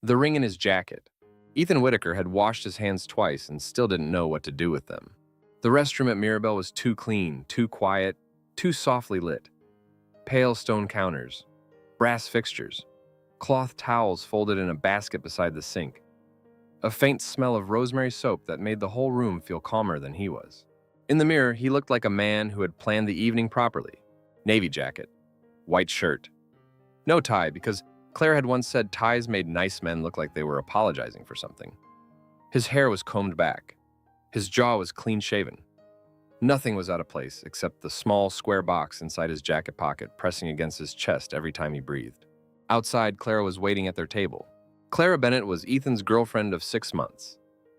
The ring in his jacket. Ethan Whitaker had washed his hands twice and still didn't know what to do with them. The restroom at Mirabelle was too clean, too quiet, too softly lit. Pale stone counters, brass fixtures, cloth towels folded in a basket beside the sink. A faint smell of rosemary soap that made the whole room feel calmer than he was. In the mirror, he looked like a man who had planned the evening properly. Navy jacket, white shirt. No tie, because Claire had once said ties made nice men look like they were apologizing for something. His hair was combed back. His jaw was clean-shaven. Nothing was out of place except the small, square box inside his jacket pocket pressing against his chest every time he breathed. Outside, Clara was waiting at their table. Clara Bennett was Ethan's girlfriend of 6 months,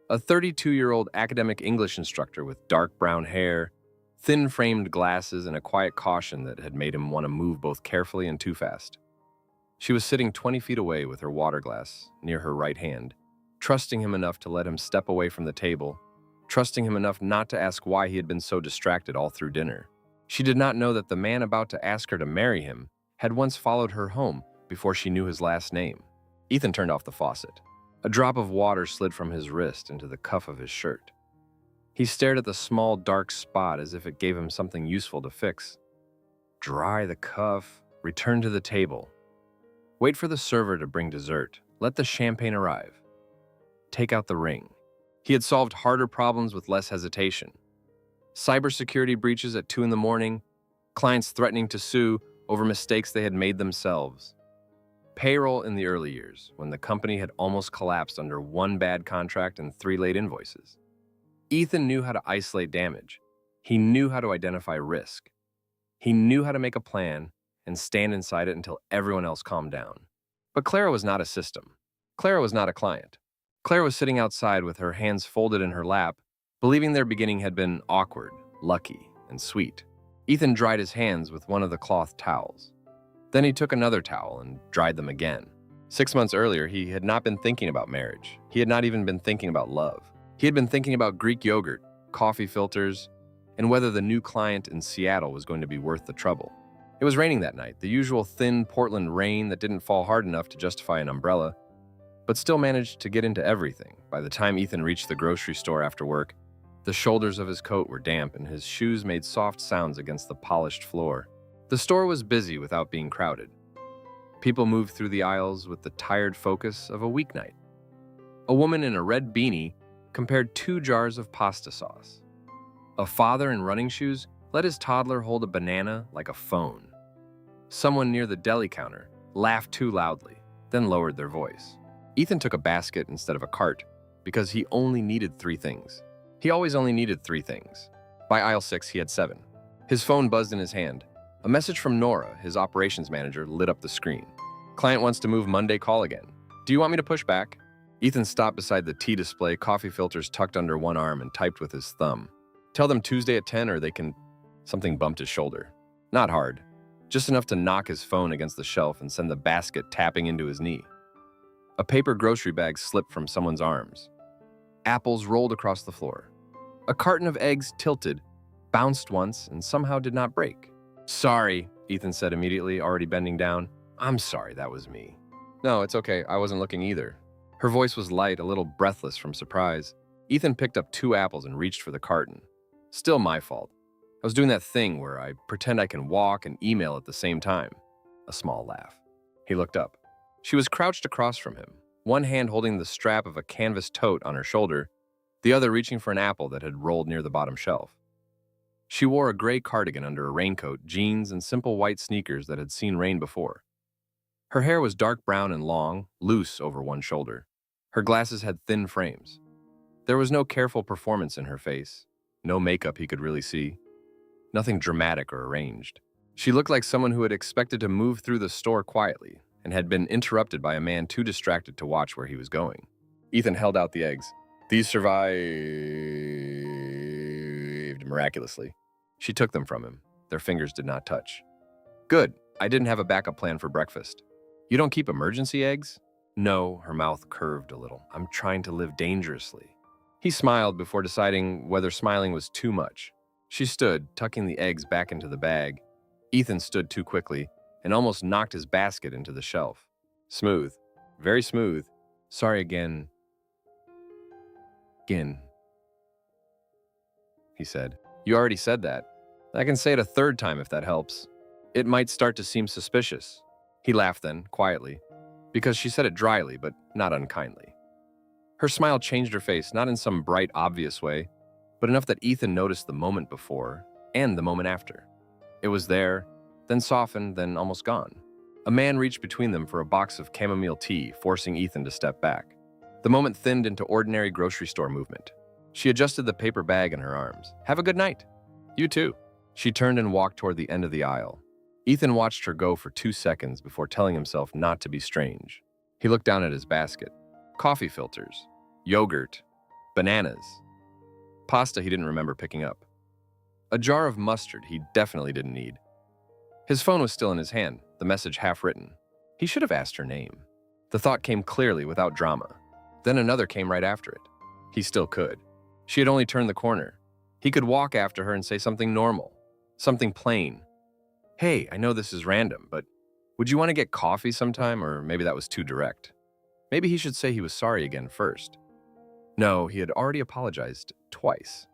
a 32-year-old academic English instructor with dark brown hair, thin-framed glasses, and a quiet caution that had made him want to move both carefully and too fast. She was sitting 20 feet away with her water glass near her right hand, trusting him enough to let him step away from the table, trusting him enough not to ask why he had been so distracted all through dinner. She did not know that the man about to ask her to marry him had once followed her home before she knew his last name. Ethan turned off the faucet. A drop of water slid from his wrist into the cuff of his shirt. He stared at the small, dark spot as if it gave him something useful to fix. Dry the cuff, return to the table. Wait for the server to bring dessert. Let the champagne arrive. Take out the ring. He had solved harder problems with less hesitation. Cybersecurity breaches at 2 in the morning, clients threatening to sue over mistakes they had made themselves. Payroll in the early years, when the company had almost collapsed under 1 bad contract and 3 late invoices. Ethan knew how to isolate damage. He knew how to identify risk. He knew how to make a plan and stand inside it until everyone else calmed down. But Clara was not a system. Clara was not a client. Claire was sitting outside with her hands folded in her lap, believing their beginning had been awkward, lucky, and sweet. Ethan dried his hands with one of the cloth towels. Then he took another towel and dried them again. 6 months earlier, he had not been thinking about marriage. He had not even been thinking about love. He had been thinking about Greek yogurt, coffee filters, and whether the new client in Seattle was going to be worth the trouble. It was raining that night, the usual thin Portland rain that didn't fall hard enough to justify an umbrella, but still managed to get into everything. By the time Ethan reached the grocery store after work, the shoulders of his coat were damp and his shoes made soft sounds against the polished floor. The store was busy without being crowded. People moved through the aisles with the tired focus of a weeknight. A woman in a red beanie compared 2 jars of pasta sauce. A father in running shoes let his toddler hold a banana like a phone. Someone near the deli counter laughed too loudly, then lowered their voice. Ethan took a basket instead of a cart because he only needed 3 things. He always only needed 3 things. By aisle 6, he had 7. His phone buzzed in his hand. A message from Nora, his operations manager, lit up the screen. Client wants to move Monday call again. Do you want me to push back? Ethan stopped beside the tea display, coffee filters tucked under one arm, and typed with his thumb. Tell them Tuesday at 10 or they can... Something bumped his shoulder. Not hard. Just enough to knock his phone against the shelf and send the basket tapping into his knee. A paper grocery bag slipped from someone's arms. Apples rolled across the floor. A carton of eggs tilted, bounced once, and somehow did not break. Sorry, Ethan said immediately, already bending down. I'm sorry, that was me. No, it's okay, I wasn't looking either. Her voice was light, a little breathless from surprise. Ethan picked up 2 apples and reached for the carton. Still my fault. I was doing that thing where I pretend I can walk and email at the same time. A small laugh. He looked up. She was crouched across from him, one hand holding the strap of a canvas tote on her shoulder, the other reaching for an apple that had rolled near the bottom shelf. She wore a gray cardigan under a raincoat, jeans, and simple white sneakers that had seen rain before. Her hair was dark brown and long, loose over one shoulder. Her glasses had thin frames. There was no careful performance in her face, no makeup he could really see. Nothing dramatic or arranged. She looked like someone who had expected to move through the store quietly and had been interrupted by a man too distracted to watch where he was going. Ethan held out the eggs. These survived miraculously. She took them from him. Their fingers did not touch. Good. I didn't have a backup plan for breakfast. You don't keep emergency eggs? No, her mouth curved a little. I'm trying to live dangerously. He smiled before deciding whether smiling was too much. She stood, tucking the eggs back into the bag. Ethan stood too quickly and almost knocked his basket into the shelf. Smooth, very smooth, Sorry again. Again, he said. You already said that. I can say it a third time if that helps. It might start to seem suspicious. He laughed then, quietly, because she said it dryly, but not unkindly. Her smile changed her face, not in some bright, obvious way, but enough that Ethan noticed the moment before and the moment after. It was there, then softened, then almost gone. A man reached between them for a box of chamomile tea, forcing Ethan to step back. The moment thinned into ordinary grocery store movement. She adjusted the paper bag in her arms. Have a good night. You too. She turned and walked toward the end of the aisle. Ethan watched her go for 2 seconds before telling himself not to be strange. He looked down at his basket. Coffee filters, yogurt, bananas, pasta he didn't remember picking up. A jar of mustard he definitely didn't need. His phone was still in his hand, the message half written. He should have asked her name. The thought came clearly without drama. Then another came right after it. He still could. She had only turned the corner. He could walk after her and say something normal, something plain. Hey, I know this is random, but would you want to get coffee sometime? Or maybe that was too direct. Maybe he should say he was sorry again first. No, he had already apologized twice.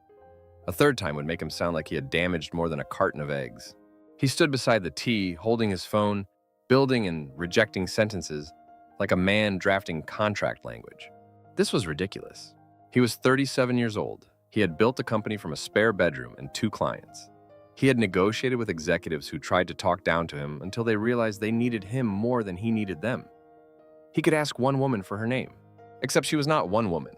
A third time would make him sound like he had damaged more than a carton of eggs. He stood beside the tea, holding his phone, building and rejecting sentences like a man drafting contract language. This was ridiculous. He was 37 years old. He had built a company from a spare bedroom and 2 clients. He had negotiated with executives who tried to talk down to him until they realized they needed him more than he needed them. He could ask one woman for her name, except she was not one woman.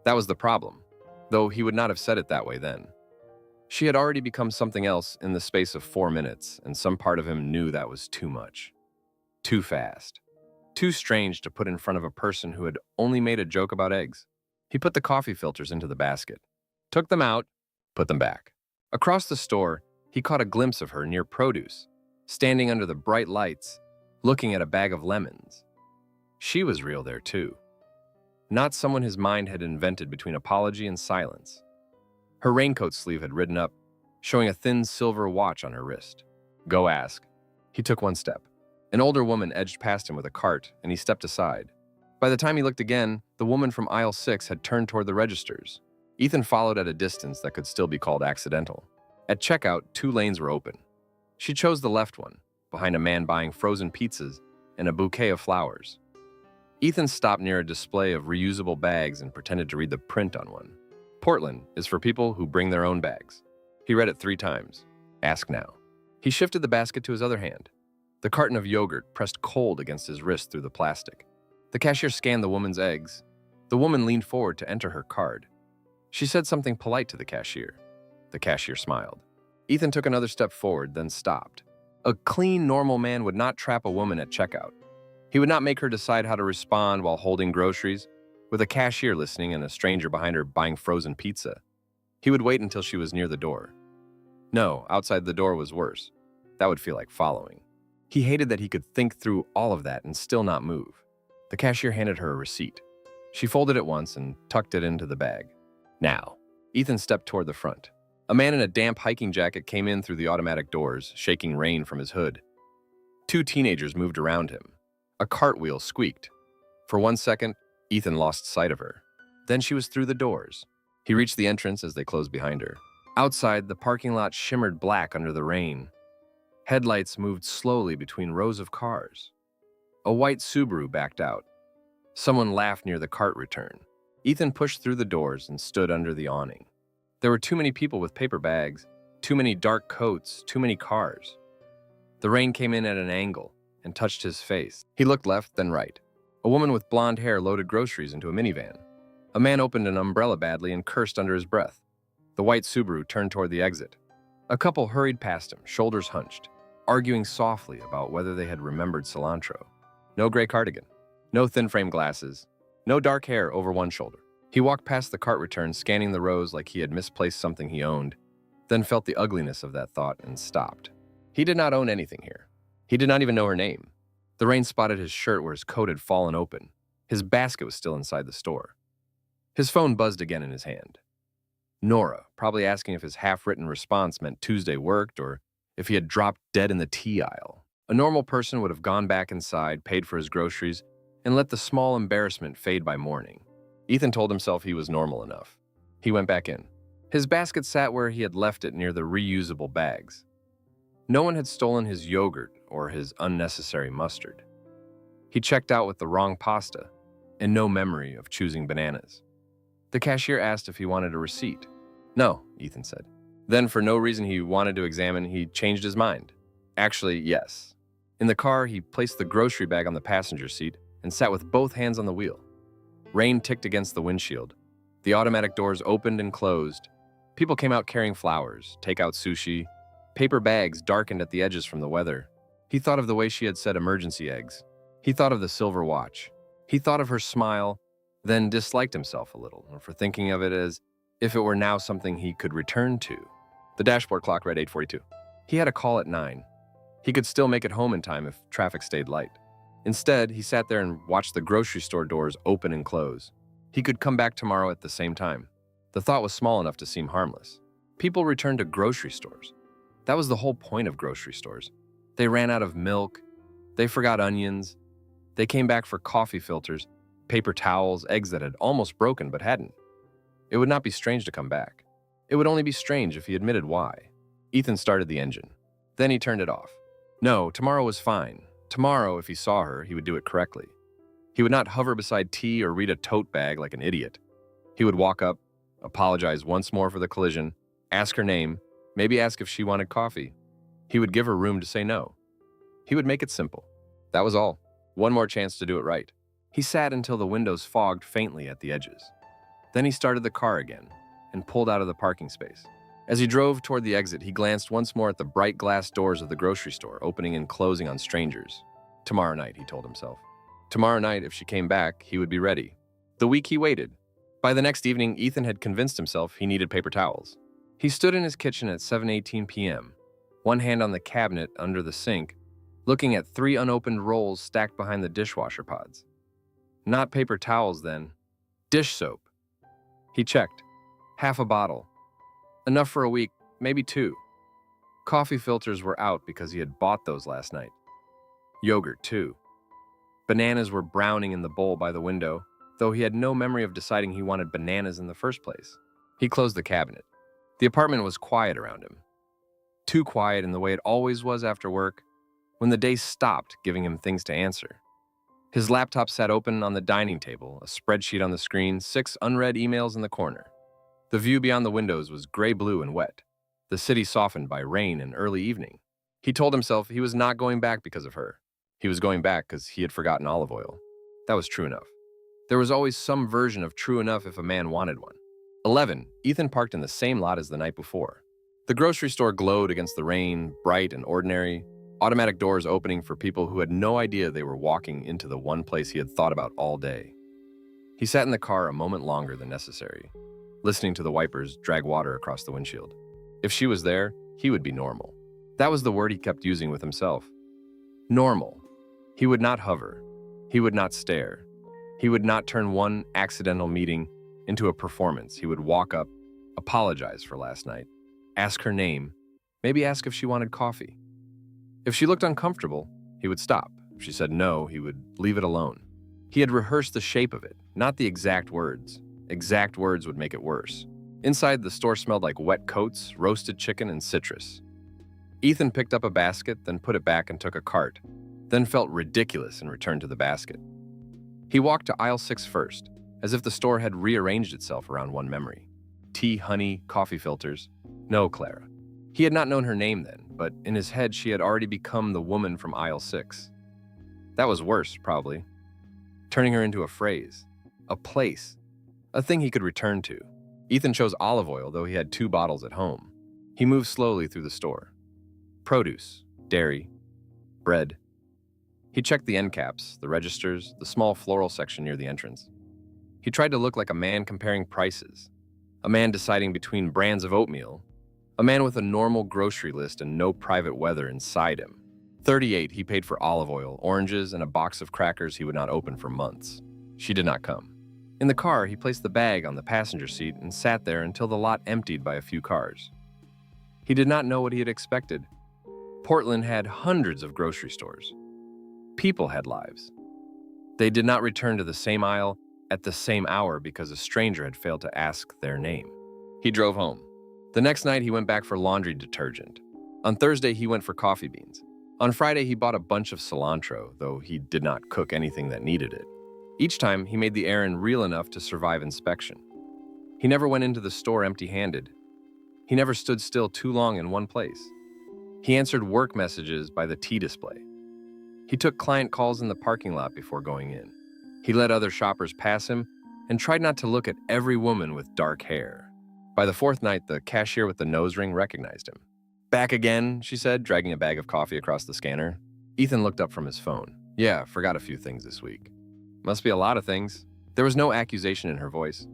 That was the problem, though he would not have said it that way then. She had already become something else in the space of 4 minutes, and some part of him knew that was too much. Too fast. Too strange to put in front of a person who had only made a joke about eggs. He put the coffee filters into the basket, took them out, put them back. Across the store, he caught a glimpse of her near produce, standing under the bright lights, looking at a bag of lemons. She was real there too. Not someone his mind had invented between apology and silence. Her raincoat sleeve had ridden up, showing a thin silver watch on her wrist. Go ask. He took 1 step. An older woman edged past him with a cart, and he stepped aside. By the time he looked again, the woman from aisle 6 had turned toward the registers. Ethan followed at a distance that could still be called accidental. At checkout, 2 lanes were open. She chose the left one, behind a man buying frozen pizzas and a bouquet of flowers. Ethan stopped near a display of reusable bags and pretended to read the print on one. Portland is for people who bring their own bags. He read it 3 times. Ask now. He shifted the basket to his other hand. The carton of yogurt pressed cold against his wrist through the plastic. The cashier scanned the woman's eggs. The woman leaned forward to enter her card. She said something polite to the cashier. The cashier smiled. Ethan took another step forward, then stopped. A clean, normal man would not trap a woman at checkout. He would not make her decide how to respond while holding groceries, with a cashier listening and a stranger behind her buying frozen pizza. He would wait until she was near the door. No, outside the door was worse. That would feel like following. He hated that he could think through all of that and still not move. The cashier handed her a receipt. She folded it once and tucked it into the bag. Now, Ethan stepped toward the front. A man in a damp hiking jacket came in through the automatic doors, shaking rain from his hood. 2 teenagers moved around him. A cartwheel squeaked. For 1 second, Ethan lost sight of her. Then she was through the doors. He reached the entrance as they closed behind her. Outside, the parking lot shimmered black under the rain. Headlights moved slowly between rows of cars. A white Subaru backed out. Someone laughed near the cart return. Ethan pushed through the doors and stood under the awning. There were too many people with paper bags, too many dark coats, too many cars. The rain came in at an angle and touched his face. He looked left, then right. A woman with blonde hair loaded groceries into a minivan. A man opened an umbrella badly and cursed under his breath. The white Subaru turned toward the exit. A couple hurried past him, shoulders hunched, arguing softly about whether they had remembered cilantro. No gray cardigan, no thin frame glasses, no dark hair over one shoulder. He walked past the cart return, scanning the rows like he had misplaced something he owned, then felt the ugliness of that thought and stopped. He did not own anything here. He did not even know her name. The rain spotted his shirt where his coat had fallen open. His basket was still inside the store. His phone buzzed again in his hand. Nora, probably asking if his half-written response meant Tuesday worked or if he had dropped dead in the tea aisle. A normal person would have gone back inside, paid for his groceries, and let the small embarrassment fade by morning. Ethan told himself he was normal enough. He went back in. His basket sat where he had left it near the reusable bags. No one had stolen his yogurt or his unnecessary mustard. He checked out with the wrong pasta and no memory of choosing bananas. The cashier asked if he wanted a receipt. No, Ethan said. Then, for no reason he wanted to examine, he changed his mind. Actually, yes. In the car, he placed the grocery bag on the passenger seat and sat with both hands on the wheel. Rain ticked against the windshield. The automatic doors opened and closed. People came out carrying flowers, takeout sushi. Paper bags darkened at the edges from the weather. He thought of the way she had said emergency eggs. He thought of the silver watch. He thought of her smile, then disliked himself a little for thinking of it as if it were now something he could return to. The dashboard clock read 8:42. He had a call at 9. He could still make it home in time if traffic stayed light. Instead, he sat there and watched the grocery store doors open and close. He could come back tomorrow at the same time. The thought was small enough to seem harmless. People returned to grocery stores. That was the whole point of grocery stores. They ran out of milk. They forgot onions. They came back for coffee filters, paper towels, eggs that had almost broken but hadn't. It would not be strange to come back. It would only be strange if he admitted why. Ethan started the engine. Then he turned it off. No, tomorrow was fine. Tomorrow, if he saw her, he would do it correctly. He would not hover beside tea or read a tote bag like an idiot. He would walk up, apologize once more for the collision, ask her name, maybe ask if she wanted coffee. He would give her room to say no. He would make it simple. That was all. One more chance to do it right. He sat until the windows fogged faintly at the edges. Then he started the car again and pulled out of the parking space. As he drove toward the exit, he glanced once more at the bright glass doors of the grocery store, opening and closing on strangers. Tomorrow night, he told himself. Tomorrow night, if she came back, he would be ready. The week he waited. By the next evening, Ethan had convinced himself he needed paper towels. He stood in his kitchen at 7:18 p.m., one hand on the cabinet under the sink, looking at 3 unopened rolls stacked behind the dishwasher pods. Not paper towels, then. Dish soap. He checked. Half a bottle. Enough for a week, maybe 2. Coffee filters were out because he had bought those last night. Yogurt, too. Bananas were browning in the bowl by the window, though he had no memory of deciding he wanted bananas in the first place. He closed the cabinet. The apartment was quiet around him. Too quiet in the way it always was after work, when the day stopped giving him things to answer. His laptop sat open on the dining table, a spreadsheet on the screen, 6 unread emails in the corner. The view beyond the windows was gray-blue and wet, the city softened by rain and early evening. He told himself he was not going back because of her. He was going back because he had forgotten olive oil. That was true enough. There was always some version of true enough if a man wanted one. 11. Ethan parked in the same lot as the night before. The grocery store glowed against the rain, bright and ordinary, automatic doors opening for people who had no idea they were walking into the one place he had thought about all day. He sat in the car a moment longer than necessary, listening to the wipers drag water across the windshield. If she was there, he would be normal. That was the word he kept using with himself. Normal. He would not hover. He would not stare. He would not turn one accidental meeting into a performance. He would walk up, apologize for last night, ask her name, maybe ask if she wanted coffee. If she looked uncomfortable, he would stop. If she said no, he would leave it alone. He had rehearsed the shape of it, not the exact words. Exact words would make it worse. Inside, the store smelled like wet coats, roasted chicken, and citrus. Ethan picked up a basket, then put it back and took a cart, then felt ridiculous and returned to the basket. He walked to aisle 6 first, as if the store had rearranged itself around one memory. Tea, honey, coffee filters. No, Clara. He had not known her name then, but in his head she had already become the woman from aisle 6. That was worse, probably. Turning her into a phrase, a place, a thing he could return to. Ethan chose olive oil, though he had 2 bottles at home. He moved slowly through the store. Produce, dairy, bread. He checked the end caps, the registers, the small floral section near the entrance. He tried to look like a man comparing prices, a man deciding between brands of oatmeal, a man with a normal grocery list and no private weather inside him. 38 he paid for olive oil, oranges, and a box of crackers he would not open for months. She did not come. In the car, he placed the bag on the passenger seat and sat there until the lot emptied by a few cars. He did not know what he had expected. Portland had hundreds of grocery stores. People had lives. They did not return to the same aisle at the same hour because a stranger had failed to ask their name. He drove home. The next night, he went back for laundry detergent. On Thursday, he went for coffee beans. On Friday, he bought a bunch of cilantro, though he did not cook anything that needed it. Each time, he made the errand real enough to survive inspection. He never went into the store empty-handed. He never stood still too long in one place. He answered work messages by the T display. He took client calls in the parking lot before going in. He let other shoppers pass him and tried not to look at every woman with dark hair. By the fourth night, the cashier with the nose ring recognized him. "Back again," she said, dragging a bag of coffee across the scanner. Ethan looked up from his phone. "Yeah, forgot a few things this week." "Must be a lot of things." There was no accusation in her voice.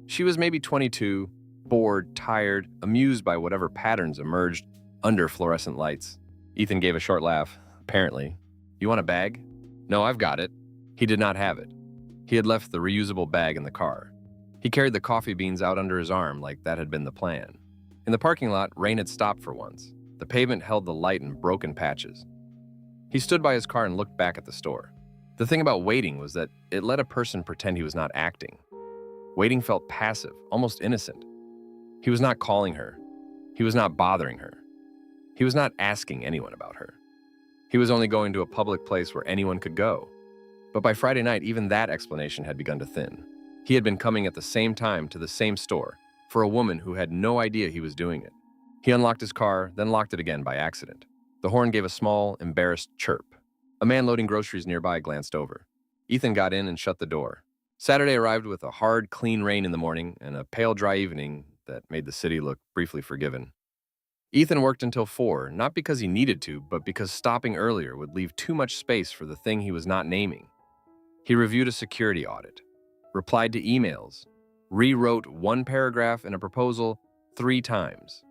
She was maybe 22, bored, tired, amused by whatever patterns emerged under fluorescent lights. Ethan gave a short laugh. "Apparently. You want a bag?" "No, I've got it." He did not have it. He had left the reusable bag in the car. He carried the coffee beans out under his arm like that had been the plan. In the parking lot, rain had stopped for once. The pavement held the light in broken patches. He stood by his car and looked back at the store. The thing about waiting was that it let a person pretend he was not acting. Waiting felt passive, almost innocent. He was not calling her. He was not bothering her. He was not asking anyone about her. He was only going to a public place where anyone could go. But by Friday night, even that explanation had begun to thin. He had been coming at the same time to the same store for a woman who had no idea he was doing it. He unlocked his car, then locked it again by accident. The horn gave a small, embarrassed chirp. A man loading groceries nearby glanced over. Ethan got in and shut the door. Saturday arrived with a hard, clean rain in the morning and a pale, dry evening that made the city look briefly forgiven. Ethan worked until 4, not because he needed to, but because stopping earlier would leave too much space for the thing he was not naming. He reviewed a security audit, replied to emails, rewrote one paragraph in a proposal 3 times.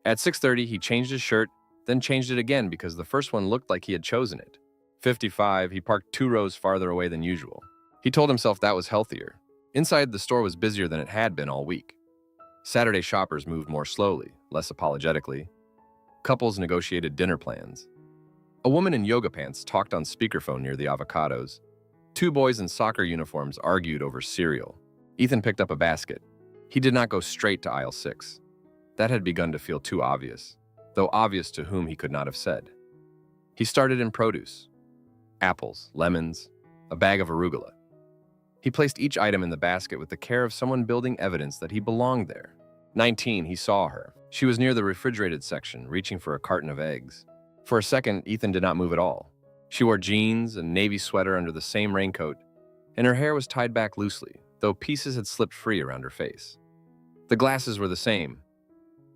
At 6:30, he changed his shirt, then changed it again because the first one looked like he had chosen it. 55, he parked 2 rows farther away than usual. He told himself that was healthier. Inside, the store was busier than it had been all week. Saturday shoppers moved more slowly, less apologetically. Couples negotiated dinner plans. A woman in yoga pants talked on speakerphone near the avocados. 2 boys in soccer uniforms argued over cereal. Ethan picked up a basket. He did not go straight to aisle 6. That had begun to feel too obvious, though obvious to whom he could not have said. He started in produce. Apples, lemons, a bag of arugula. He placed each item in the basket with the care of someone building evidence that he belonged there. 19, he saw her. She was near the refrigerated section, reaching for a carton of eggs. For a second, Ethan did not move at all. She wore jeans and navy sweater under the same raincoat, and her hair was tied back loosely, though pieces had slipped free around her face. The glasses were the same.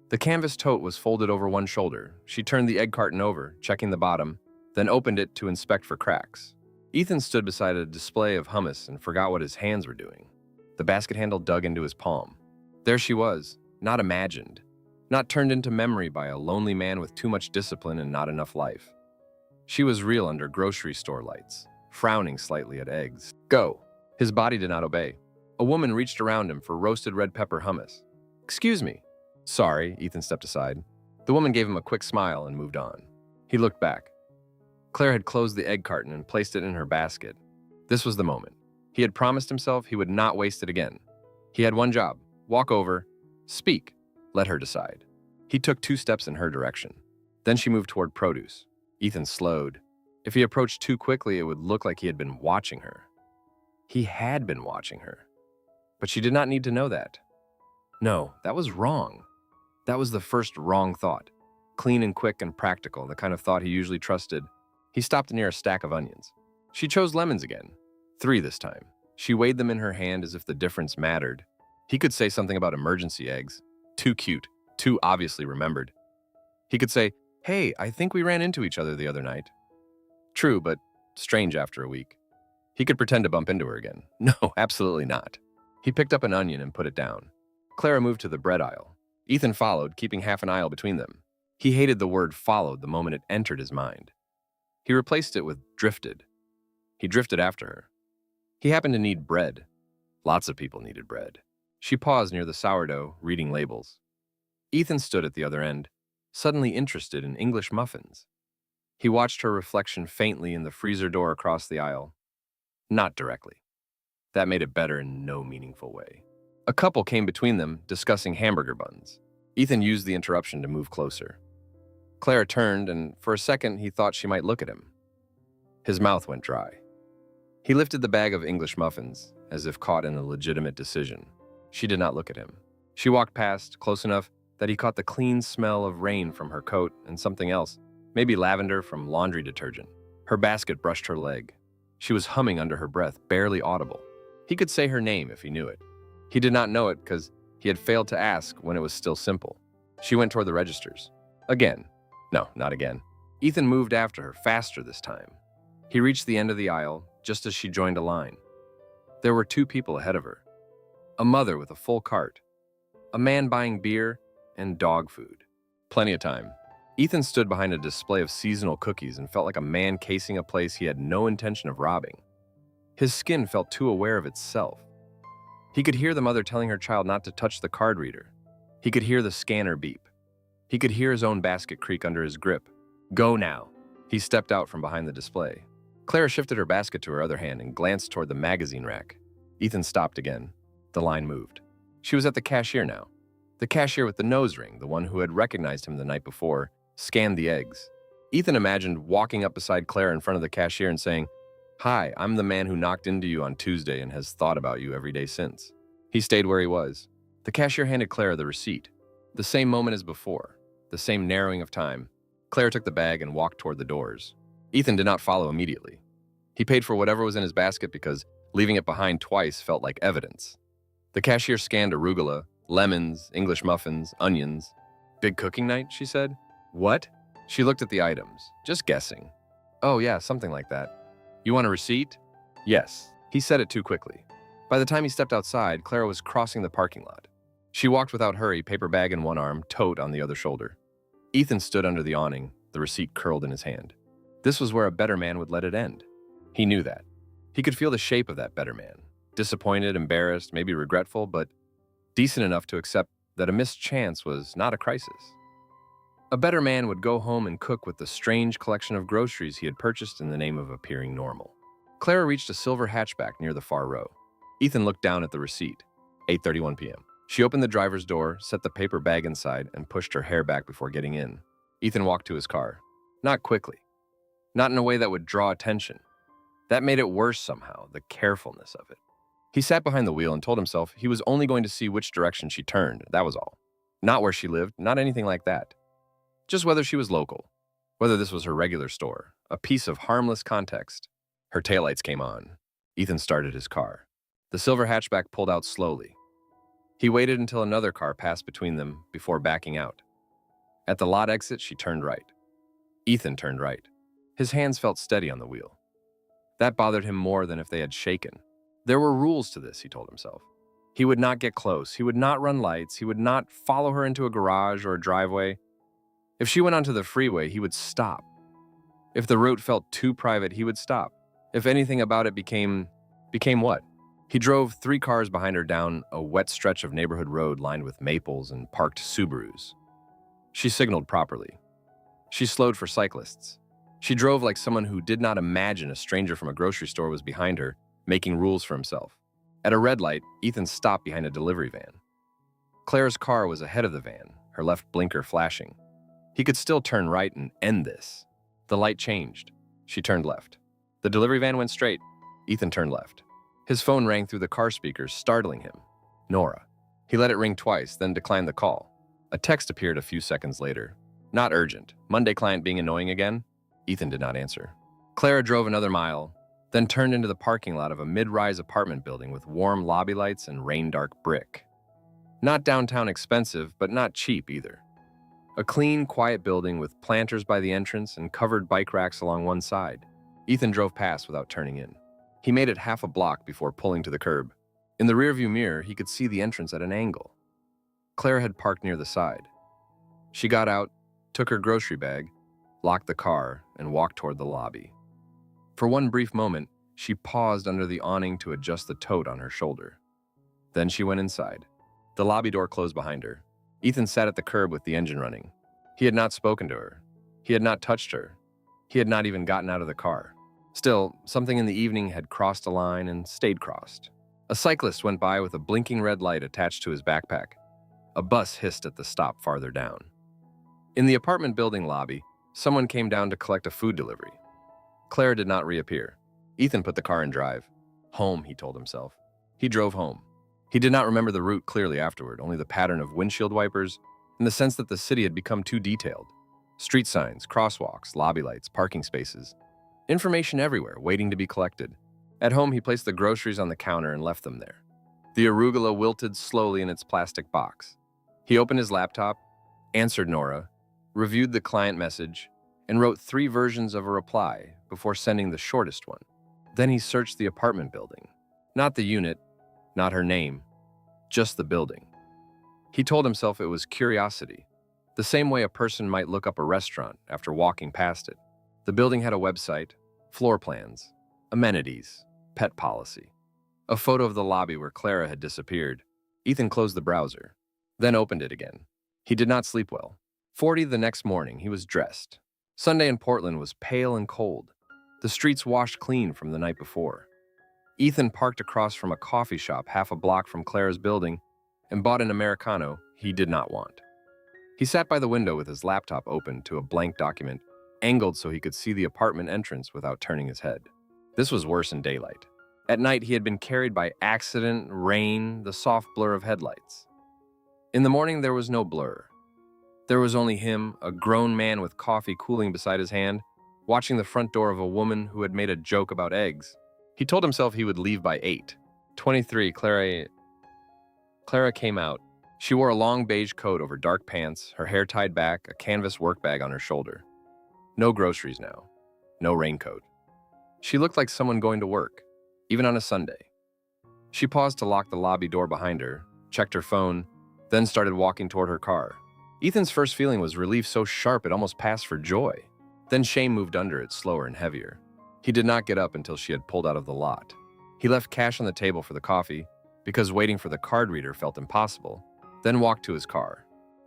The canvas tote was folded over one shoulder. She turned the egg carton over, checking the bottom, then opened it to inspect for cracks. Ethan stood beside a display of hummus and forgot what his hands were doing. The basket handle dug into his palm. There she was, not imagined, not turned into memory by a lonely man with too much discipline and not enough life. She was real under grocery store lights, frowning slightly at eggs. "Go." His body did not obey. A woman reached around him for roasted red pepper hummus. "Excuse me." "Sorry," Ethan stepped aside. The woman gave him a quick smile and moved on. He looked back. Claire had closed the egg carton and placed it in her basket. This was the moment. He had promised himself he would not waste it again. He had one job: walk over, speak, let her decide. He took 2 steps in her direction. Then she moved toward produce. Ethan slowed. If he approached too quickly, it would look like he had been watching her. He had been watching her. But she did not need to know that. No, that was wrong. That was the first wrong thought. Clean and quick and practical, the kind of thought he usually trusted. He stopped near a stack of onions. She chose lemons again. 3 this time. She weighed them in her hand as if the difference mattered. He could say something about emergency eggs. Too cute, too obviously remembered. He could say, "Hey, I think we ran into each other the other night." True, but strange after a week. He could pretend to bump into her again. No, absolutely not. He picked up an onion and put it down. Clara moved to the bread aisle. Ethan followed, keeping half an aisle between them. He hated the word "followed" the moment it entered his mind. He replaced it with "drifted." He drifted after her. He happened to need bread. Lots of people needed bread. She paused near the sourdough, reading labels. Ethan stood at the other end, suddenly interested in English muffins. He watched her reflection faintly in the freezer door across the aisle. Not directly. That made it better in no meaningful way. A couple came between them, discussing hamburger buns. Ethan used the interruption to move closer. Clara turned, and for a second he thought she might look at him. His mouth went dry. He lifted the bag of English muffins, as if caught in a legitimate decision. She did not look at him. She walked past, close enough that he caught the clean smell of rain from her coat and something else, maybe lavender from laundry detergent. Her basket brushed her leg. She was humming under her breath, barely audible. He could say her name if he knew it. He did not know it because he had failed to ask when it was still simple. She went toward the registers. Again. No, not again. Ethan moved after her, faster this time. He reached the end of the aisle, just as she joined a line. There were two people ahead of her. A mother with a full cart. A man buying beer and dog food. Plenty of time. Ethan stood behind a display of seasonal cookies and felt like a man casing a place he had no intention of robbing. His skin felt too aware of itself. He could hear the mother telling her child not to touch the card reader. He could hear the scanner beep. He could hear his own basket creak under his grip. Go now. He stepped out from behind the display. Clara shifted her basket to her other hand and glanced toward the magazine rack. Ethan stopped again. The line moved. She was at the cashier now. The cashier with the nose ring, the one who had recognized him the night before, scanned the eggs. Ethan imagined walking up beside Clara in front of the cashier and saying, "Hi, I'm the man who knocked into you on Tuesday and has thought about you every day since." He stayed where he was. The cashier handed Clara the receipt. The same moment as before. The same narrowing of time. Clara took the bag and walked toward the doors. Ethan did not follow immediately. He paid for whatever was in his basket because leaving it behind twice felt like evidence. The cashier scanned arugula, lemons, English muffins, onions. "Big cooking night," she said. "What?" She looked at the items, just guessing. "Oh yeah, something like that. You want a receipt?" "Yes." He said it too quickly. By the time he stepped outside, Clara was crossing the parking lot. She walked without hurry, paper bag in one arm, tote on the other shoulder. Ethan stood under the awning, the receipt curled in his hand. This was where a better man would let it end. He knew that. He could feel the shape of that better man. Disappointed, embarrassed, maybe regretful, but decent enough to accept that a missed chance was not a crisis. A better man would go home and cook with the strange collection of groceries he had purchased in the name of appearing normal. Clara reached a silver hatchback near the far row. Ethan looked down at the receipt. 8:31 p.m. She opened the driver's door, set the paper bag inside, and pushed her hair back before getting in. Ethan walked to his car. Not quickly. Not in a way that would draw attention. That made it worse somehow, the carefulness of it. He sat behind the wheel and told himself he was only going to see which direction she turned, that was all. Not where she lived, not anything like that. Just whether she was local, whether this was her regular store, a piece of harmless context. Her taillights came on. Ethan started his car. The silver hatchback pulled out slowly. He waited until another car passed between them before backing out. At the lot exit, she turned right. Ethan turned right. His hands felt steady on the wheel. That bothered him more than if they had shaken. There were rules to this, he told himself. He would not get close. He would not run lights. He would not follow her into a garage or a driveway. If she went onto the freeway, he would stop. If the route felt too private, he would stop. If anything about it became what? He drove 3 cars behind her down a wet stretch of neighborhood road lined with maples and parked Subarus. She signaled properly. She slowed for cyclists. She drove like someone who did not imagine a stranger from a grocery store was behind her, making rules for himself. At a red light, Ethan stopped behind a delivery van. Claire's car was ahead of the van, her left blinker flashing. He could still turn right and end this. The light changed. She turned left. The delivery van went straight. Ethan turned left. His phone rang through the car speakers, startling him. Nora. He let it ring twice, then declined the call. A text appeared a few seconds later. Not urgent. Monday client being annoying again? Ethan did not answer. Clara drove another mile, then turned into the parking lot of a mid-rise apartment building with warm lobby lights and rain-dark brick. Not downtown expensive, but not cheap either. A clean, quiet building with planters by the entrance and covered bike racks along one side. Ethan drove past without turning in. He made it half a block before pulling to the curb. In the rearview mirror, he could see the entrance at an angle. Clara had parked near the side. She got out, took her grocery bag, locked the car, and walked toward the lobby. For one brief moment, she paused under the awning to adjust the tote on her shoulder. Then she went inside. The lobby door closed behind her. Ethan sat at the curb with the engine running. He had not spoken to her. He had not touched her. He had not even gotten out of the car. Still, something in the evening had crossed a line and stayed crossed. A cyclist went by with a blinking red light attached to his backpack. A bus hissed at the stop farther down. In the apartment building lobby, someone came down to collect a food delivery. Clara did not reappear. Ethan put the car in drive. Home, he told himself. He drove home. He did not remember the route clearly afterward, only the pattern of windshield wipers and the sense that the city had become too detailed. Street signs, crosswalks, lobby lights, parking spaces. Information everywhere, waiting to be collected. At home, he placed the groceries on the counter and left them there. The arugula wilted slowly in its plastic box. He opened his laptop, answered Nora, reviewed the client message, and wrote 3 versions of a reply before sending the shortest one. Then he searched the apartment building. Not the unit, not her name, just the building. He told himself it was curiosity, the same way a person might look up a restaurant after walking past it. The building had a website, floor plans, amenities, pet policy. A photo of the lobby where Clara had disappeared. Ethan closed the browser, then opened it again. He did not sleep well. 40 the next morning, he was dressed. Sunday in Portland was pale and cold. The streets washed clean from the night before. Ethan parked across from a coffee shop half a block from Clara's building and bought an Americano he did not want. He sat by the window with his laptop open to a blank document, angled so he could see the apartment entrance without turning his head. This was worse in daylight. At night, he had been carried by accident, rain, the soft blur of headlights. In the morning, there was no blur. There was only him, a grown man with coffee cooling beside his hand, watching the front door of a woman who had made a joke about eggs. He told himself he would leave by 8. 23, Clara came out. She wore a long beige coat over dark pants, her hair tied back, a canvas work bag on her shoulder. No groceries now. No raincoat. She looked like someone going to work, even on a Sunday. She paused to lock the lobby door behind her, checked her phone, then started walking toward her car. Ethan's first feeling was relief so sharp it almost passed for joy. Then shame moved under it, slower and heavier. He did not get up until she had pulled out of the lot. He left cash on the table for the coffee, because waiting for the card reader felt impossible, then walked to his car.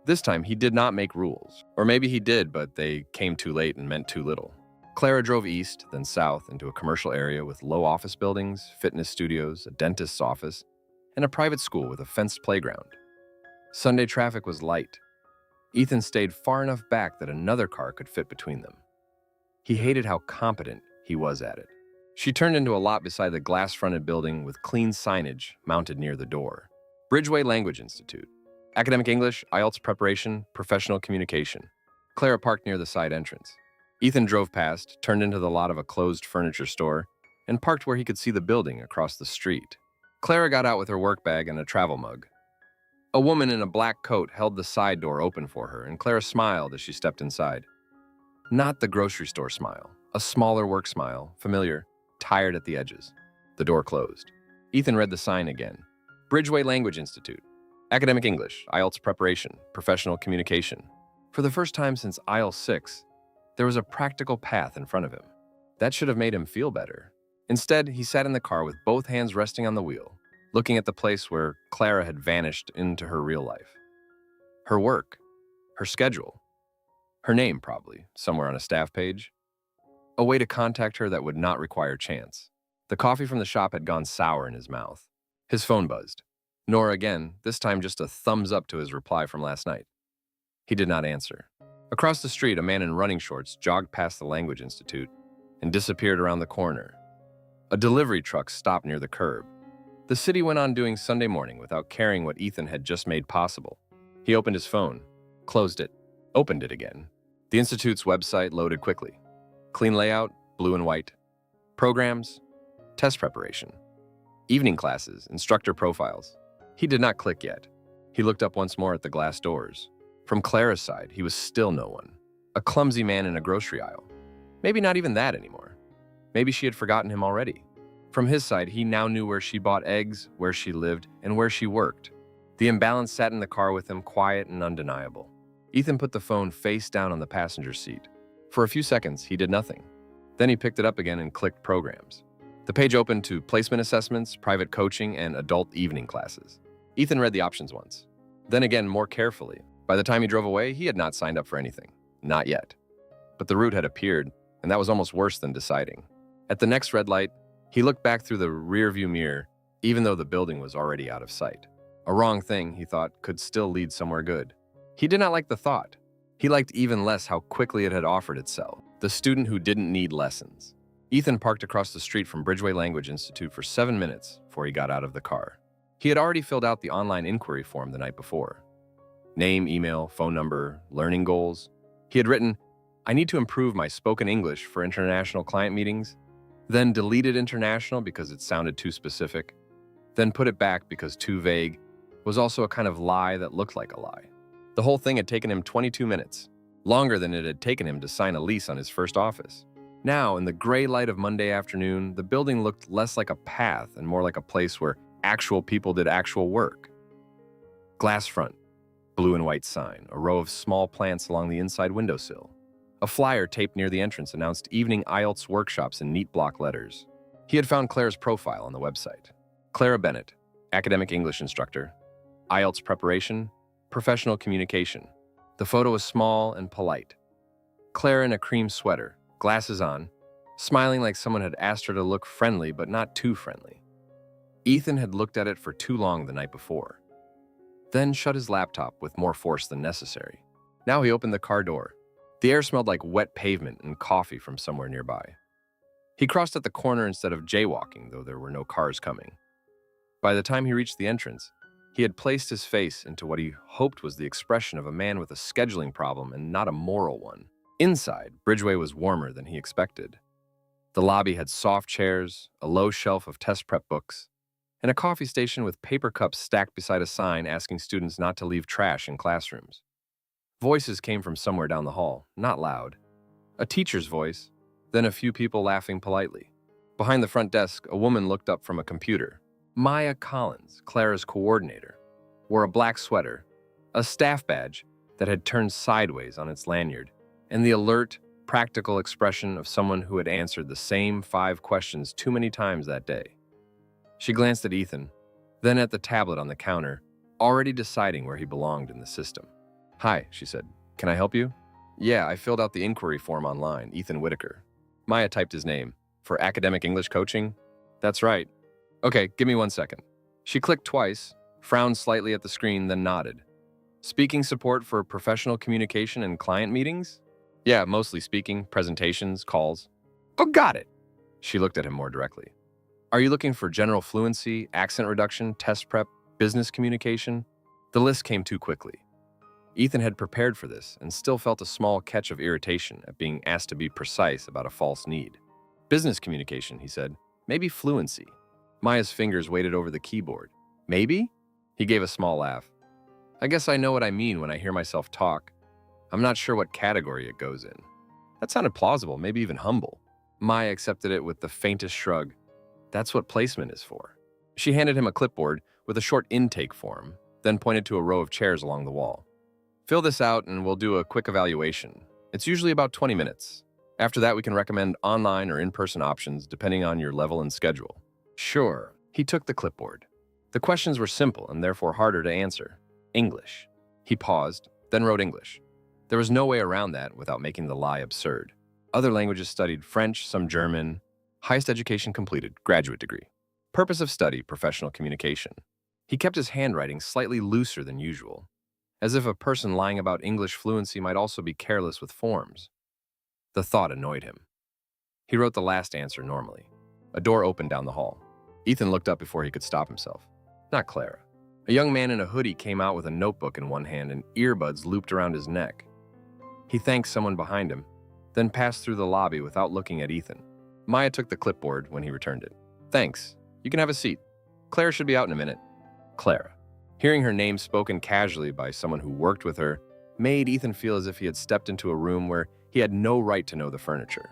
This time, he did not make rules. Or maybe he did, but they came too late and meant too little. Clara drove east, then south, into a commercial area with low office buildings, fitness studios, a dentist's office, and a private school with a fenced playground. Sunday traffic was light. Ethan stayed far enough back that another car could fit between them. He hated how competent he was at it. She turned into a lot beside the glass-fronted building with clean signage mounted near the door. Bridgeway Language Institute. Academic English, IELTS preparation, professional communication. Clara parked near the side entrance. Ethan drove past, turned into the lot of a closed furniture store, and parked where he could see the building across the street. Clara got out with her work bag and a travel mug. A woman in a black coat held the side door open for her, and Clara smiled as she stepped inside. Not the grocery store smile, a smaller work smile, familiar, tired at the edges. The door closed. Ethan read the sign again. Bridgeway Language Institute. Academic English, IELTS preparation, professional communication. For the first time since aisle 6, there was a practical path in front of him. That should have made him feel better. Instead, he sat in the car with both hands resting on the wheel, looking at the place where Clara had vanished into her real life. Her work, her schedule, her name probably, somewhere on a staff page. A way to contact her that would not require chance. The coffee from the shop had gone sour in his mouth. His phone buzzed. Nora again, this time just a thumbs up to his reply from last night. He did not answer. Across the street, a man in running shorts jogged past the Language Institute and disappeared around the corner. A delivery truck stopped near the curb. The city went on doing Sunday morning without caring what Ethan had just made possible. He opened his phone, closed it, opened it again. The Institute's website loaded quickly. Clean layout, blue and white. Programs, test preparation. Evening classes, instructor profiles. He did not click yet. He looked up once more at the glass doors. From Clara's side, he was still no one. A clumsy man in a grocery aisle. Maybe not even that anymore. Maybe she had forgotten him already. From his side, he now knew where she bought eggs, where she lived, and where she worked. The imbalance sat in the car with him, quiet and undeniable. Ethan put the phone face down on the passenger seat. For a few seconds, he did nothing. Then he picked it up again and clicked programs. The page opened to placement assessments, private coaching, and adult evening classes. Ethan read the options once. Then again, more carefully. By the time he drove away, he had not signed up for anything. Not yet. But the route had appeared, and that was almost worse than deciding. At the next red light, he looked back through the rearview mirror, even though the building was already out of sight. A wrong thing, he thought, could still lead somewhere good. He did not like the thought. He liked even less how quickly it had offered itself. The student who didn't need lessons. Ethan parked across the street from Bridgeway Language Institute for 7 minutes before he got out of the car. He had already filled out the online inquiry form the night before. Name, email, phone number, learning goals. He had written, "I need to improve my spoken English for international client meetings," then deleted international because it sounded too specific, then put it back because too vague, was also a kind of lie that looked like a lie. The whole thing had taken him 22 minutes, longer than it had taken him to sign a lease on his first office. Now, in the gray light of Monday afternoon, the building looked less like a path and more like a place where actual people did actual work. Glass front, blue and white sign, a row of small plants along the inside windowsill. A flyer taped near the entrance announced evening IELTS workshops in neat block letters. He had found Claire's profile on the website. Clara Bennett, academic English instructor, IELTS preparation, professional communication. The photo was small and polite. Claire in a cream sweater, glasses on, smiling like someone had asked her to look friendly but not too friendly. Ethan had looked at it for too long the night before, then shut his laptop with more force than necessary. Now he opened the car door. The air smelled like wet pavement and coffee from somewhere nearby. He crossed at the corner instead of jaywalking, though there were no cars coming. By the time he reached the entrance, he had placed his face into what he hoped was the expression of a man with a scheduling problem and not a moral one. Inside, Bridgeway was warmer than he expected. The lobby had soft chairs, a low shelf of test prep books, and a coffee station with paper cups stacked beside a sign asking students not to leave trash in classrooms. Voices came from somewhere down the hall, not loud. A teacher's voice, then a few people laughing politely. Behind the front desk, a woman looked up from a computer. Maya Collins, Clara's coordinator, wore a black sweater, a staff badge that had turned sideways on its lanyard, and the alert, practical expression of someone who had answered the same 5 questions too many times that day. She glanced at Ethan, then at the tablet on the counter, already deciding where he belonged in the system. "Hi," she said. "Can I help you?" "Yeah, I filled out the inquiry form online, Ethan Whitaker." Maya typed his name. "For academic English coaching?" "That's right." "Okay, give me 1 second." She clicked twice, frowned slightly at the screen, then nodded. "Speaking support for professional communication and client meetings?" "Yeah, mostly speaking, presentations, calls." "Oh, got it." She looked at him more directly. "Are you looking for general fluency, accent reduction, test prep, business communication?" The list came too quickly. Ethan had prepared for this and still felt a small catch of irritation at being asked to be precise about a false need. "Business communication," he said. "Maybe fluency." Maya's fingers weighted over the keyboard. "Maybe?" He gave a small laugh. "I guess I know what I mean when I hear myself talk. I'm not sure what category it goes in." That sounded plausible, maybe even humble. Maya accepted it with the faintest shrug. "That's what placement is for." She handed him a clipboard with a short intake form, then pointed to a row of chairs along the wall. "Fill this out and we'll do a quick evaluation. It's usually about 20 minutes. After that, we can recommend online or in-person options depending on your level and schedule." "Sure." He took the clipboard. The questions were simple and therefore harder to answer. English. He paused, then wrote English. There was no way around that without making the lie absurd. Other languages studied French, some German. Highest education completed, graduate degree. Purpose of study, professional communication. He kept his handwriting slightly looser than usual, as if a person lying about English fluency might also be careless with forms. The thought annoyed him. He wrote the last answer normally. A door opened down the hall. Ethan looked up before he could stop himself. Not Clara. A young man in a hoodie came out with a notebook in one hand and earbuds looped around his neck. He thanked someone behind him, then passed through the lobby without looking at Ethan. Maya took the clipboard when he returned it. "Thanks. You can have a seat. Clara should be out in a minute." Clara. Hearing her name spoken casually by someone who worked with her made Ethan feel as if he had stepped into a room where he had no right to know the furniture.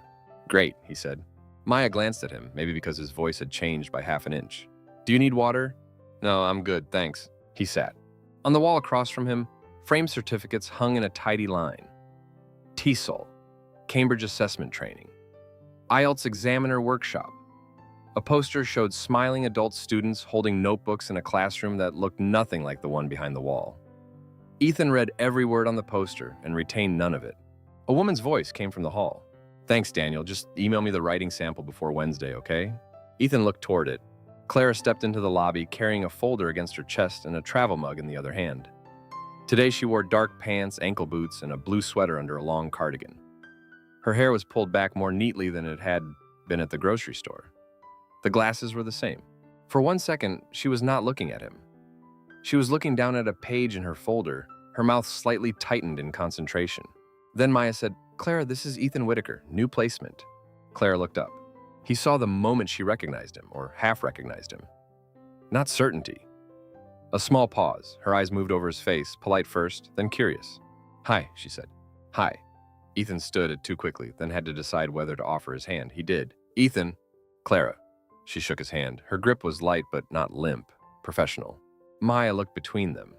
"Great," he said. Maya glanced at him, maybe because his voice had changed by half an inch. "Do you need water?" "No, I'm good, thanks." He sat. On the wall across from him, framed certificates hung in a tidy line. TESOL, Cambridge Assessment Training. IELTS Examiner Workshop. A poster showed smiling adult students holding notebooks in a classroom that looked nothing like the one behind the wall. Ethan read every word on the poster and retained none of it. A woman's voice came from the hall. Thanks, Daniel. Just email me the writing sample before Wednesday, okay? Ethan looked toward it. Clara stepped into the lobby carrying a folder against her chest and a travel mug in the other hand. Today she wore dark pants, ankle boots, and a blue sweater under a long cardigan. Her hair was pulled back more neatly than it had been at the grocery store. The glasses were the same. For 1 second, she was not looking at him. She was looking down at a page in her folder, her mouth slightly tightened in concentration. Then Maya said, "Clara, this is Ethan Whitaker, new placement." Clara looked up. He saw the moment she recognized him, or half recognized him. Not certainty. A small pause. Her eyes moved over his face, polite first, then curious. "Hi," she said. "Hi." Ethan stood it too quickly, then had to decide whether to offer his hand. He did. "Ethan." "Clara." She shook his hand. Her grip was light but not limp, professional. Maya looked between them.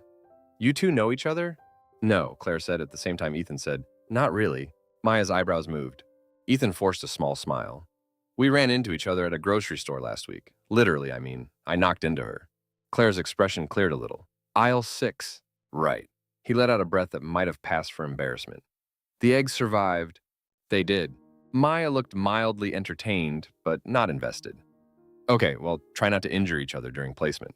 "You two know each other?" "No," Claire said at the same time Ethan said, "Not really." Maya's eyebrows moved. Ethan forced a small smile. "We ran into each other at a grocery store last week. Literally, I mean. I knocked into her." Claire's expression cleared a little. "Aisle 6. Right." He let out a breath that might have passed for embarrassment. "The eggs survived." "They did." Maya looked mildly entertained, but not invested. "Okay, well, try not to injure each other during placement."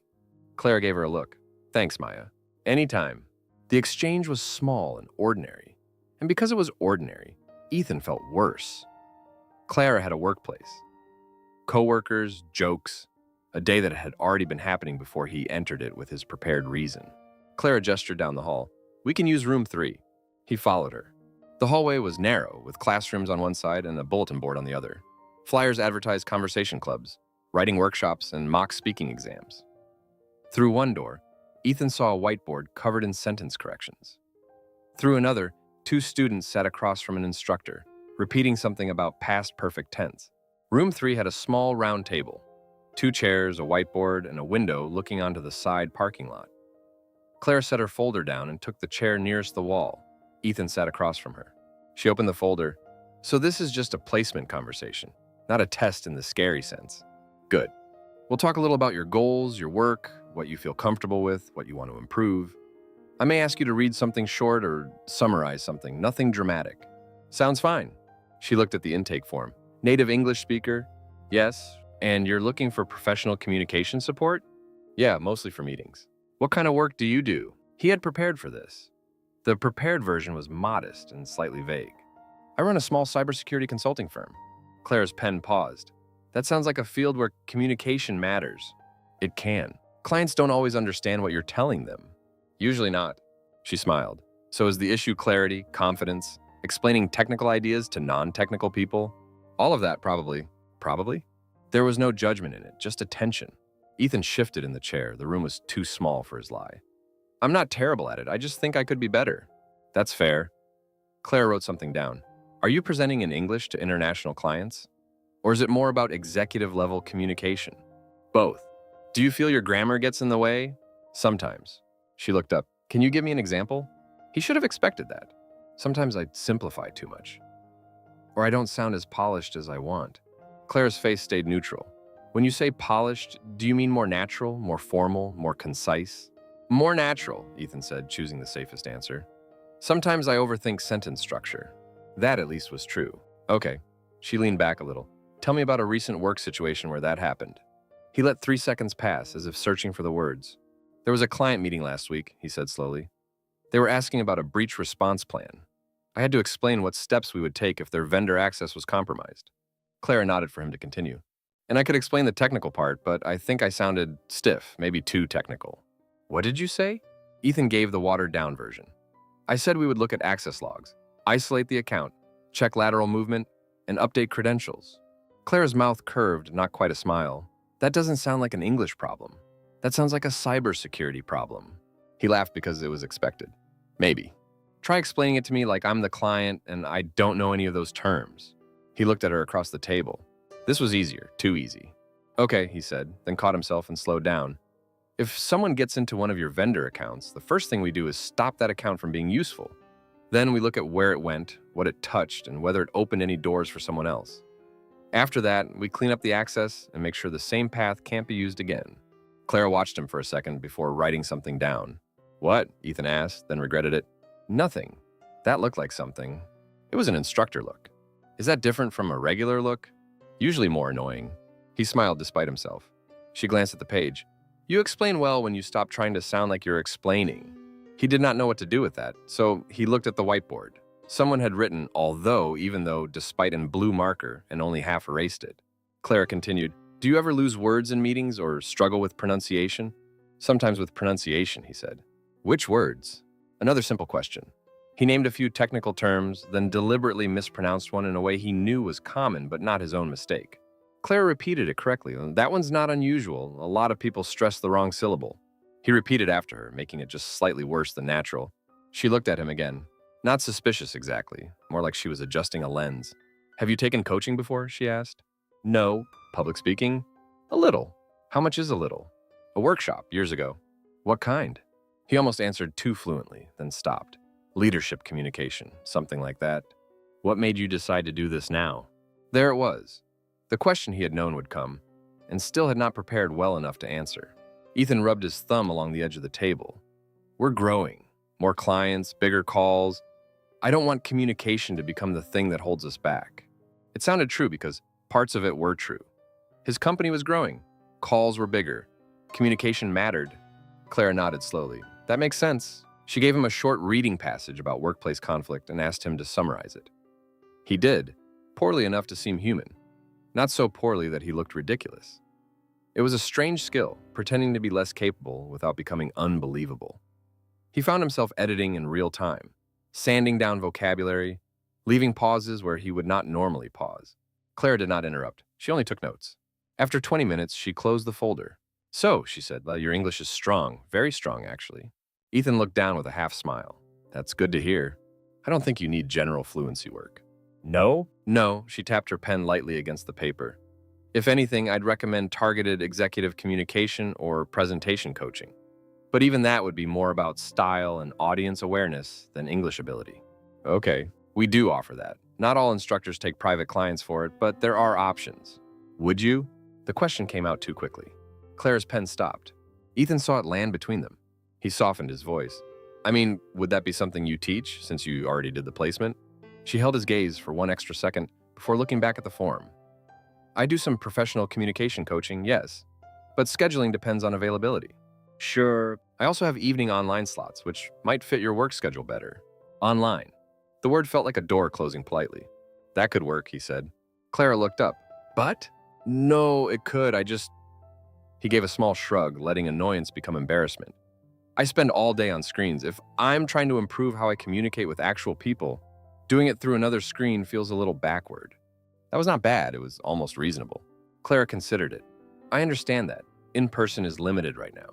Claire gave her a look. "Thanks, Maya." "Anytime." The exchange was small and ordinary. And because it was ordinary, Ethan felt worse. Clara had a workplace. Co-workers, jokes, a day that had already been happening before he entered it with his prepared reason. Clara gestured down the hall. "We can use room 3. He followed her. The hallway was narrow, with classrooms on one side and a bulletin board on the other. Flyers advertised conversation clubs, writing workshops, and mock speaking exams. Through one door, Ethan saw a whiteboard covered in sentence corrections. Through another, 2 students sat across from an instructor, repeating something about past perfect tense. Room 3 had a small round table, 2 chairs, a whiteboard, and a window looking onto the side parking lot. Clara set her folder down and took the chair nearest the wall. Ethan sat across from her. She opened the folder. "So this is just a placement conversation, not a test in the scary sense." "Good. We'll talk a little about your goals, your work, what you feel comfortable with, what you want to improve. I may ask you to read something short or summarize something, nothing dramatic." "Sounds fine." She looked at the intake form. "Native English speaker?" "Yes. And you're looking for professional communication support?" "Yeah, mostly for meetings." "What kind of work do you do?" He had prepared for this. The prepared version was modest and slightly vague. "I run a small cybersecurity consulting firm." Claire's pen paused. "That sounds like a field where communication matters." "It can. Clients don't always understand what you're telling them." "Usually not." She smiled. "So is the issue clarity, confidence, explaining technical ideas to non-technical people?" "All of that, probably." "Probably?" There was no judgment in it, just attention. Ethan shifted in the chair. The room was too small for his lie. "I'm not terrible at it. I just think I could be better." "That's fair." Claire wrote something down. "Are you presenting in English to international clients? Or is it more about executive-level communication?" "Both." "Do you feel your grammar gets in the way?" "Sometimes." She looked up. "Can you give me an example?" He should have expected that. "Sometimes I simplify too much. Or I don't sound as polished as I want." Claire's face stayed neutral. "When you say polished, do you mean more natural, more formal, more concise?" "More natural," Ethan said, choosing the safest answer. "Sometimes I overthink sentence structure." That at least was true. "Okay." She leaned back a little. "Tell me about a recent work situation where that happened." He let 3 seconds pass, as if searching for the words. "There was a client meeting last week," he said slowly. "They were asking about a breach response plan. I had to explain what steps we would take if their vendor access was compromised." Clara nodded for him to continue. "And I could explain the technical part, but I think I sounded stiff, maybe too technical." "What did you say?" Ethan gave the watered-down version. "I said we would look at access logs, isolate the account, check lateral movement, and update credentials." Clara's mouth curved, not quite a smile. "That doesn't sound like an English problem. That sounds like a cybersecurity problem." He laughed because it was expected. "Maybe. Try explaining it to me like I'm the client and I don't know any of those terms." He looked at her across the table. This was easier, too easy. "Okay," he said, then caught himself and slowed down. "If someone gets into one of your vendor accounts, the first thing we do is stop that account from being useful. Then we look at where it went, what it touched, and whether it opened any doors for someone else. After that, we clean up the access and make sure the same path can't be used again." Clara watched him for a second before writing something down. "What?" Ethan asked, then regretted it. "Nothing. That looked like something. It was an instructor look." Is that different from a regular look? Usually more annoying. He smiled despite himself. She glanced at the page. You explain well when you stop trying to sound like you're explaining. He did not know what to do with that, so he looked at the whiteboard. Someone had written, although, even though, despite in blue marker, and only half erased it. Clara continued, do you ever lose words in meetings or struggle with pronunciation? Sometimes with pronunciation, he said. Which words? Another simple question. He named a few technical terms, then deliberately mispronounced one in a way he knew was common but not his own mistake. Clara repeated it correctly. That one's not unusual. A lot of people stress the wrong syllable. He repeated after her, making it just slightly worse than natural. She looked at him again. Not suspicious exactly, more like she was adjusting a lens. Have you taken coaching before? She asked. No. Public speaking? A little. How much is a little? A workshop, years ago. What kind? He almost answered too fluently, then stopped. Leadership communication, something like that. What made you decide to do this now? There it was. The question he had known would come, and still had not prepared well enough to answer. Ethan rubbed his thumb along the edge of the table. We're growing. More clients, bigger calls. I don't want communication to become the thing that holds us back. It sounded true because parts of it were true. His company was growing. Calls were bigger. Communication mattered. Clara nodded slowly. That makes sense. She gave him a short reading passage about workplace conflict and asked him to summarize it. He did, poorly enough to seem human. Not so poorly that he looked ridiculous. It was a strange skill, pretending to be less capable without becoming unbelievable. He found himself editing in real time, sanding down vocabulary, leaving pauses where he would not normally pause. Clara did not interrupt. She only took notes. After 20 minutes, she closed the folder. So, she said, well, your English is strong. Very strong, actually. Ethan looked down with a half smile. That's good to hear. I don't think you need general fluency work. No? No, she tapped her pen lightly against the paper. If anything, I'd recommend targeted executive communication or presentation coaching. But even that would be more about style and audience awareness than English ability. Okay, we do offer that. Not all instructors take private clients for it, but there are options. Would you? The question came out too quickly. Clara's pen stopped. Ethan saw it land between them. He softened his voice. I mean, would that be something you teach, since you already did the placement? She held his gaze for one extra second before looking back at the form. I do some professional communication coaching, yes, but scheduling depends on availability. Sure. I also have evening online slots, which might fit your work schedule better. Online. The word felt like a door closing politely. That could work, he said. Clara looked up. But? No, it could, He gave a small shrug, letting annoyance become embarrassment. I spend all day on screens. If I'm trying to improve how I communicate with actual people, doing it through another screen feels a little backward. That was not bad, it was almost reasonable. Clara considered it. I understand that. In-person is limited right now.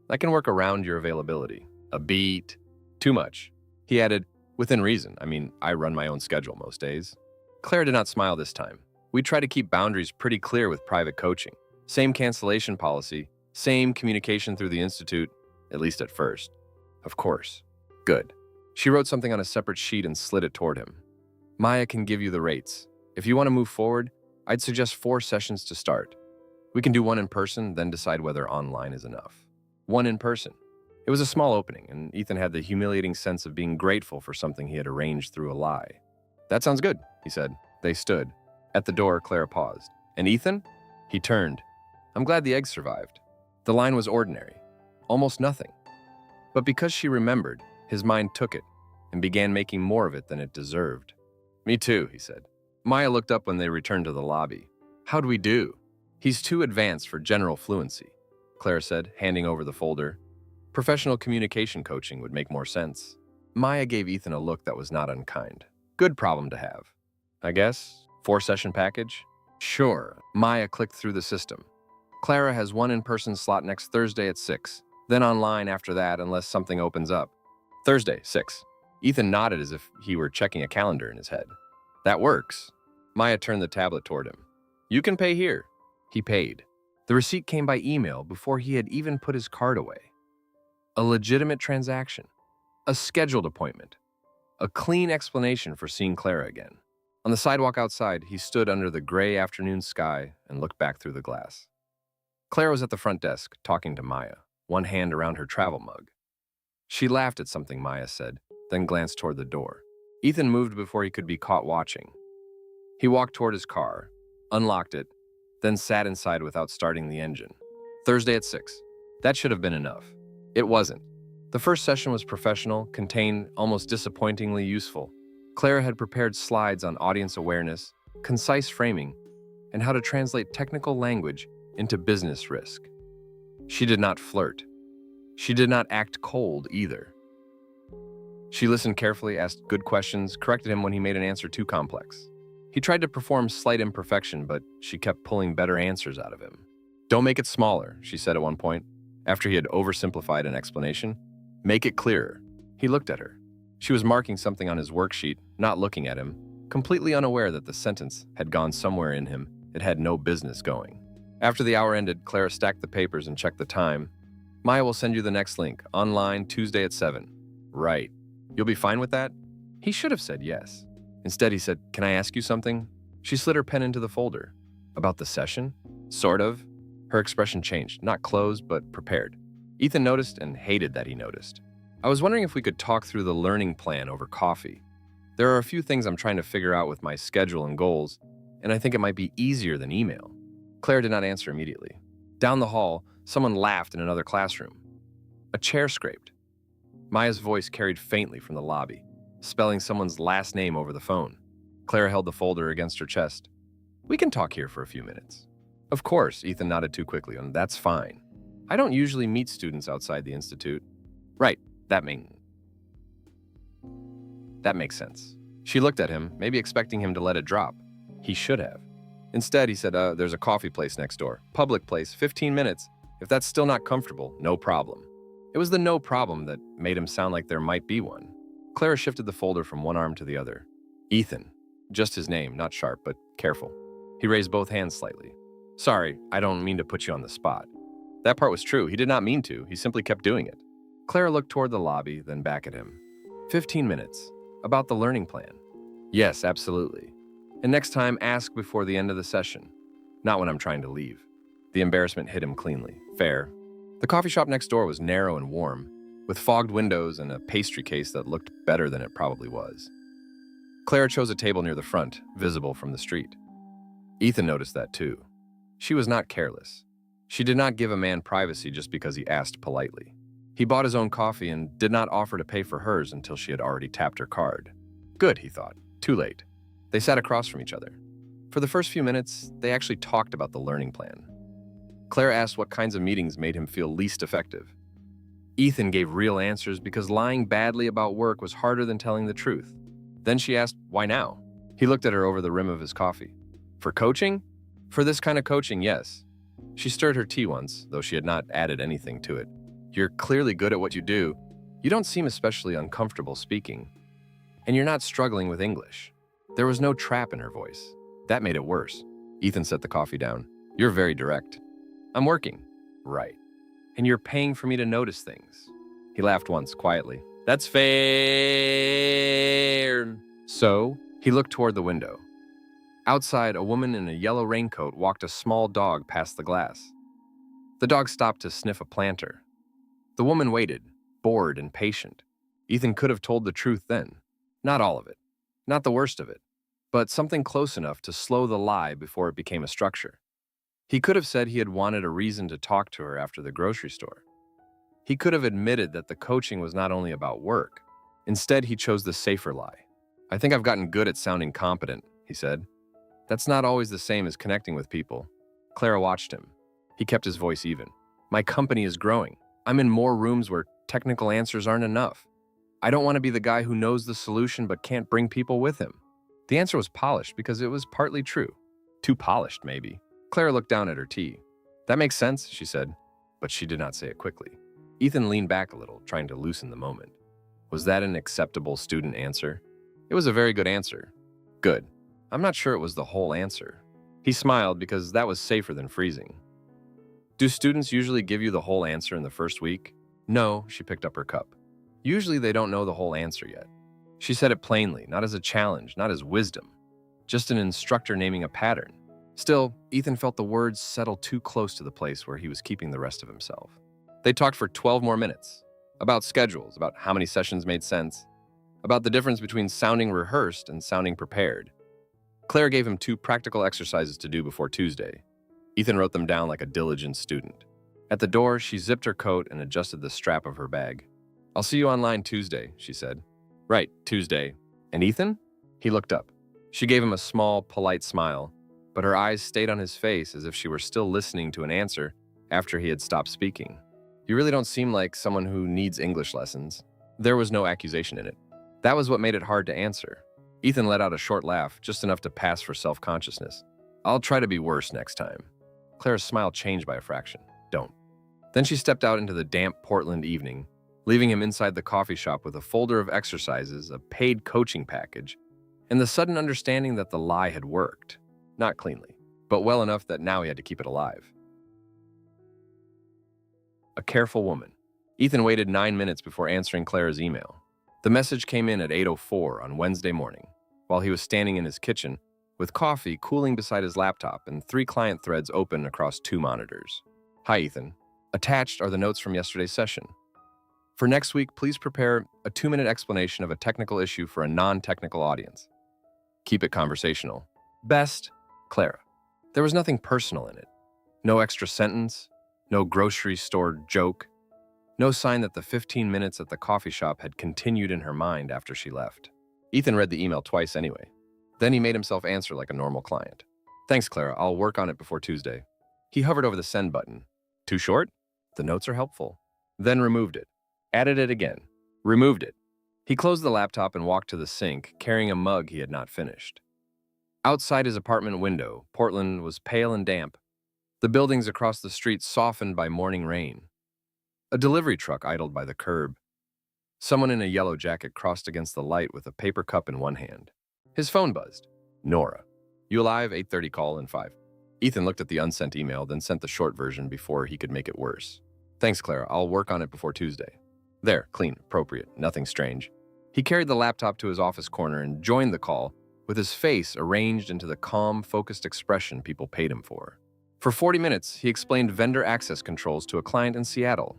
I can work around your availability. A beat. Too much. He added, within reason. I run my own schedule most days. Clara did not smile this time. We try to keep boundaries pretty clear with private coaching. Same cancellation policy, same communication through the institute, at least at first. Of course. Good. She wrote something on a separate sheet and slid it toward him. Maya can give you the rates. If you want to move forward, I'd suggest 4 sessions to start. We can do 1 in person, then decide whether online is enough. 1 in person. It was a small opening, and Ethan had the humiliating sense of being grateful for something he had arranged through a lie. That sounds good, he said. They stood. At the door, Clara paused. And Ethan? He turned. I'm glad the eggs survived. The line was ordinary. Almost nothing. But because she remembered, his mind took it and began making more of it than it deserved. Me too, he said. Maya looked up when they returned to the lobby. How'd we do? He's too advanced for general fluency, Clara said, handing over the folder. Professional communication coaching would make more sense. Maya gave Ethan a look that was not unkind. Good problem to have. I guess? 4-session package? Sure. Maya clicked through the system. Clara has 1 in-person slot next Thursday at 6. Then online after that unless something opens up. Thursday, 6. Ethan nodded as if he were checking a calendar in his head. That works. Maya turned the tablet toward him. You can pay here. He paid. The receipt came by email before he had even put his card away. A legitimate transaction. A scheduled appointment. A clean explanation for seeing Clara again. On the sidewalk outside, he stood under the gray afternoon sky and looked back through the glass. Clara was at the front desk, talking to Maya, one hand around her travel mug. She laughed at something Maya said, then glanced toward the door. Ethan moved before he could be caught watching. He walked toward his car, unlocked it, then sat inside without starting the engine. Thursday at 6. That should have been enough. It wasn't. The first session was professional, contained, almost disappointingly useful. Clara had prepared slides on audience awareness, concise framing, and how to translate technical language into business risk. She did not flirt. She did not act cold either. She listened carefully, asked good questions, corrected him when he made an answer too complex. He tried to perform slight imperfection, but she kept pulling better answers out of him. "Don't make it smaller," she said at one point, after he had oversimplified an explanation. "Make it clearer." He looked at her. She was marking something on his worksheet, not looking at him, completely unaware that the sentence had gone somewhere in him it had no business going. After the hour ended, Clara stacked the papers and checked the time. "Maya will send you the next link, online, Tuesday at 7. "Right. You'll be fine with that?" He should have said yes. Instead, he said, "Can I ask you something?" She slid her pen into the folder. "About the session?" "Sort of." Her expression changed, not closed, but prepared. Ethan noticed and hated that he noticed. "I was wondering if we could talk through the learning plan over coffee. There are a few things I'm trying to figure out with my schedule and goals, and I think it might be easier than email." Claire did not answer immediately. Down the hall, someone laughed in another classroom. A chair scraped. Maya's voice carried faintly from the lobby, spelling someone's last name over the phone. Claire held the folder against her chest. "We can talk here for a few minutes." "Of course," Ethan nodded too quickly, and "that's fine. I don't usually meet students outside the institute." "Right, that makes sense." She looked at him, maybe expecting him to let it drop. He should have. Instead, he said, "There's a coffee place next door. Public place, 15 minutes. If that's still not comfortable, no problem." It was the no problem that made him sound like there might be one. Clara shifted the folder from one arm to the other. "Ethan." Just his name, not sharp, but careful. He raised both hands slightly. "Sorry, I don't mean to put you on the spot." That part was true. He did not mean to. He simply kept doing it. Clara looked toward the lobby, then back at him. 15 minutes. About the learning plan." "Yes, absolutely. And next time, ask before the end of the session. Not when I'm trying to leave." The embarrassment hit him cleanly. Fair. The coffee shop next door was narrow and warm, with fogged windows and a pastry case that looked better than it probably was. Clara chose a table near the front, visible from the street. Ethan noticed that too. She was not careless. She did not give a man privacy just because he asked politely. He bought his own coffee and did not offer to pay for hers until she had already tapped her card. Good, he thought. Too late. They sat across from each other. For the first few minutes, they actually talked about the learning plan. Claire asked what kinds of meetings made him feel least effective. Ethan gave real answers because lying badly about work was harder than telling the truth. Then she asked, "Why now?" He looked at her over the rim of his coffee. "For coaching?" "For this kind of coaching, yes." She stirred her tea once, though she had not added anything to it. "You're clearly good at what you do. You don't seem especially uncomfortable speaking. And you're not struggling with English." There was no trap in her voice. That made it worse. Ethan set the coffee down. "You're very direct." "I'm working." "Right. And you're paying for me to notice things." He laughed once, quietly. "That's fair." So, he looked toward the window. Outside, a woman in a yellow raincoat walked a small dog past the glass. The dog stopped to sniff a planter. The woman waited, bored and patient. Ethan could have told the truth then. Not all of it. Not the worst of it. But something close enough to slow the lie before it became a structure. He could have said he had wanted a reason to talk to her after the grocery store. He could have admitted that the coaching was not only about work. Instead, he chose the safer lie. "I think I've gotten good at sounding competent," he said. "That's not always the same as connecting with people." Clara watched him. He kept his voice even. "My company is growing. I'm in more rooms where technical answers aren't enough. I don't want to be the guy who knows the solution but can't bring people with him." The answer was polished because it was partly true. Too polished, maybe. Clara looked down at her tea. "That makes sense," she said, but she did not say it quickly. Ethan leaned back a little, trying to loosen the moment. Was that an acceptable student answer? It was a very good answer. Good. I'm not sure it was the whole answer. He smiled because that was safer than freezing. "Do students usually give you the whole answer in the first week?" "No," she picked up her cup. "Usually they don't know the whole answer yet." She said it plainly, not as a challenge, not as wisdom. Just an instructor naming a pattern. Still, Ethan felt the words settle too close to the place where he was keeping the rest of himself. They talked for 12 more minutes. About schedules, about how many sessions made sense, about the difference between sounding rehearsed and sounding prepared. Claire gave him 2 practical exercises to do before Tuesday. Ethan wrote them down like a diligent student. At the door, she zipped her coat and adjusted the strap of her bag. "I'll see you online Tuesday," she said. "Right, Tuesday. And Ethan?" He looked up. She gave him a small, polite smile, but her eyes stayed on his face as if she were still listening to an answer after he had stopped speaking. "You really don't seem like someone who needs English lessons." There was no accusation in it. That was what made it hard to answer. Ethan let out a short laugh, just enough to pass for self-consciousness. "I'll try to be worse next time." Claire's smile changed by a fraction. "Don't." Then she stepped out into the damp Portland evening, leaving him inside the coffee shop with a folder of exercises, a paid coaching package, and the sudden understanding that the lie had worked. Not cleanly, but well enough that now he had to keep it alive. A careful woman. Ethan waited 9 minutes before answering Claire's email. The message came in at 8:04 on Wednesday morning, while he was standing in his kitchen, with coffee cooling beside his laptop and 3 client threads open across 2 monitors. "Hi, Ethan. Attached are the notes from yesterday's session. For next week, please prepare a 2-minute explanation of a technical issue for a non-technical audience. Keep it conversational. Best, Clara." There was nothing personal in it. No extra sentence, no grocery store joke, no sign that the 15 minutes at the coffee shop had continued in her mind after she left. Ethan read the email twice anyway. Then he made himself answer like a normal client. "Thanks, Clara. I'll work on it before Tuesday." He hovered over the send button. "Too short? The notes are helpful." Then removed it. Added it again. Removed it. He closed the laptop and walked to the sink, carrying a mug he had not finished. Outside his apartment window, Portland was pale and damp. The buildings across the street softened by morning rain. A delivery truck idled by the curb. Someone in a yellow jacket crossed against the light with a paper cup in one hand. His phone buzzed. "Nora. You alive? 8:30 call in 5. Ethan looked at the unsent email, then sent the short version before he could make it worse. "Thanks, Clara. I'll work on it before Tuesday." There, clean, appropriate, nothing strange. He carried the laptop to his office corner and joined the call with his face arranged into the calm, focused expression people paid him for. For 40 minutes, he explained vendor access controls to a client in Seattle.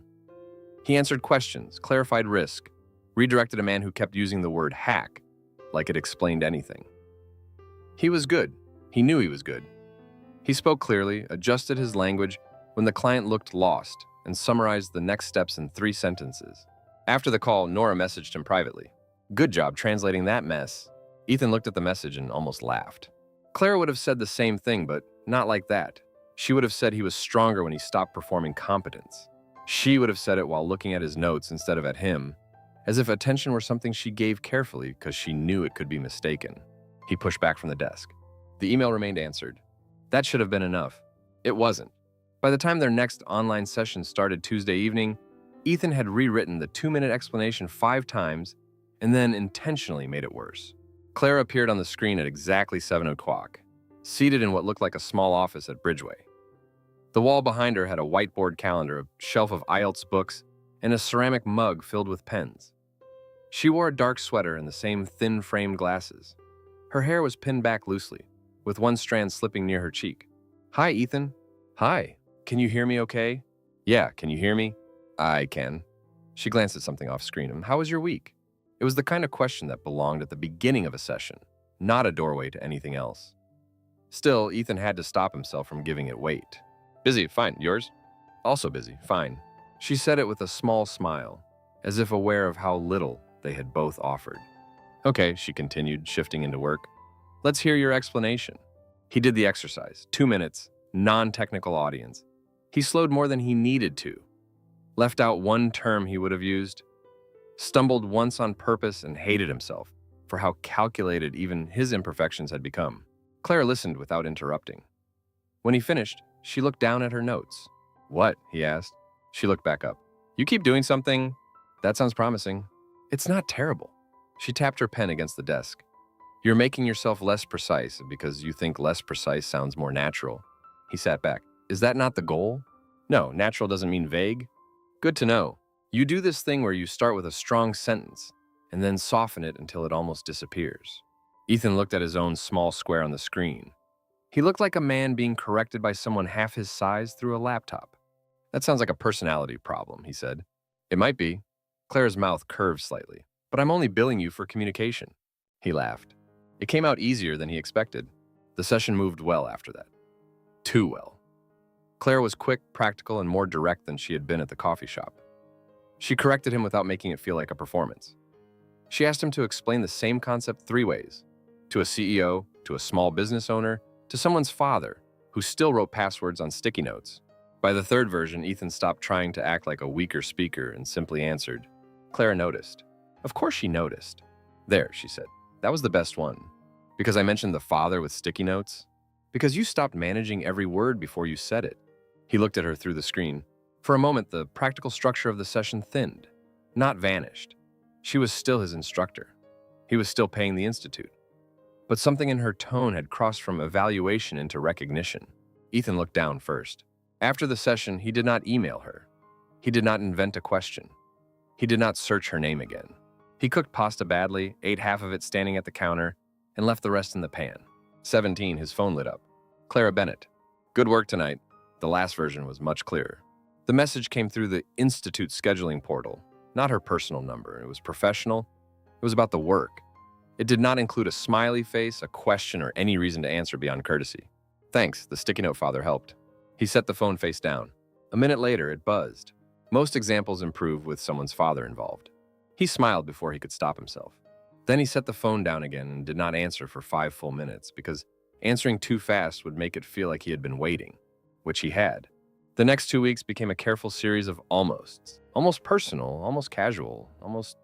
He answered questions, clarified risk, redirected a man who kept using the word hack, like it explained anything. He was good. He knew he was good. He spoke clearly, adjusted his language when the client looked lost, and summarized the next steps in 3 sentences. After the call, Nora messaged him privately. "Good job translating that mess." Ethan looked at the message and almost laughed. Clara would have said the same thing, but not like that. She would have said he was stronger when he stopped performing competence. She would have said it while looking at his notes instead of at him, as if attention were something she gave carefully because she knew it could be mistaken. He pushed back from the desk. The email remained answered. That should have been enough. It wasn't. By the time their next online session started Tuesday evening, Ethan had rewritten the 2-minute explanation 5 times and then intentionally made it worse. Clara appeared on the screen at exactly 7 o'clock, seated in what looked like a small office at Bridgeway. The wall behind her had a whiteboard calendar, a shelf of IELTS books, and a ceramic mug filled with pens. She wore a dark sweater and the same thin-framed glasses. Her hair was pinned back loosely, with one strand slipping near her cheek. "Hi, Ethan." "Hi. Can you hear me okay?" "Yeah, can you hear me?" "I can." She glanced at something off screen. "How was your week?" It was the kind of question that belonged at the beginning of a session, not a doorway to anything else. Still, Ethan had to stop himself from giving it weight. "Busy, fine. Yours?" "Also busy, fine." She said it with a small smile, as if aware of how little they had both offered. "Okay," she continued, shifting into work. "Let's hear your explanation." He did the exercise. 2 minutes, non-technical audience. He slowed more than he needed to. Left out one term he would have used. Stumbled once on purpose and hated himself for how calculated even his imperfections had become. Claire listened without interrupting. When he finished, she looked down at her notes. "What?" he asked. She looked back up. "You keep doing something? That sounds promising." "It's not terrible." She tapped her pen against the desk. "You're making yourself less precise because you think less precise sounds more natural." He sat back. "Is that not the goal?" "No, natural doesn't mean vague." "Good to know. You do this thing where you start with a strong sentence and then soften it until it almost disappears." Ethan looked at his own small square on the screen. He looked like a man being corrected by someone half his size through a laptop. "That sounds like a personality problem," he said. "It might be." Claire's mouth curved slightly. "But I'm only billing you for communication." He laughed. It came out easier than he expected. The session moved well after that. Too well. Claire was quick, practical, and more direct than she had been at the coffee shop. She corrected him without making it feel like a performance. She asked him to explain the same concept 3 ways: to a CEO, to a small business owner, to someone's father, who still wrote passwords on sticky notes. By the 3rd version, Ethan stopped trying to act like a weaker speaker and simply answered. Clara noticed. Of course she noticed. There, she said. That was the best one. Because I mentioned the father with sticky notes? Because you stopped managing every word before you said it. He looked at her through the screen. For a moment, the practical structure of the session thinned, not vanished. She was still his instructor. He was still paying the institute. But something in her tone had crossed from evaluation into recognition. Ethan looked down first. After the session, he did not email her. He did not invent a question. He did not search her name again. He cooked pasta badly, ate half of it standing at the counter, and left the rest in the pan. 17, his phone lit up. Clara Bennett. Good work tonight. The last version was much clearer. The message came through the Institute scheduling portal, not her personal number. It was professional. It was about the work. It did not include a smiley face, a question, or any reason to answer beyond courtesy. Thanks, the sticky note father helped. He set the phone face down. A minute later, it buzzed. Most examples improve with someone's father involved. He smiled before he could stop himself. Then he set the phone down again and did not answer for 5 full minutes because answering too fast would make it feel like he had been waiting, which he had. The next 2 weeks became a careful series of almosts. Almost personal, almost casual, almost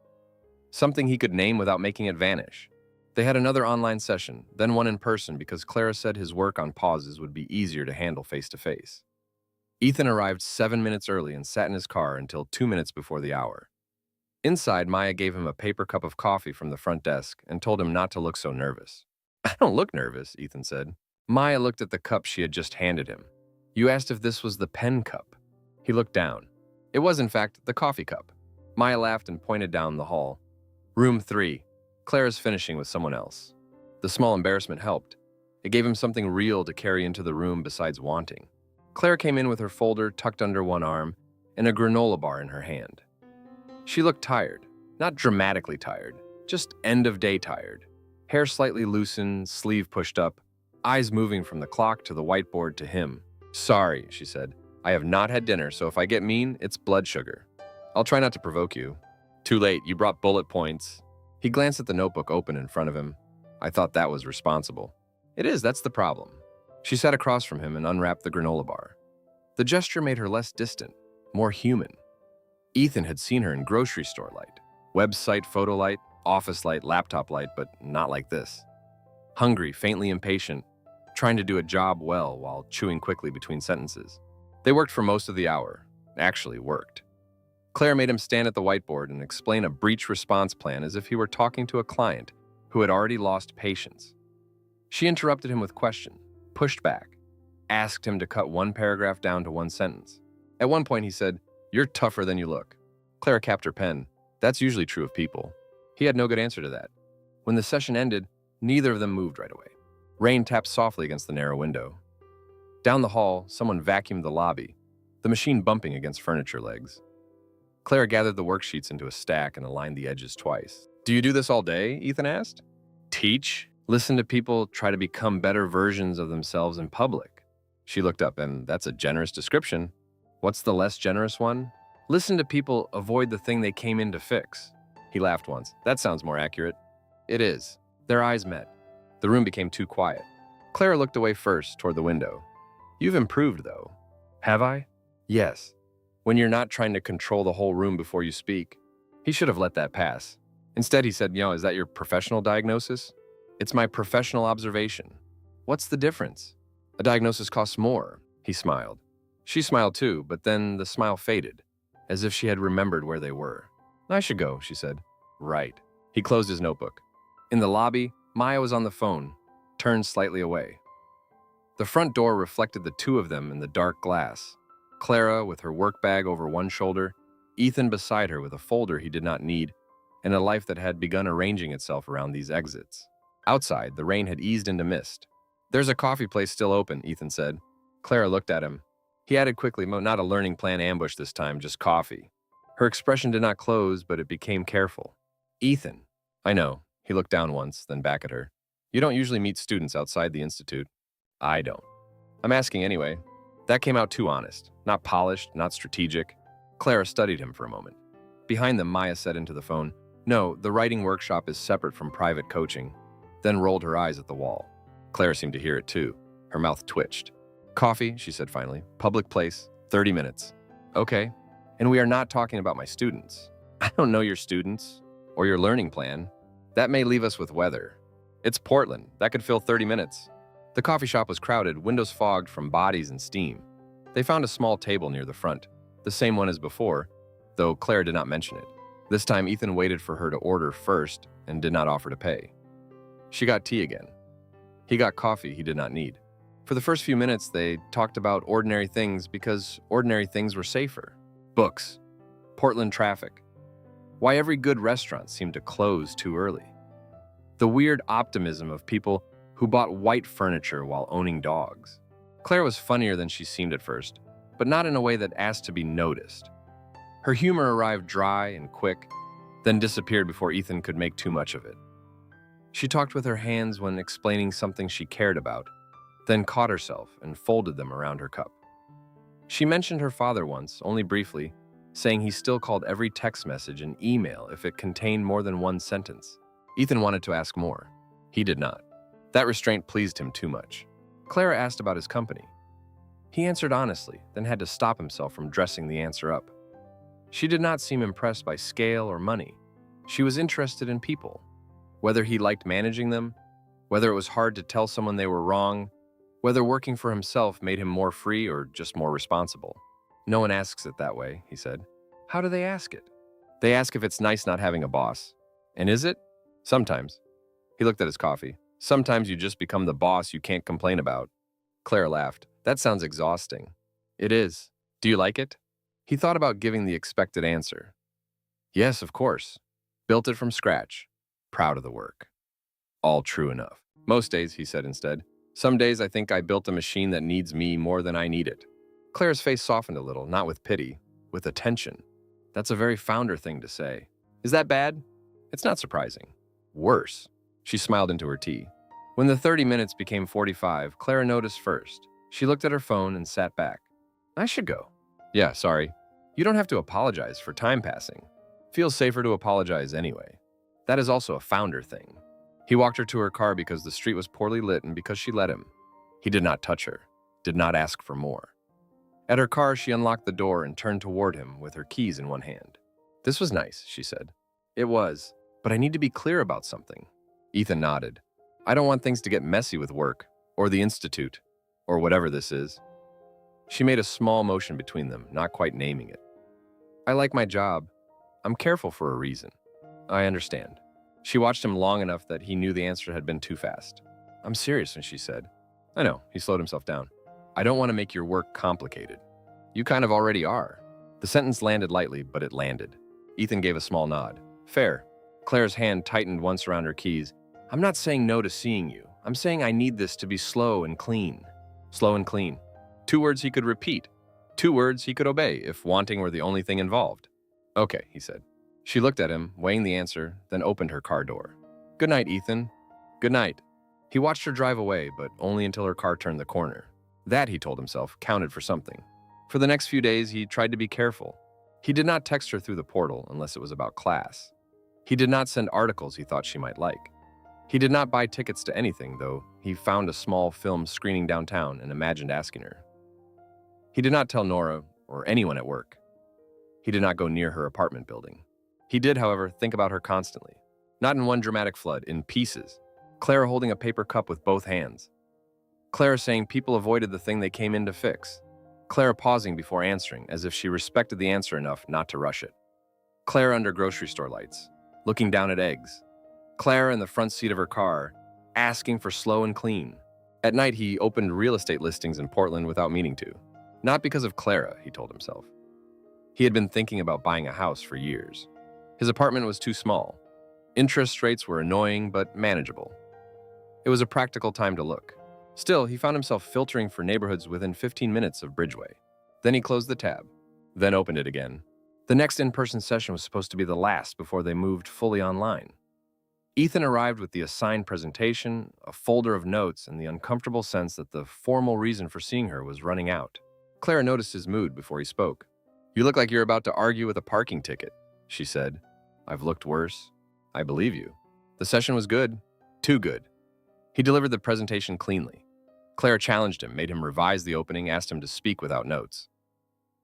something he could name without making it vanish. They had another online session, then one in person because Clara said his work on pauses would be easier to handle face-to-face. Ethan arrived 7 minutes early and sat in his car until 2 minutes before the hour. Inside, Maya gave him a paper cup of coffee from the front desk and told him not to look so nervous. I don't look nervous, Ethan said. Maya looked at the cup she had just handed him. You asked if this was the pen cup. He looked down. It was, in fact, the coffee cup. Maya laughed and pointed down the hall. Room 3. Clara's finishing with someone else. The small embarrassment helped. It gave him something real to carry into the room besides wanting. Claire came in with her folder tucked under one arm and a granola bar in her hand. She looked tired, not dramatically tired, just end-of-day tired. Hair slightly loosened, sleeve pushed up, eyes moving from the clock to the whiteboard to him. Sorry, she said. I have not had dinner, so if I get mean, it's blood sugar. I'll try not to provoke you. Too late, you brought bullet points. He glanced at the notebook open in front of him. I thought that was responsible. It is, that's the problem. She sat across from him and unwrapped the granola bar. The gesture made her less distant, more human. Ethan had seen her in grocery store light, website photo light, office light, laptop light, but not like this. Hungry, faintly impatient, trying to do a job well while chewing quickly between sentences. They worked for most of the hour, actually worked. Claire made him stand at the whiteboard and explain a breach response plan as if he were talking to a client who had already lost patience. She interrupted him with question, pushed back, asked him to cut one paragraph down to one sentence. At one point he said, "You're tougher than you look." Claire capped her pen. That's usually true of people. He had no good answer to that. When the session ended, neither of them moved right away. Rain tapped softly against the narrow window. Down the hall, someone vacuumed the lobby, the machine bumping against furniture legs. Claire gathered the worksheets into a stack and aligned the edges twice. Do you do this all day? Ethan asked. Teach? Listen to people try to become better versions of themselves in public. She looked up, and that's a generous description. What's the less generous one? Listen to people avoid the thing they came in to fix. He laughed once. That sounds more accurate. It is. Their eyes met. The room became too quiet. Clara looked away first, toward the window. You've improved, though. Have I? Yes. When you're not trying to control the whole room before you speak. He should have let that pass. Instead, he said, is that your professional diagnosis? It's my professional observation. What's the difference? A diagnosis costs more. He smiled. She smiled too, but then the smile faded, as if she had remembered where they were. I should go, she said. Right. He closed his notebook. In the lobby, Maya was on the phone, turned slightly away. The front door reflected the two of them in the dark glass. Clara with her work bag over one shoulder, Ethan beside her with a folder he did not need, and a life that had begun arranging itself around these exits. Outside, the rain had eased into mist. There's a coffee place still open, Ethan said. Clara looked at him. He added quickly, not a learning plan ambush this time, just coffee. Her expression did not close, but it became careful. Ethan. I know. He looked down once, then back at her. You don't usually meet students outside the institute. I don't. I'm asking anyway. That came out too honest. Not polished, not strategic. Clara studied him for a moment. Behind them, Maya said into the phone, "No, the writing workshop is separate from private coaching," then rolled her eyes at the wall. Clara seemed to hear it too. Her mouth twitched. "Coffee," she said finally. "Public place, 30 minutes. Okay. And we are not talking about my students. I don't know your students or your learning plan. That may leave us with weather. It's Portland. That could fill 30 minutes." The coffee shop was crowded, windows fogged from bodies and steam. They found a small table near the front, the same one as before, though Claire did not mention it. This time, Ethan waited for her to order first and did not offer to pay. She got tea again. He got coffee he did not need. For the first few minutes, they talked about ordinary things because ordinary things were safer. Books, Portland traffic, why every good restaurant seemed to close too early, the weird optimism of people who bought white furniture while owning dogs. Claire was funnier than she seemed at first, but not in a way that asked to be noticed. Her humor arrived dry and quick, then disappeared before Ethan could make too much of it. She talked with her hands when explaining something she cared about, then caught herself and folded them around her cup. She mentioned her father once, only briefly, saying he still called every text message an email if it contained more than one sentence. Ethan wanted to ask more. He did not. That restraint pleased him too much. Clara asked about his company. He answered honestly, then had to stop himself from dressing the answer up. She did not seem impressed by scale or money. She was interested in people. Whether he liked managing them, whether it was hard to tell someone they were wrong, whether working for himself made him more free or just more responsible. "No one asks it that way," he said. "How do they ask it?" "They ask if it's nice not having a boss." "And is it?" "Sometimes." He looked at his coffee. "Sometimes you just become the boss you can't complain about." Claire laughed. "That sounds exhausting." "It is. Do you like it?" He thought about giving the expected answer. "Yes, of course. Built it from scratch. Proud of the work." All true enough. "Most days," he said instead. "Some days I think I built a machine that needs me more than I need it." Claire's face softened a little, not with pity, with attention. That's a very founder thing to say. Is that bad? It's not surprising. Worse. She smiled into her tea. When the 30 minutes became 45, Clara noticed first. She looked at her phone and sat back. "I should go." "Yeah, sorry. You don't have to apologize for time passing. Feels safer to apologize anyway. That is also a founder thing." He walked her to her car because the street was poorly lit and because she let him. He did not touch her, did not ask for more. At her car, she unlocked the door and turned toward him with her keys in one hand. "This was nice," she said. "It was, but I need to be clear about something." Ethan nodded. "I don't want things to get messy with work, or the institute, or whatever this is." She made a small motion between them, not quite naming it. "I like my job. I'm careful for a reason." "I understand." She watched him long enough that he knew the answer had been too fast. "I'm serious," when she said. "I know," he slowed himself down. "I don't want to make your work complicated." "You kind of already are." The sentence landed lightly, but it landed. Ethan gave a small nod. "Fair." Claire's hand tightened once around her keys. "I'm not saying no to seeing you. I'm saying I need this to be slow and clean." Slow and clean. 2 words he could repeat. 2 words he could obey if wanting were the only thing involved. "Okay," he said. She looked at him, weighing the answer, then opened her car door. "Good night, Ethan." "Good night." He watched her drive away, but only until her car turned the corner. That, he told himself, counted for something. For the next few days, he tried to be careful. He did not text her through the portal unless it was about class. He did not send articles he thought she might like. He did not buy tickets to anything, though he found a small film screening downtown and imagined asking her. He did not tell Nora or anyone at work. He did not go near her apartment building. He did, however, think about her constantly. Not in one dramatic flood, in pieces. Clara holding a paper cup with both hands. Clara saying people avoided the thing they came in to fix. Clara pausing before answering, as if she respected the answer enough not to rush it. Clara under grocery store lights, looking down at eggs. Clara in the front seat of her car, asking for slow and clean. At night, he opened real estate listings in Portland without meaning to. Not because of Clara, he told himself. He had been thinking about buying a house for years. His apartment was too small. Interest rates were annoying but manageable. It was a practical time to look. Still, he found himself filtering for neighborhoods within 15 minutes of Bridgeway. Then he closed the tab, then opened it again. The next in-person session was supposed to be the last before they moved fully online. Ethan arrived with the assigned presentation, a folder of notes, and the uncomfortable sense that the formal reason for seeing her was running out. Clara noticed his mood before he spoke. "You look like you're about to argue with a parking ticket," she said. "I've looked worse." "I believe you." "The session was good. Too good." He delivered the presentation cleanly. Clara challenged him, made him revise the opening, asked him to speak without notes.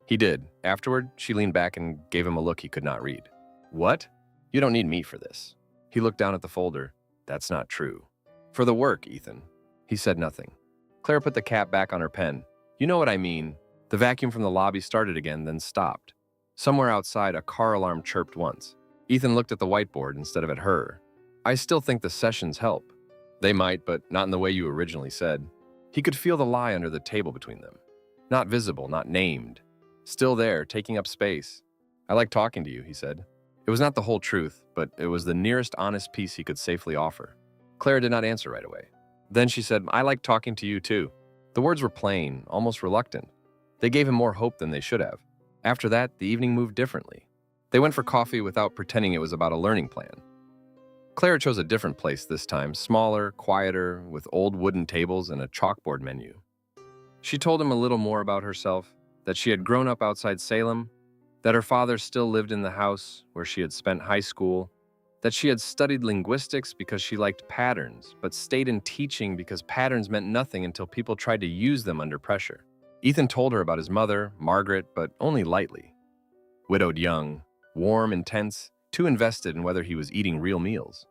He did. Afterward, she leaned back and gave him a look he could not read. "What? You don't need me for this." He looked down at the folder. "That's not true." "For the work, Ethan." He said nothing. Clara put the cap back on her pen. "You know what I mean." The vacuum from the lobby started again, then stopped. Somewhere outside, a car alarm chirped once. Ethan looked at the whiteboard instead of at her. "I still think the sessions help." "They might, but not in the way you originally said." He could feel the lie under the table between them. Not visible, not named. Still there, taking up space. "I like talking to you," he said. It was not the whole truth, but it was the nearest honest piece he could safely offer. Clara did not answer right away. Then she said, "I like talking to you too." The words were plain, almost reluctant. They gave him more hope than they should have. After that, the evening moved differently. They went for coffee without pretending it was about a learning plan. Clara chose a different place this time, smaller, quieter, with old wooden tables and a chalkboard menu. She told him a little more about herself, that she had grown up outside Salem, that her father still lived in the house where she had spent high school, that she had studied linguistics because she liked patterns, but stayed in teaching because patterns meant nothing until people tried to use them under pressure. Ethan told her about his mother, Margaret, but only lightly. Widowed young, warm, intense, too invested in whether he was eating real meals.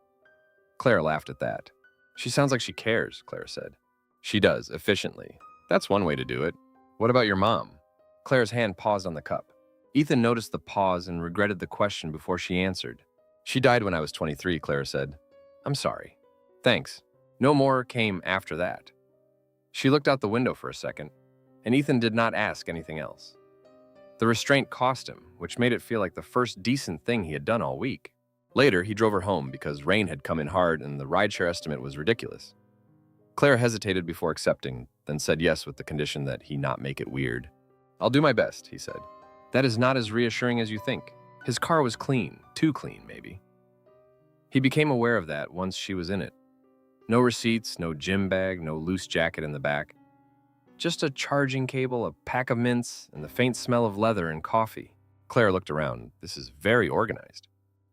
Clara laughed at that. "She sounds like she cares," Clara said. "She does, efficiently. That's one way to do it. What about your mom?" Clara's hand paused on the cup. Ethan noticed the pause and regretted the question before she answered. "She died when I was 23, Clara said. "I'm sorry." "Thanks." No more came after that. She looked out the window for a second, and Ethan did not ask anything else. The restraint cost him, which made it feel like the first decent thing he had done all week. Later, he drove her home because rain had come in hard and the rideshare estimate was ridiculous. Clara hesitated before accepting, then said yes with the condition that he not make it weird. "I'll do my best," he said. "That is not as reassuring as you think." His car was clean, too clean, maybe. He became aware of that once she was in it. No receipts, no gym bag, no loose jacket in the back. Just a charging cable, a pack of mints, and the faint smell of leather and coffee. Clara looked around. "This is very organized."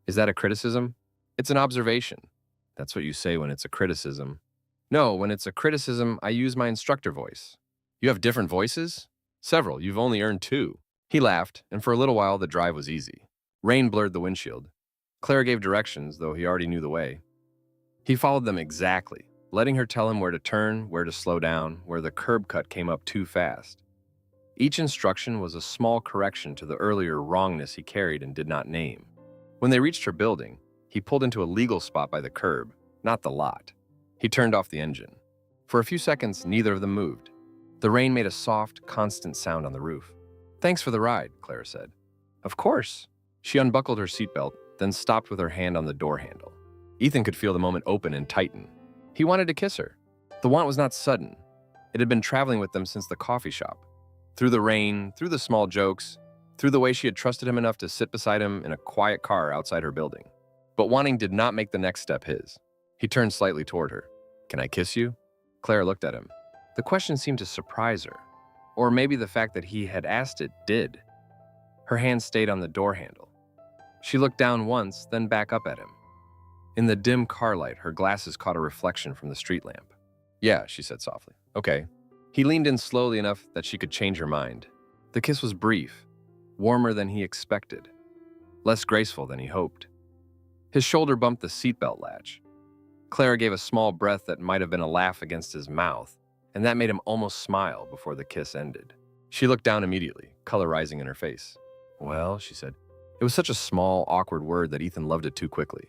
"Is that a criticism?" "It's an observation." "That's what you say when it's a criticism." "No, when it's a criticism, I use my instructor voice." "You have different voices?" "Several. You've only earned 2. He laughed, and for a little while the drive was easy. Rain blurred the windshield. Clara gave directions, though he already knew the way. He followed them exactly, letting her tell him where to turn, where to slow down, where the curb cut came up too fast. Each instruction was a small correction to the earlier wrongness he carried and did not name. When they reached her building, he pulled into a legal spot by the curb, not the lot. He turned off the engine. For a few seconds, neither of them moved. The rain made a soft, constant sound on the roof. "Thanks for the ride," Clara said. "Of course." She unbuckled her seatbelt, then stopped with her hand on the door handle. Ethan could feel the moment open and tighten. He wanted to kiss her. The want was not sudden. It had been traveling with them since the coffee shop. Through the rain, through the small jokes, through the way she had trusted him enough to sit beside him in a quiet car outside her building. But wanting did not make the next step his. He turned slightly toward her. "Can I kiss you?" Clara looked at him. The question seemed to surprise her. Or maybe the fact that he had asked it did. Her hand stayed on the door handle. She looked down once, then back up at him. In the dim car light, her glasses caught a reflection from the street lamp. "Yeah," she said softly. "Okay." He leaned in slowly enough that she could change her mind. The kiss was brief, warmer than he expected, less graceful than he hoped. His shoulder bumped the seatbelt latch. Clara gave a small breath that might have been a laugh against his mouth, and that made him almost smile before the kiss ended. She looked down immediately, color rising in her face. "Well," she said. It was such a small, awkward word that Ethan loved it too quickly.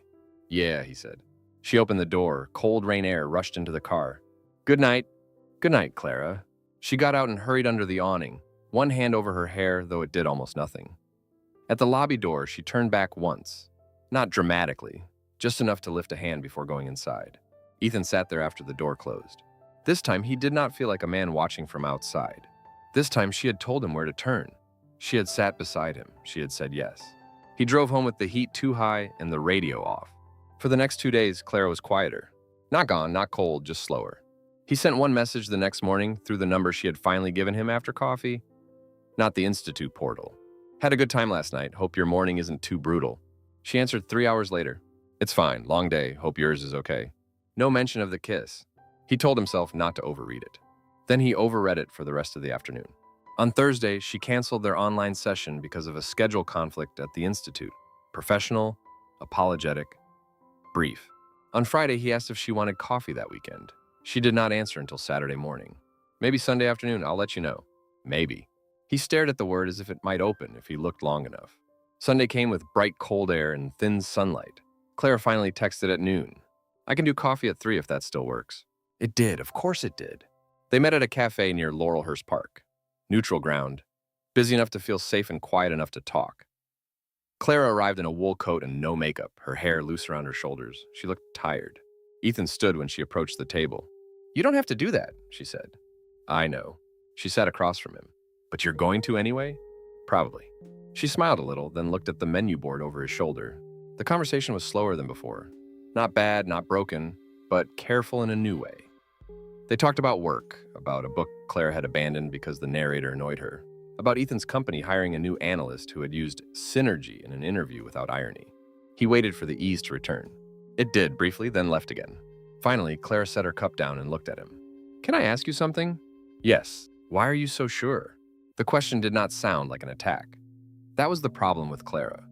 "Yeah," he said. She opened the door. Cold rain air rushed into the car. "Good night." "Good night, Clara." She got out and hurried under the awning, one hand over her hair, though it did almost nothing. At the lobby door, she turned back once. Not dramatically, just enough to lift a hand before going inside. Ethan sat there after the door closed. This time, he did not feel like a man watching from outside. This time, she had told him where to turn. She had sat beside him. She had said yes. He drove home with the heat too high and the radio off. For the next 2 days, Clara was quieter. Not gone, not cold, just slower. He sent one message the next morning through the number she had finally given him after coffee. Not the Institute portal. Had a good time last night. Hope your morning isn't too brutal. She answered 3 hours later. It's fine. Long day. Hope yours is okay. No mention of the kiss. He told himself not to overread it. Then he overread it for the rest of the afternoon. On Thursday, she canceled their online session because of a schedule conflict at the Institute. Professional, apologetic, brief. On Friday, he asked if she wanted coffee that weekend. She did not answer until Saturday morning. Maybe Sunday afternoon, I'll let you know. Maybe. He stared at the word as if it might open if he looked long enough. Sunday came with bright cold air and thin sunlight. Clara finally texted at noon. I can do coffee at 3 if that still works. It did, of course it did. They met at a cafe near Laurelhurst Park. Neutral ground. Busy enough to feel safe and quiet enough to talk. Clara arrived in a wool coat and no makeup, her hair loose around her shoulders. She looked tired. Ethan stood when she approached the table. You don't have to do that, she said. I know. She sat across from him. But you're going to anyway? Probably. She smiled a little, then looked at the menu board over his shoulder. The conversation was slower than before. Not bad, not broken, but careful in a new way. They talked about work, about a book Claire had abandoned because the narrator annoyed her, about Ethan's company hiring a new analyst who had used synergy in an interview without irony. He waited for the ease to return. It did, briefly, then left again. Finally, Clara set her cup down and looked at him. Can I ask you something? Yes. Why are you so sure? The question did not sound like an attack. That was the problem with Clara.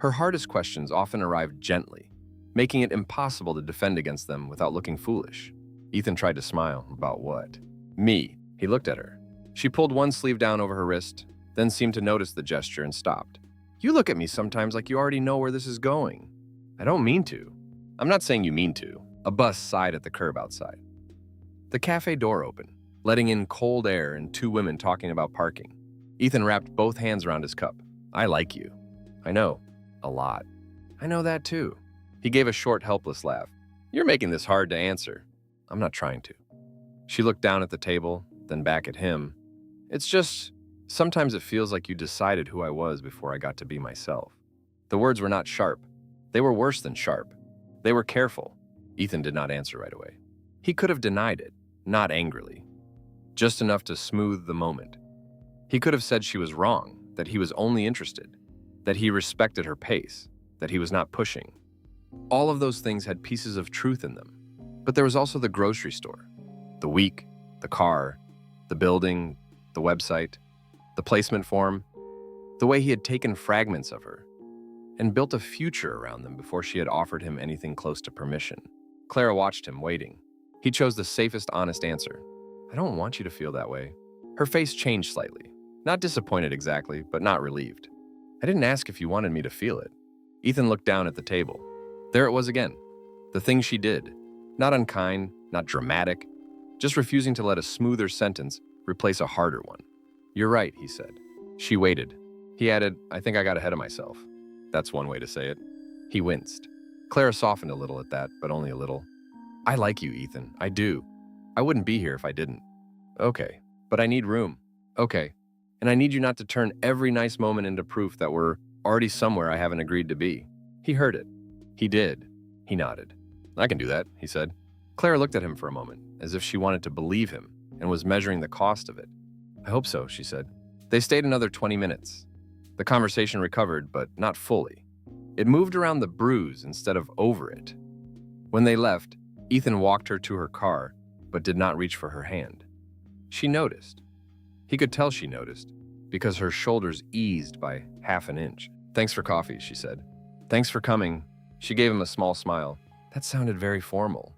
Her hardest questions often arrived gently, making it impossible to defend against them without looking foolish. Ethan tried to smile. About what? Me. He looked at her. She pulled one sleeve down over her wrist, then seemed to notice the gesture and stopped. You look at me sometimes like you already know where this is going. I don't mean to. I'm not saying you mean to. A bus sighed at the curb outside. The cafe door opened, letting in cold air and 2 women talking about parking. Ethan wrapped both hands around his cup. I like you. I know. A lot. I know that too. He gave a short, helpless laugh. You're making this hard to answer. I'm not trying to. She looked down at the table, then back at him. It's just, sometimes it feels like you decided who I was before I got to be myself. The words were not sharp. They were worse than sharp. They were careful. Ethan did not answer right away. He could have denied it, not angrily. Just enough to smooth the moment. He could have said she was wrong, that he was only interested, that he respected her pace, that he was not pushing. All of those things had pieces of truth in them. But there was also the grocery store, the week, the car, the building, the website, the placement form, the way he had taken fragments of her and built a future around them before she had offered him anything close to permission. Clara watched him, waiting. He chose the safest, honest answer. I don't want you to feel that way. Her face changed slightly. Not disappointed exactly, but not relieved. I didn't ask if you wanted me to feel it. Ethan looked down at the table. There it was again. The thing she did. Not unkind, not dramatic, just refusing to let a smoother sentence replace a harder one. You're right, he said. She waited. He added, I think I got ahead of myself. That's one way to say it. He winced. Clara softened a little at that, but only a little. I like you, Ethan. I do. I wouldn't be here if I didn't. Okay, but I need room. Okay, and I need you not to turn every nice moment into proof that we're already somewhere I haven't agreed to be. He heard it. He did. He nodded. I can do that, he said. Clara looked at him for a moment, as if she wanted to believe him and was measuring the cost of it. I hope so, she said. They stayed another 20 minutes. The conversation recovered, but not fully. It moved around the bruise instead of over it. When they left, Ethan walked her to her car, but did not reach for her hand. She noticed. He could tell she noticed, because her shoulders eased by half an inch. Thanks for coffee, she said. Thanks for coming. She gave him a small smile. That sounded very formal.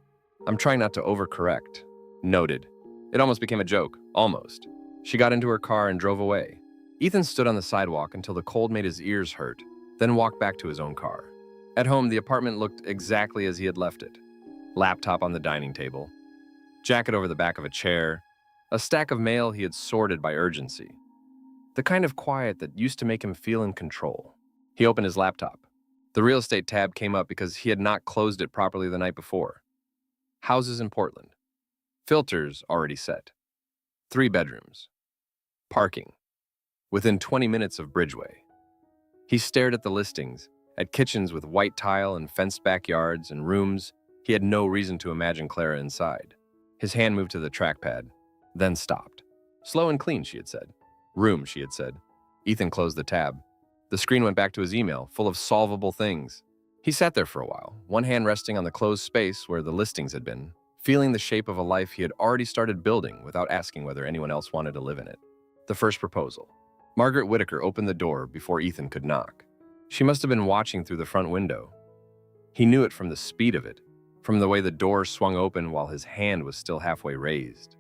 I'm trying not to overcorrect. Noted. It almost became a joke. Almost. She got into her car and drove away. Ethan stood on the sidewalk until the cold made his ears hurt, then walked back to his own car. At home, the apartment looked exactly as he had left it. Laptop on the dining table, jacket over the back of a chair, a stack of mail he had sorted by urgency. The kind of quiet that used to make him feel in control. He opened his laptop. The real estate tab came up because he had not closed it properly the night before. Houses in Portland. Filters already set. 3 bedrooms. Parking. Within 20 minutes of Bridgeway. He stared at the listings At kitchens with white tile and fenced backyards and rooms, he had no reason to imagine Clara inside. His hand moved to the trackpad, then stopped. Slow and clean, she had said. Room, she had said. Ethan closed the tab. The screen went back to his email, full of solvable things. He sat there for a while, one hand resting on the closed space where the listings had been, feeling the shape of a life he had already started building without asking whether anyone else wanted to live in it. The first proposal. Margaret Whitaker opened the door before Ethan could knock. She must have been watching through the front window. He knew it from the speed of it, from the way the door swung open while his hand was still halfway raised,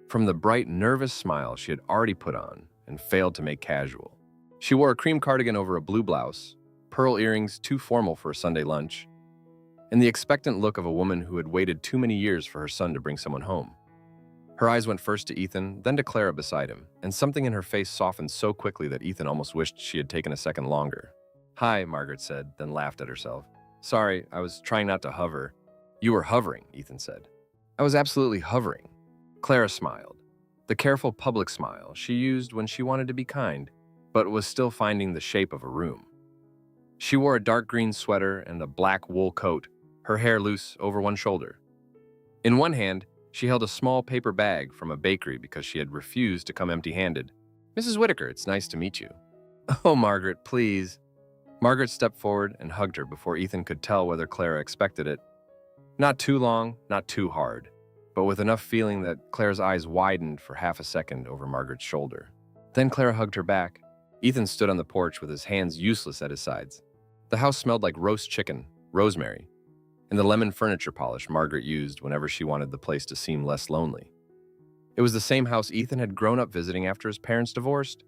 from the bright, nervous smile she had already put on and failed to make casual. She wore a cream cardigan over a blue blouse, pearl earrings too formal for a Sunday lunch, and the expectant look of a woman who had waited too many years for her son to bring someone home. Her eyes went first to Ethan, then to Clara beside him, and something in her face softened so quickly that Ethan almost wished she had taken a second longer. "Hi," Margaret said, then laughed at herself. "Sorry, I was trying not to hover." "You were hovering," Ethan said. "I was absolutely hovering." Clara smiled. The careful public smile she used when she wanted to be kind, but was still finding the shape of a room. She wore a dark green sweater and a black wool coat, her hair loose over one shoulder. In one hand, she held a small paper bag from a bakery because she had refused to come empty-handed. "Mrs. Whitaker, it's nice to meet you." "Oh, Margaret, please." Margaret stepped forward and hugged her before Ethan could tell whether Clara expected it. Not too long, not too hard, but with enough feeling that Clara's eyes widened for half a second over Margaret's shoulder. Then Clara hugged her back. Ethan stood on the porch with his hands useless at his sides. The house smelled like roast chicken, rosemary, and the lemon furniture polish Margaret used whenever she wanted the place to seem less lonely. It was the same house Ethan had grown up visiting after his parents divorced.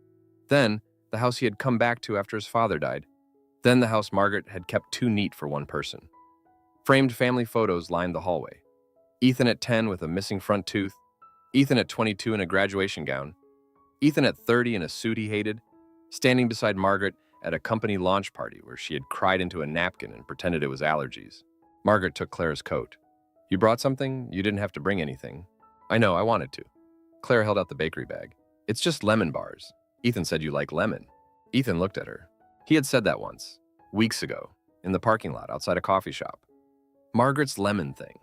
Then, the house he had come back to after his father died. Then the house Margaret had kept too neat for one person. Framed family photos lined the hallway. Ethan at 10 with a missing front tooth. Ethan at 22 in a graduation gown. Ethan at 30 in a suit he hated, standing beside Margaret at a company launch party where she had cried into a napkin and pretended it was allergies. Margaret took Clara's coat. "You brought something? You didn't have to bring anything." "I know, I wanted to." Clara held out the bakery bag. "It's just lemon bars. Ethan said you like lemon." Ethan looked at her. He had said that once, weeks ago, in the parking lot outside a coffee shop. Margaret's lemon thing.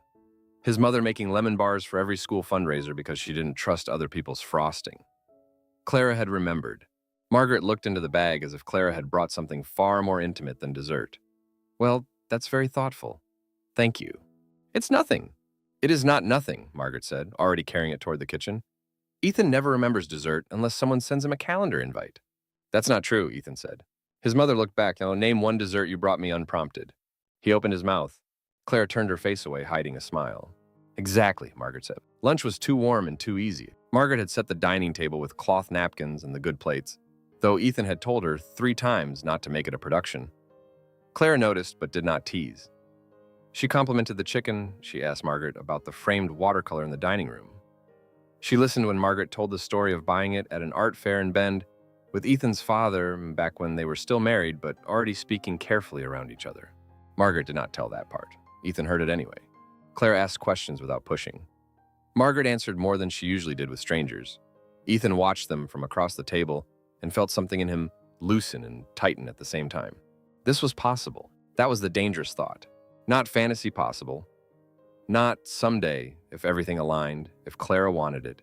His mother making lemon bars for every school fundraiser because she didn't trust other people's frosting. Clara had remembered. Margaret looked into the bag as if Clara had brought something far more intimate than dessert. "Well, that's very thoughtful. Thank you." "It's nothing." "It is not nothing," Margaret said, already carrying it toward the kitchen. "Ethan never remembers dessert unless someone sends him a calendar invite." "That's not true," Ethan said. His mother looked back. "Now, name one dessert you brought me unprompted." He opened his mouth. Clara turned her face away, hiding a smile. "Exactly," Margaret said. Lunch was too warm and too easy. Margaret had set the dining table with cloth napkins and the good plates, though Ethan had told her 3 times not to make it a production. Clara noticed but did not tease. She complimented the chicken. She asked Margaret about the framed watercolor in the dining room. She listened when Margaret told the story of buying it at an art fair in Bend with Ethan's father back when they were still married but already speaking carefully around each other. Margaret did not tell that part. Ethan heard it anyway. Claire asked questions without pushing. Margaret answered more than she usually did with strangers. Ethan watched them from across the table and felt something in him loosen and tighten at the same time. This was possible. That was the dangerous thought. Not fantasy possible. Not someday, if everything aligned, if Clara wanted it,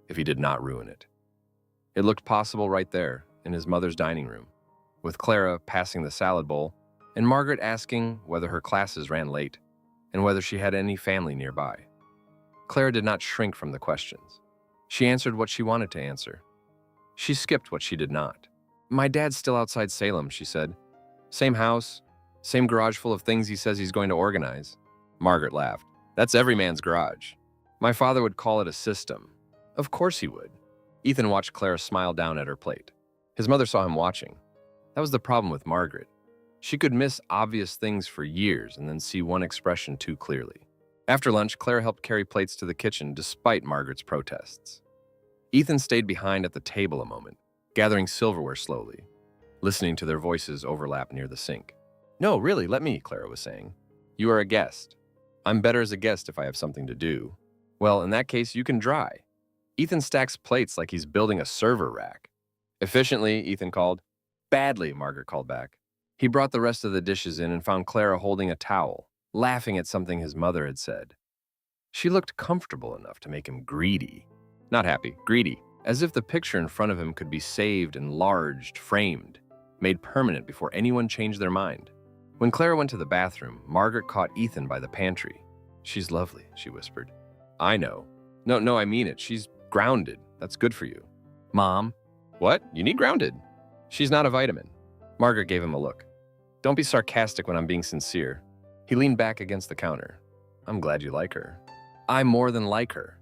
if he did not ruin it. It looked possible right there, in his mother's dining room, with Clara passing the salad bowl and Margaret asking whether her classes ran late and whether she had any family nearby. Clara did not shrink from the questions. She answered what she wanted to answer. She skipped what she did not. "My dad's still outside Salem," she said. "Same house, same garage full of things he says he's going to organize." Margaret laughed. "That's every man's garage. My father would call it a system." "Of course he would." Ethan watched Clara smile down at her plate. His mother saw him watching. That was the problem with Margaret. She could miss obvious things for years and then see one expression too clearly. After lunch, Clara helped carry plates to the kitchen despite Margaret's protests. Ethan stayed behind at the table a moment, gathering silverware slowly, listening to their voices overlap near the sink. "No, really, let me," Clara was saying. "You are a guest. I'm better as a guest if I have something to do." "Well, in that case, you can dry." Ethan stacks plates like he's building a server rack. "Efficiently," Ethan called. "Badly," Margaret called back. He brought the rest of the dishes in and found Clara holding a towel, laughing at something his mother had said. She looked comfortable enough to make him greedy. Not happy, greedy, as if the picture in front of him could be saved, enlarged, framed, made permanent before anyone changed their mind. When Clara went to the bathroom, Margaret caught Ethan by the pantry. "She's lovely," she whispered. "I know. No, I mean it. She's grounded. That's good for you." "Mom." "What? You need grounded." "She's not a vitamin." Margaret gave him a look. "Don't be sarcastic when I'm being sincere." He leaned back against the counter. "I'm glad you like her." "I more than like her."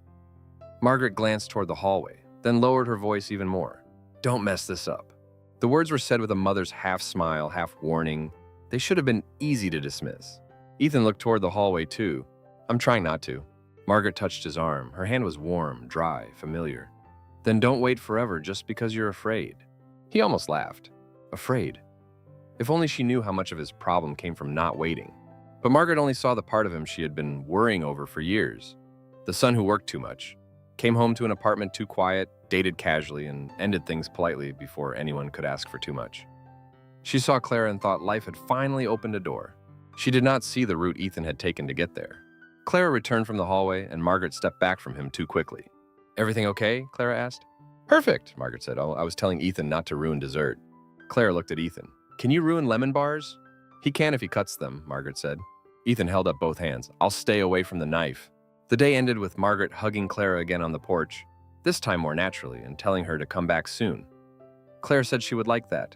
Margaret glanced toward the hallway, then lowered her voice even more. "Don't mess this up." The words were said with a mother's half smile, half warning. They should have been easy to dismiss. Ethan looked toward the hallway too. "I'm trying not to." Margaret touched his arm. Her hand was warm, dry, familiar. "Then don't wait forever just because you're afraid." He almost laughed. Afraid. If only she knew how much of his problem came from not waiting. But Margaret only saw the part of him she had been worrying over for years. The son who worked too much, came home to an apartment too quiet, dated casually, and ended things politely before anyone could ask for too much. She saw Clara and thought life had finally opened a door. She did not see the route Ethan had taken to get there. Clara returned from the hallway, and Margaret stepped back from him too quickly. "Everything okay?" Clara asked. "Perfect," Margaret said. "Oh, I was telling Ethan not to ruin dessert." Clara looked at Ethan. "Can you ruin lemon bars?" "He can if he cuts them," Margaret said. Ethan held up both hands. "I'll stay away from the knife." The day ended with Margaret hugging Clara again on the porch, this time more naturally, and telling her to come back soon. Clara said she would like that.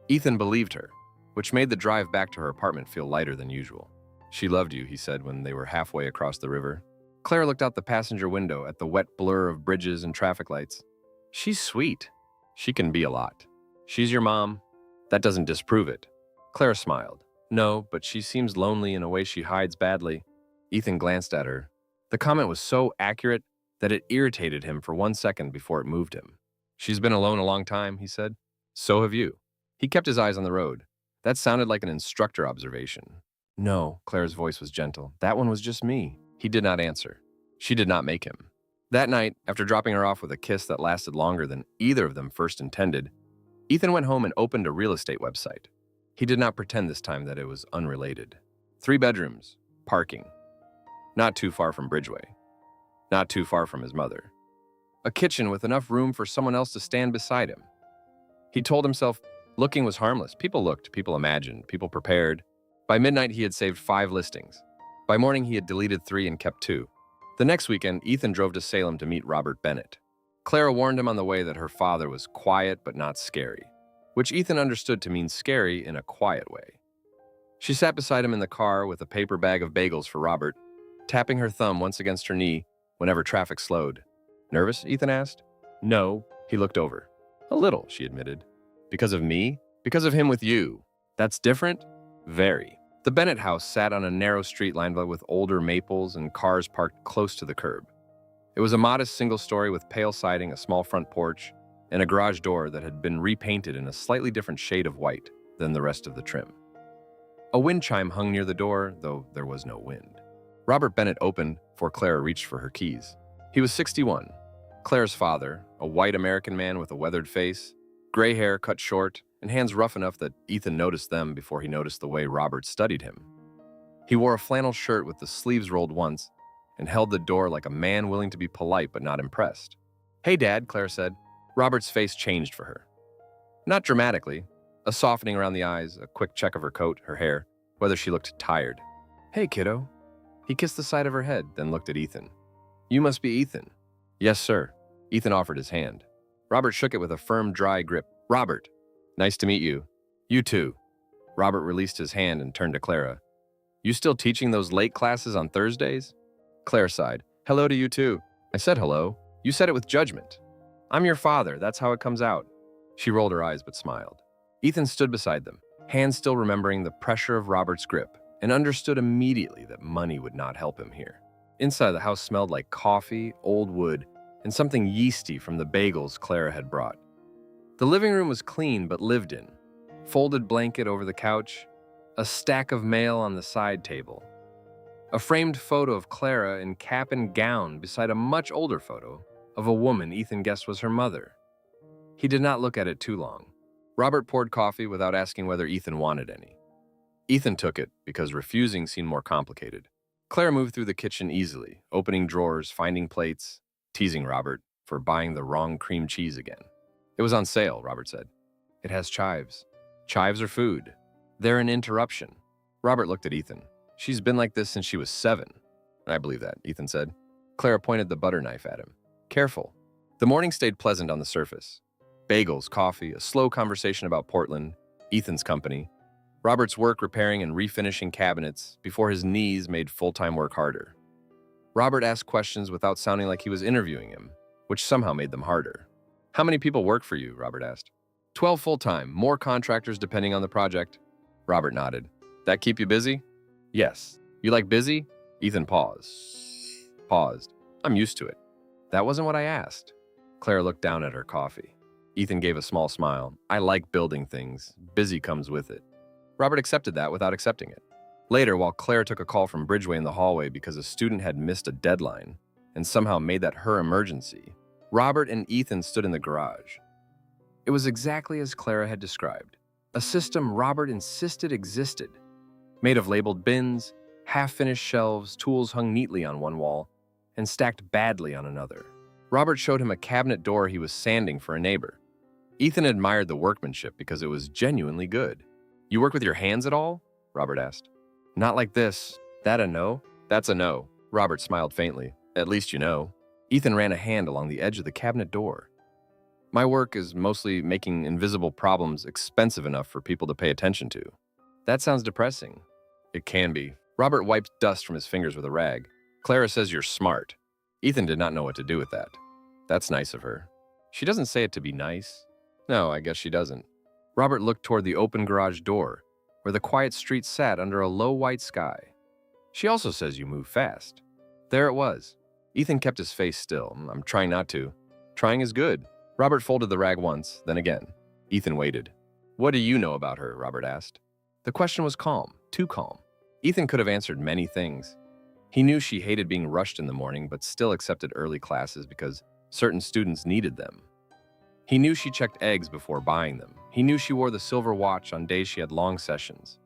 Ethan believed her, which made the drive back to her apartment feel lighter than usual. "She loved you," he said when they were halfway across the river. Clara looked out the passenger window at the wet blur of bridges and traffic lights. "She's sweet. She can be a lot. She's your mom. That doesn't disprove it." Clara smiled. "No, but she seems lonely in a way she hides badly." Ethan glanced at her. The comment was so accurate that it irritated him for 1 second before it moved him. "She's been alone a long time," he said. "So have you." He kept his eyes on the road. That sounded like an instructor observation. "No," Claire's voice was gentle. "That one was just me." He did not answer. She did not make him. That night, after dropping her off with a kiss that lasted longer than either of them first intended, Ethan went home and opened a real estate website. He did not pretend this time that it was unrelated. 3 bedrooms, parking. Not too far from Bridgeway. Not too far from his mother. A kitchen with enough room for someone else to stand beside him. He told himself looking was harmless. People looked, people imagined, people prepared. By midnight, he had saved 5 listings. By morning, he had deleted 3 and kept 2. The next weekend, Ethan drove to Salem to meet Robert Bennett. Clara warned him on the way that her father was quiet but not scary, which Ethan understood to mean scary in a quiet way. She sat beside him in the car with a paper bag of bagels for Robert, tapping her thumb once against her knee whenever traffic slowed. "Nervous?" Ethan asked. "No." He looked over. "A little," she admitted. "Because of me? Because of him with you. That's different?" "Very." The Bennett house sat on a narrow street lined with older maples and cars parked close to the curb. It was a modest single story with pale siding, a small front porch, and a garage door that had been repainted in a slightly different shade of white than the rest of the trim. A wind chime hung near the door, though there was no wind. Robert Bennett opened before Clara reached for her keys. He was 61. Clara's father, a white American man with a weathered face, gray hair cut short, and hands rough enough that Ethan noticed them before he noticed the way Robert studied him. He wore a flannel shirt with the sleeves rolled once and held the door like a man willing to be polite but not impressed. "Hey, Dad," Clara said. Robert's face changed for her. Not dramatically, a softening around the eyes, a quick check of her coat, her hair, whether she looked tired. "Hey, kiddo." He kissed the side of her head, then looked at Ethan. "You must be Ethan." "Yes, sir." Ethan offered his hand. Robert shook it with a firm, dry grip. "Robert, nice to meet you." "You too." Robert released his hand and turned to Clara. "You still teaching those late classes on Thursdays?" Clara sighed. "Hello to you too." "I said hello. You said it with judgment." "I'm your father. That's how it comes out." She rolled her eyes but smiled. Ethan stood beside them, hands still remembering the pressure of Robert's grip, and understood immediately that money would not help him here. Inside, the house smelled like coffee, old wood, and something yeasty from the bagels Clara had brought. The living room was clean but lived in. Folded blanket over the couch, a stack of mail on the side table, a framed photo of Clara in cap and gown beside a much older photo of a woman Ethan guessed was her mother. He did not look at it too long. Robert poured coffee without asking whether Ethan wanted any. Ethan took it because refusing seemed more complicated. Claire moved through the kitchen easily, opening drawers, finding plates, teasing Robert for buying the wrong cream cheese again. It was on sale, Robert said. It has chives. Chives are food. They're an interruption. Robert looked at Ethan. She's been like this since she was 7. I believe that, Ethan said. Clara pointed the butter knife at him. Careful. The morning stayed pleasant on the surface. Bagels, coffee, a slow conversation about Portland, Ethan's company, Robert's work repairing and refinishing cabinets before his knees made full-time work harder. Robert asked questions without sounding like he was interviewing him, which somehow made them harder. How many people work for you? Robert asked. 12 full-time, more contractors depending on the project. Robert nodded. That keep you busy? Yes. You like busy? Ethan paused. I'm used to it. That wasn't what I asked. Claire looked down at her coffee. Ethan gave a small smile. I like building things. Busy comes with it. Robert accepted that without accepting it. Later, while Claire took a call from Bridgeway in the hallway because a student had missed a deadline and somehow made that her emergency, Robert and Ethan stood in the garage. It was exactly as Clara had described. A system Robert insisted existed. Made of labeled bins, half-finished shelves, tools hung neatly on one wall, and stacked badly on another. Robert showed him a cabinet door he was sanding for a neighbor. Ethan admired the workmanship because it was genuinely good. You work with your hands at all? Robert asked. Not like this. That a no? That's a no. Robert smiled faintly. At least you know. Ethan ran a hand along the edge of the cabinet door. My work is mostly making invisible problems expensive enough for people to pay attention to. That sounds depressing. It can be. Robert wiped dust from his fingers with a rag. Clara says you're smart. Ethan did not know what to do with that. That's nice of her. She doesn't say it to be nice. No, I guess she doesn't. Robert looked toward the open garage door, where the quiet street sat under a low white sky. She also says you move fast. There it was. Ethan kept his face still. I'm trying not to. Trying is good. Robert folded the rag once, then again. Ethan waited. What do you know about her? Robert asked. The question was calm, too calm. Ethan could have answered many things. He knew she hated being rushed in the morning, but still accepted early classes because certain students needed them. He knew she checked eggs before buying them. He knew she wore the silver watch on days she had long sessions.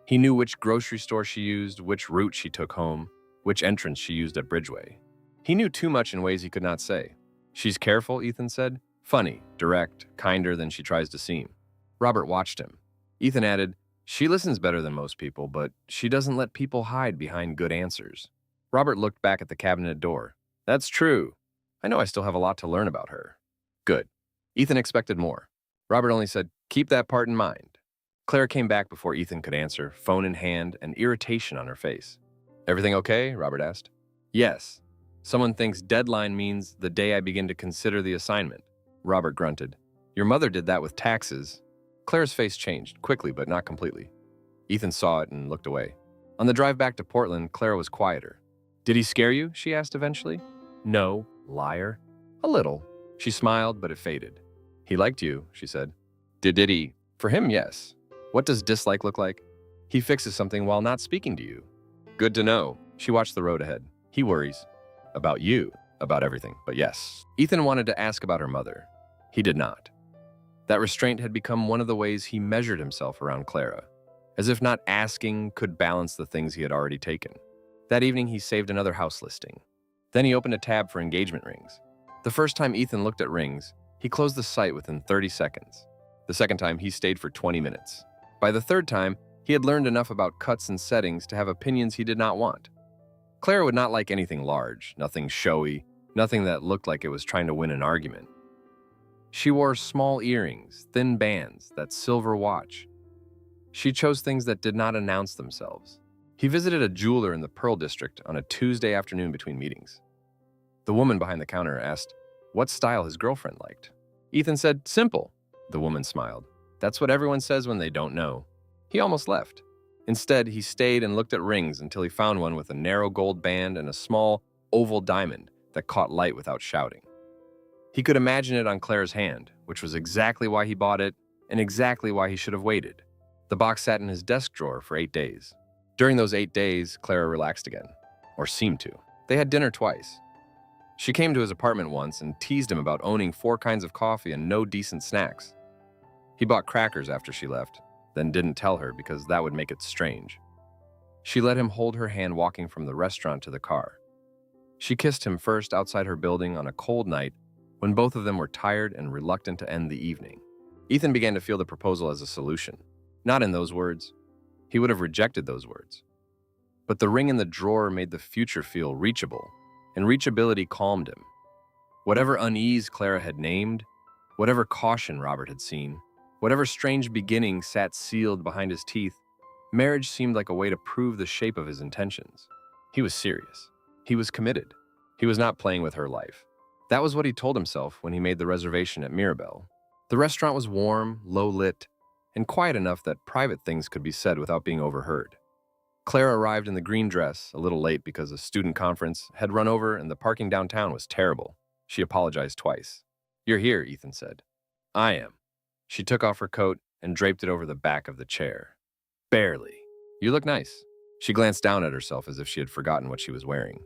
He knew which grocery store she used, which route she took home, which entrance she used at Bridgeway. He knew too much in ways he could not say. She's careful, Ethan said. Funny, direct, kinder than she tries to seem. Robert watched him. Ethan added, she listens better than most people, but she doesn't let people hide behind good answers. Robert looked back at the cabinet door. That's true. I know I still have a lot to learn about her. Good. Ethan expected more. Robert only said, keep that part in mind. Claire came back before Ethan could answer, phone in hand and irritation on her face. Everything okay? Robert asked. Yes. Someone thinks deadline means the day I begin to consider the assignment. Robert grunted. Your mother did that with taxes. Claire's face changed, quickly but not completely. Ethan saw it and looked away. On the drive back to Portland, Clara was quieter. Did he scare you? She asked eventually. No, liar. A little. She smiled, but it faded. He liked you, she said. Did he? For him, yes. What does dislike look like? He fixes something while not speaking to you. Good to know. She watched the road ahead. He worries. About you. About everything, but yes. Ethan wanted to ask about her mother. He did not. That restraint had become one of the ways he measured himself around Clara, as if not asking could balance the things he had already taken. That evening, he saved another house listing. Then he opened a tab for engagement rings. The first time Ethan looked at rings, he closed the site within 30 seconds. The second time, he stayed for 20 minutes. By the third time, he had learned enough about cuts and settings to have opinions he did not want. Clara would not like anything large, nothing showy, nothing that looked like it was trying to win an argument. She wore small earrings, thin bands, that silver watch. She chose things that did not announce themselves. He visited a jeweler in the Pearl District on a Tuesday afternoon between meetings. The woman behind the counter asked what style his girlfriend liked. Ethan said, simple. The woman smiled. That's what everyone says when they don't know. He almost left. Instead, he stayed and looked at rings until he found one with a narrow gold band and a small, oval diamond that caught light without shouting. He could imagine it on Claire's hand, which was exactly why he bought it and exactly why he should have waited. The box sat in his desk drawer for 8 days. During those 8 days, Clara relaxed again, or seemed to. They had dinner twice. She came to his apartment once and teased him about owning 4 kinds of coffee and no decent snacks. He bought crackers after she left, then didn't tell her because that would make it strange. She let him hold her hand walking from the restaurant to the car. She kissed him first outside her building on a cold night when both of them were tired and reluctant to end the evening. Ethan began to feel the proposal as a solution. Not in those words. He would have rejected those words. But the ring in the drawer made the future feel reachable, and reachability calmed him. Whatever unease Clara had named, whatever caution Robert had seen, whatever strange beginning sat sealed behind his teeth, marriage seemed like a way to prove the shape of his intentions. He was serious. He was committed. He was not playing with her life. That was what he told himself when he made the reservation at Mirabelle. The restaurant was warm, low-lit, and quiet enough that private things could be said without being overheard. Clara arrived in the green dress, a little late because a student conference had run over and the parking downtown was terrible. She apologized twice. "You're here," Ethan said. "I am." She took off her coat and draped it over the back of the chair. "Barely. You look nice." She glanced down at herself as if she had forgotten what she was wearing.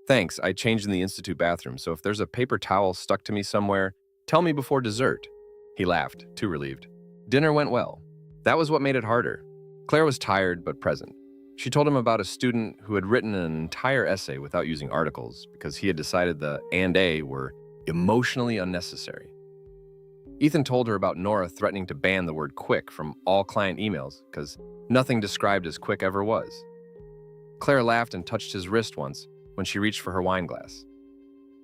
"Thanks, I changed in the institute bathroom, so if there's a paper towel stuck to me somewhere, tell me before dessert." He laughed, too relieved. Dinner went well. That was what made it harder. Claire was tired but present. She told him about a student who had written an entire essay without using articles because he had decided the "and a" were emotionally unnecessary. Ethan told her about Nora threatening to ban the word "quick" from all client emails because nothing described as quick ever was. Claire laughed and touched his wrist once when she reached for her wine glass.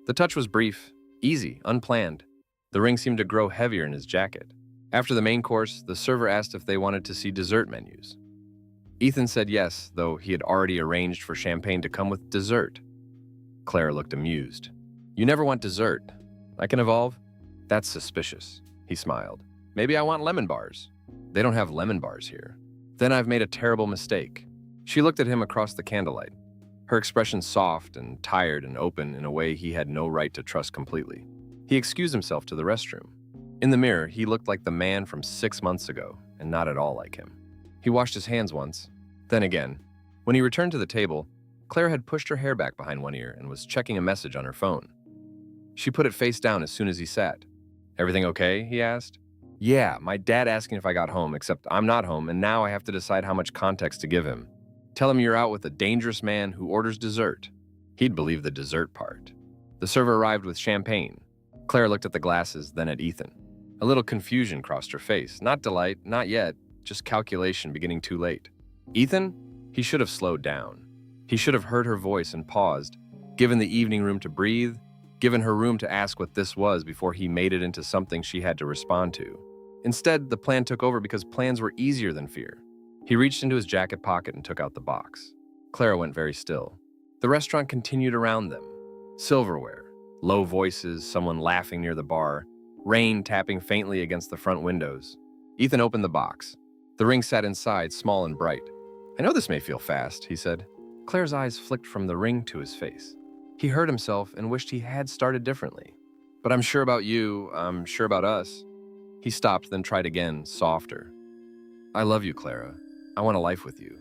The touch was brief, easy, unplanned. The ring seemed to grow heavier in his jacket. After the main course, the server asked if they wanted to see dessert menus. Ethan said yes, though he had already arranged for champagne to come with dessert. Claire looked amused. "You never want dessert. I can evolve?" "That's suspicious." He smiled. "Maybe I want lemon bars." "They don't have lemon bars here." "Then I've made a terrible mistake." She looked at him across the candlelight, her expression soft and tired and open in a way he had no right to trust completely. He excused himself to the restroom. In the mirror, he looked like the man from 6 months ago, and not at all like him. He washed his hands once, then again. When he returned to the table, Claire had pushed her hair back behind one ear and was checking a message on her phone. She put it face down as soon as he sat. "Everything okay?" he asked. "Yeah, my dad asking if I got home, except I'm not home, and now I have to decide how much context to give him. Tell him you're out with a dangerous man who orders dessert." He'd believe the dessert part. The server arrived with champagne. Claire looked at the glasses, then at Ethan. A little confusion crossed her face. Not delight, not yet, just calculation beginning too late. "Ethan?" He should have slowed down. He should have heard her voice and paused, given the evening room to breathe, given her room to ask what this was before he made it into something she had to respond to. Instead, the plan took over because plans were easier than fear. He reached into his jacket pocket and took out the box. Clara went very still. The restaurant continued around them. Silverware, low voices, someone laughing near the bar, rain tapping faintly against the front windows. Ethan opened the box. The ring sat inside, small and bright. "I know this may feel fast," he said. Claire's eyes flicked from the ring to his face. He hurt himself and wished he had started differently. "But I'm sure about you, I'm sure about us." He stopped, then tried again, softer. "I love you, Clara. I want a life with you.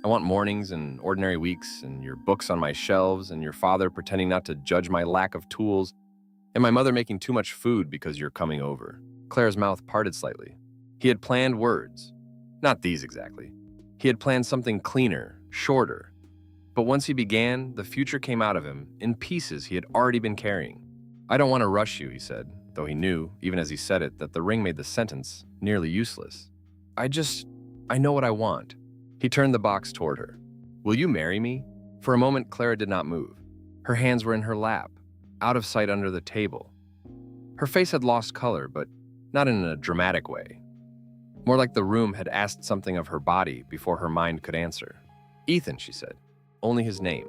I want mornings and ordinary weeks and your books on my shelves and your father pretending not to judge my lack of tools and my mother making too much food because you're coming over." Claire's mouth parted slightly. He had planned words. Not these exactly. He had planned something cleaner, shorter. But once he began, the future came out of him, in pieces he had already been carrying. "I don't want to rush you," he said, though he knew, even as he said it, that the ring made the sentence nearly useless. I know what I want." He turned the box toward her. "Will you marry me?" For a moment, Clara did not move. Her hands were in her lap, out of sight under the table. Her face had lost color, but not in a dramatic way. More like the room had asked something of her body before her mind could answer. "Ethan," she said. Only his name.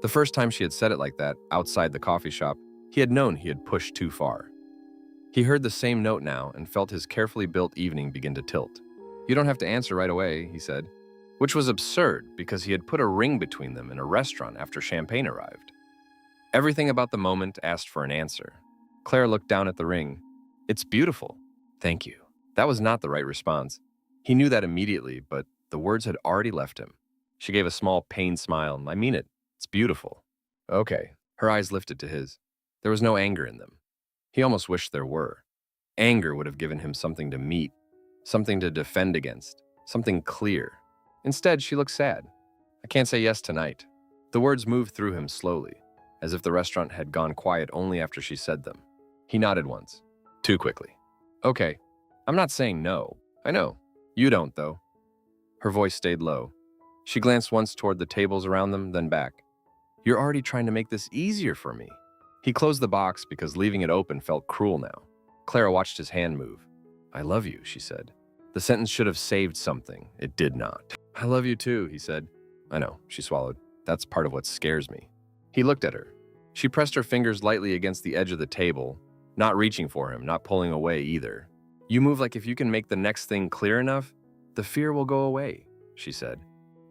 The first time she had said it like that, outside the coffee shop, he had known he had pushed too far. He heard the same note now and felt his carefully built evening begin to tilt. "You don't have to answer right away," he said, which was absurd because he had put a ring between them in a restaurant after champagne arrived. Everything about the moment asked for an answer. Claire looked down at the ring. "It's beautiful." "Thank you." That was not the right response. He knew that immediately, but the words had already left him. She gave a small, pained smile. "I mean it. It's beautiful." "Okay." Her eyes lifted to his. There was no anger in them. He almost wished there were. Anger would have given him something to meet, something to defend against, something clear. Instead, she looked sad. I can't say yes tonight. The words moved through him slowly, as if the restaurant had gone quiet only after she said them. He nodded once, too quickly. Okay, I'm not saying no. I know. You don't, though. Her voice stayed low. She glanced once toward the tables around them, then back. You're already trying to make this easier for me. He closed the box because leaving it open felt cruel now. Clara watched his hand move. I love you, she said. The sentence should have saved something. It did not. I love you too, he said. I know, she swallowed. That's part of what scares me. He looked at her. She pressed her fingers lightly against the edge of the table, not reaching for him, not pulling away either. You move like if you can make the next thing clear enough, the fear will go away, she said.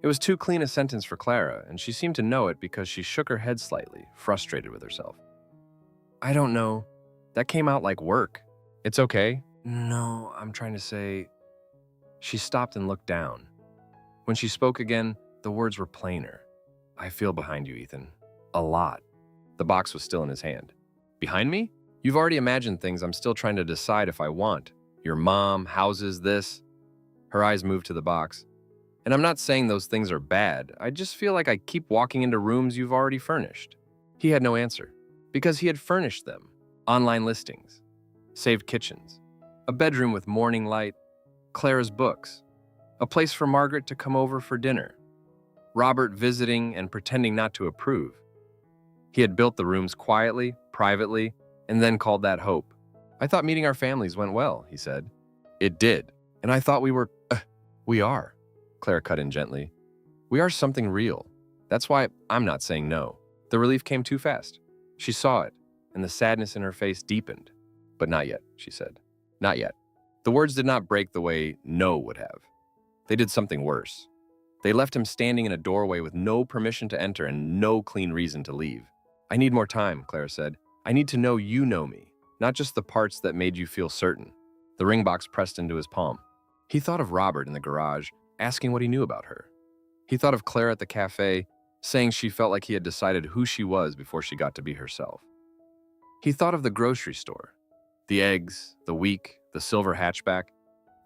It was too clean a sentence for Clara, and she seemed to know it because she shook her head slightly, frustrated with herself. I don't know. That came out like work. It's okay. No, I'm trying to say... She stopped and looked down. When she spoke again, the words were plainer. I feel behind you, Ethan. A lot. The box was still in his hand. Behind me? You've already imagined things I'm still trying to decide if I want. Your mom, houses, this. Her eyes moved to the box. And I'm not saying those things are bad. I just feel like I keep walking into rooms you've already furnished. He had no answer. Because he had furnished them. Online listings. Saved kitchens. A bedroom with morning light. Clara's books. A place for Margaret to come over for dinner. Robert visiting and pretending not to approve. He had built the rooms quietly, privately, and then called that hope. I thought meeting our families went well, he said. It did. And I thought we are. Clara cut in gently. We are something real. That's why I'm not saying no. The relief came too fast. She saw it, and the sadness in her face deepened. But not yet, she said. Not yet. The words did not break the way no would have. They did something worse. They left him standing in a doorway with no permission to enter and no clean reason to leave. I need more time, Clara said. I need to know you know me, not just the parts that made you feel certain. The ring box pressed into his palm. He thought of Robert in the garage, asking what he knew about her. He thought of Clara at the cafe, saying she felt like he had decided who she was before she got to be herself. He thought of the grocery store, the eggs, the week, the silver hatchback,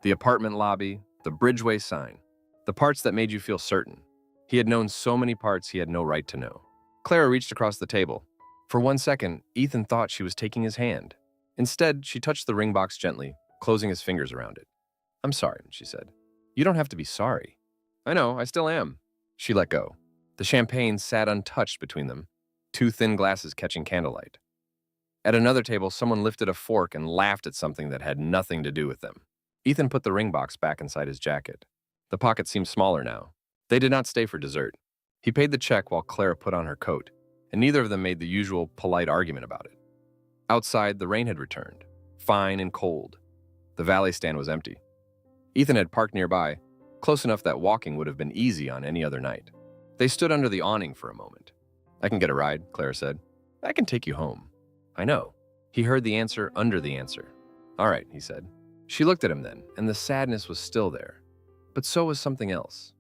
the apartment lobby, the Bridgeway sign, the parts that made you feel certain. He had known so many parts he had no right to know. Clara reached across the table. For 1 second, Ethan thought she was taking his hand. Instead, she touched the ring box gently, closing his fingers around it. I'm sorry, she said. You don't have to be sorry. I know, I still am. She let go. The champagne sat untouched between them, 2 thin glasses catching candlelight. At another table, someone lifted a fork and laughed at something that had nothing to do with them. Ethan put the ring box back inside his jacket. The pocket seemed smaller now. They did not stay for dessert. He paid the check while Clara put on her coat, and neither of them made the usual polite argument about it. Outside, the rain had returned, fine and cold. The valet stand was empty. Ethan had parked nearby, close enough that walking would have been easy on any other night. They stood under the awning for a moment. I can get a ride, Clara said. I can take you home. I know. He heard the answer under the answer. All right, he said. She looked at him then, and the sadness was still there. But so was something else.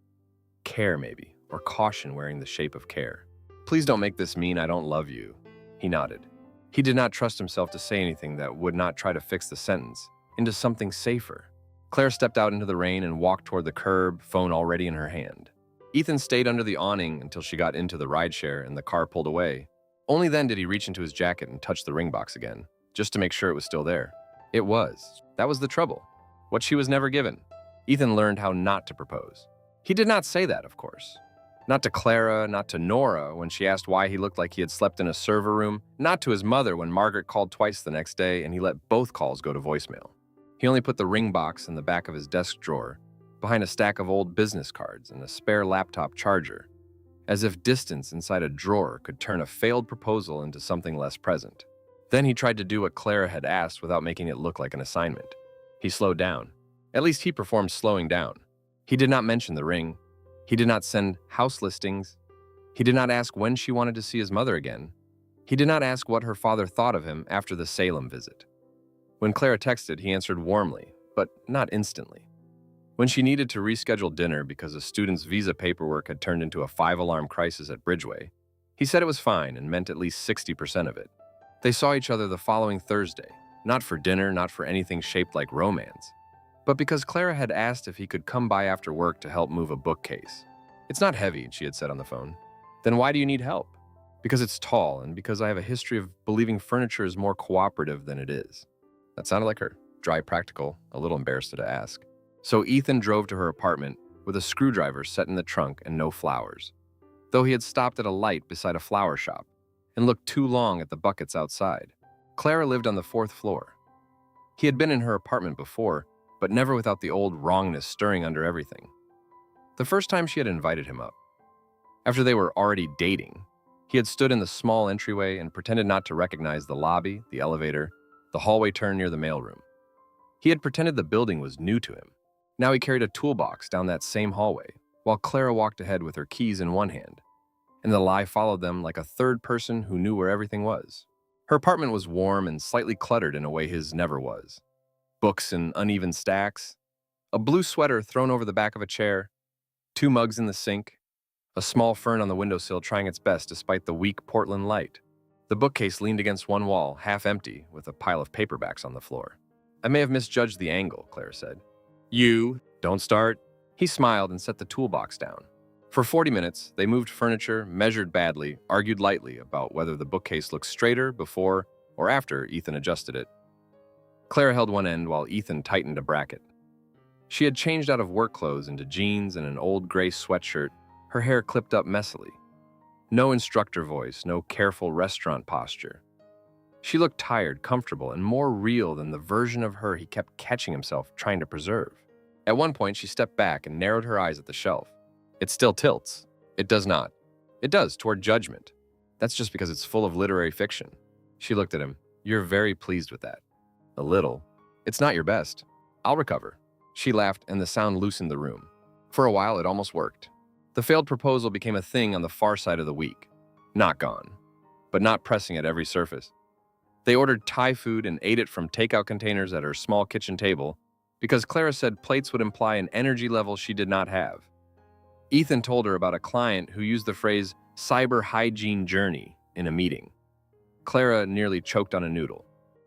Care, maybe, or caution wearing the shape of care. Please don't make this mean I don't love you. He nodded. He did not trust himself to say anything that would not try to fix the sentence into something safer. Claire stepped out into the rain and walked toward the curb, phone already in her hand. Ethan stayed under the awning until she got into the rideshare and the car pulled away. Only then did he reach into his jacket and touch the ring box again, just to make sure it was still there. It was. That was the trouble. What she was never given. Ethan learned how not to propose. He did not say that, of course. Not to Clara, not to Nora when she asked why he looked like he had slept in a server room, not to his mother when Margaret called twice the next day and he let both calls go to voicemail. He only put the ring box in the back of his desk drawer, behind a stack of old business cards and a spare laptop charger, as if distance inside a drawer could turn a failed proposal into something less present. Then he tried to do what Clara had asked without making it look like an assignment. He slowed down. At least he performed slowing down. He did not mention the ring. He did not send house listings. He did not ask when she wanted to see his mother again. He did not ask what her father thought of him after the Salem visit. When Clara texted, he answered warmly, but not instantly. When she needed to reschedule dinner because a student's visa paperwork had turned into a 5-alarm crisis at Bridgeway, he said it was fine and meant at least 60% of it. They saw each other the following Thursday, not for dinner, not for anything shaped like romance, but because Clara had asked if he could come by after work to help move a bookcase. "It's not heavy," she had said on the phone. "Then why do you need help?" "Because it's tall and because I have a history of believing furniture is more cooperative than it is." That sounded like her. Dry, practical, a little embarrassed to ask. So Ethan drove to her apartment with a screwdriver set in the trunk and no flowers, though he had stopped at a light beside a flower shop and looked too long at the buckets outside. Clara lived on the 4th floor. He had been in her apartment before, but never without the old wrongness stirring under everything. The first time she had invited him up, after they were already dating, he had stood in the small entryway and pretended not to recognize the lobby, the elevator, the hallway turn near the mailroom. He had pretended the building was new to him. Now he carried a toolbox down that same hallway, while Clara walked ahead with her keys in one hand, and the lie followed them like a third person who knew where everything was. Her apartment was warm and slightly cluttered in a way his never was. Books in uneven stacks, a blue sweater thrown over the back of a chair, 2 mugs in the sink, a small fern on the windowsill trying its best despite the weak Portland light. The bookcase leaned against one wall, half empty, with a pile of paperbacks on the floor. "I may have misjudged the angle," Clara said. "You, don't start." He smiled and set the toolbox down. For 40 minutes, they moved furniture, measured badly, argued lightly about whether the bookcase looked straighter before or after Ethan adjusted it. Clara held one end while Ethan tightened a bracket. She had changed out of work clothes into jeans and an old gray sweatshirt, her hair clipped up messily. No instructor voice, no careful restaurant posture. She looked tired, comfortable, and more real than the version of her he kept catching himself trying to preserve. At one point, she stepped back and narrowed her eyes at the shelf. "It still tilts." "It does not." "It does, toward judgment. That's just because it's full of literary fiction." She looked at him. "You're very pleased with that." "A little." "It's not your best." "I'll recover." She laughed, and the sound loosened the room. For a while, it almost worked. The failed proposal became a thing on the far side of the week. Not gone, but not pressing at every surface. They ordered Thai food and ate it from takeout containers at her small kitchen table because Clara said plates would imply an energy level she did not have. Ethan told her about a client who used the phrase cyber hygiene journey in a meeting. Clara nearly choked on a noodle.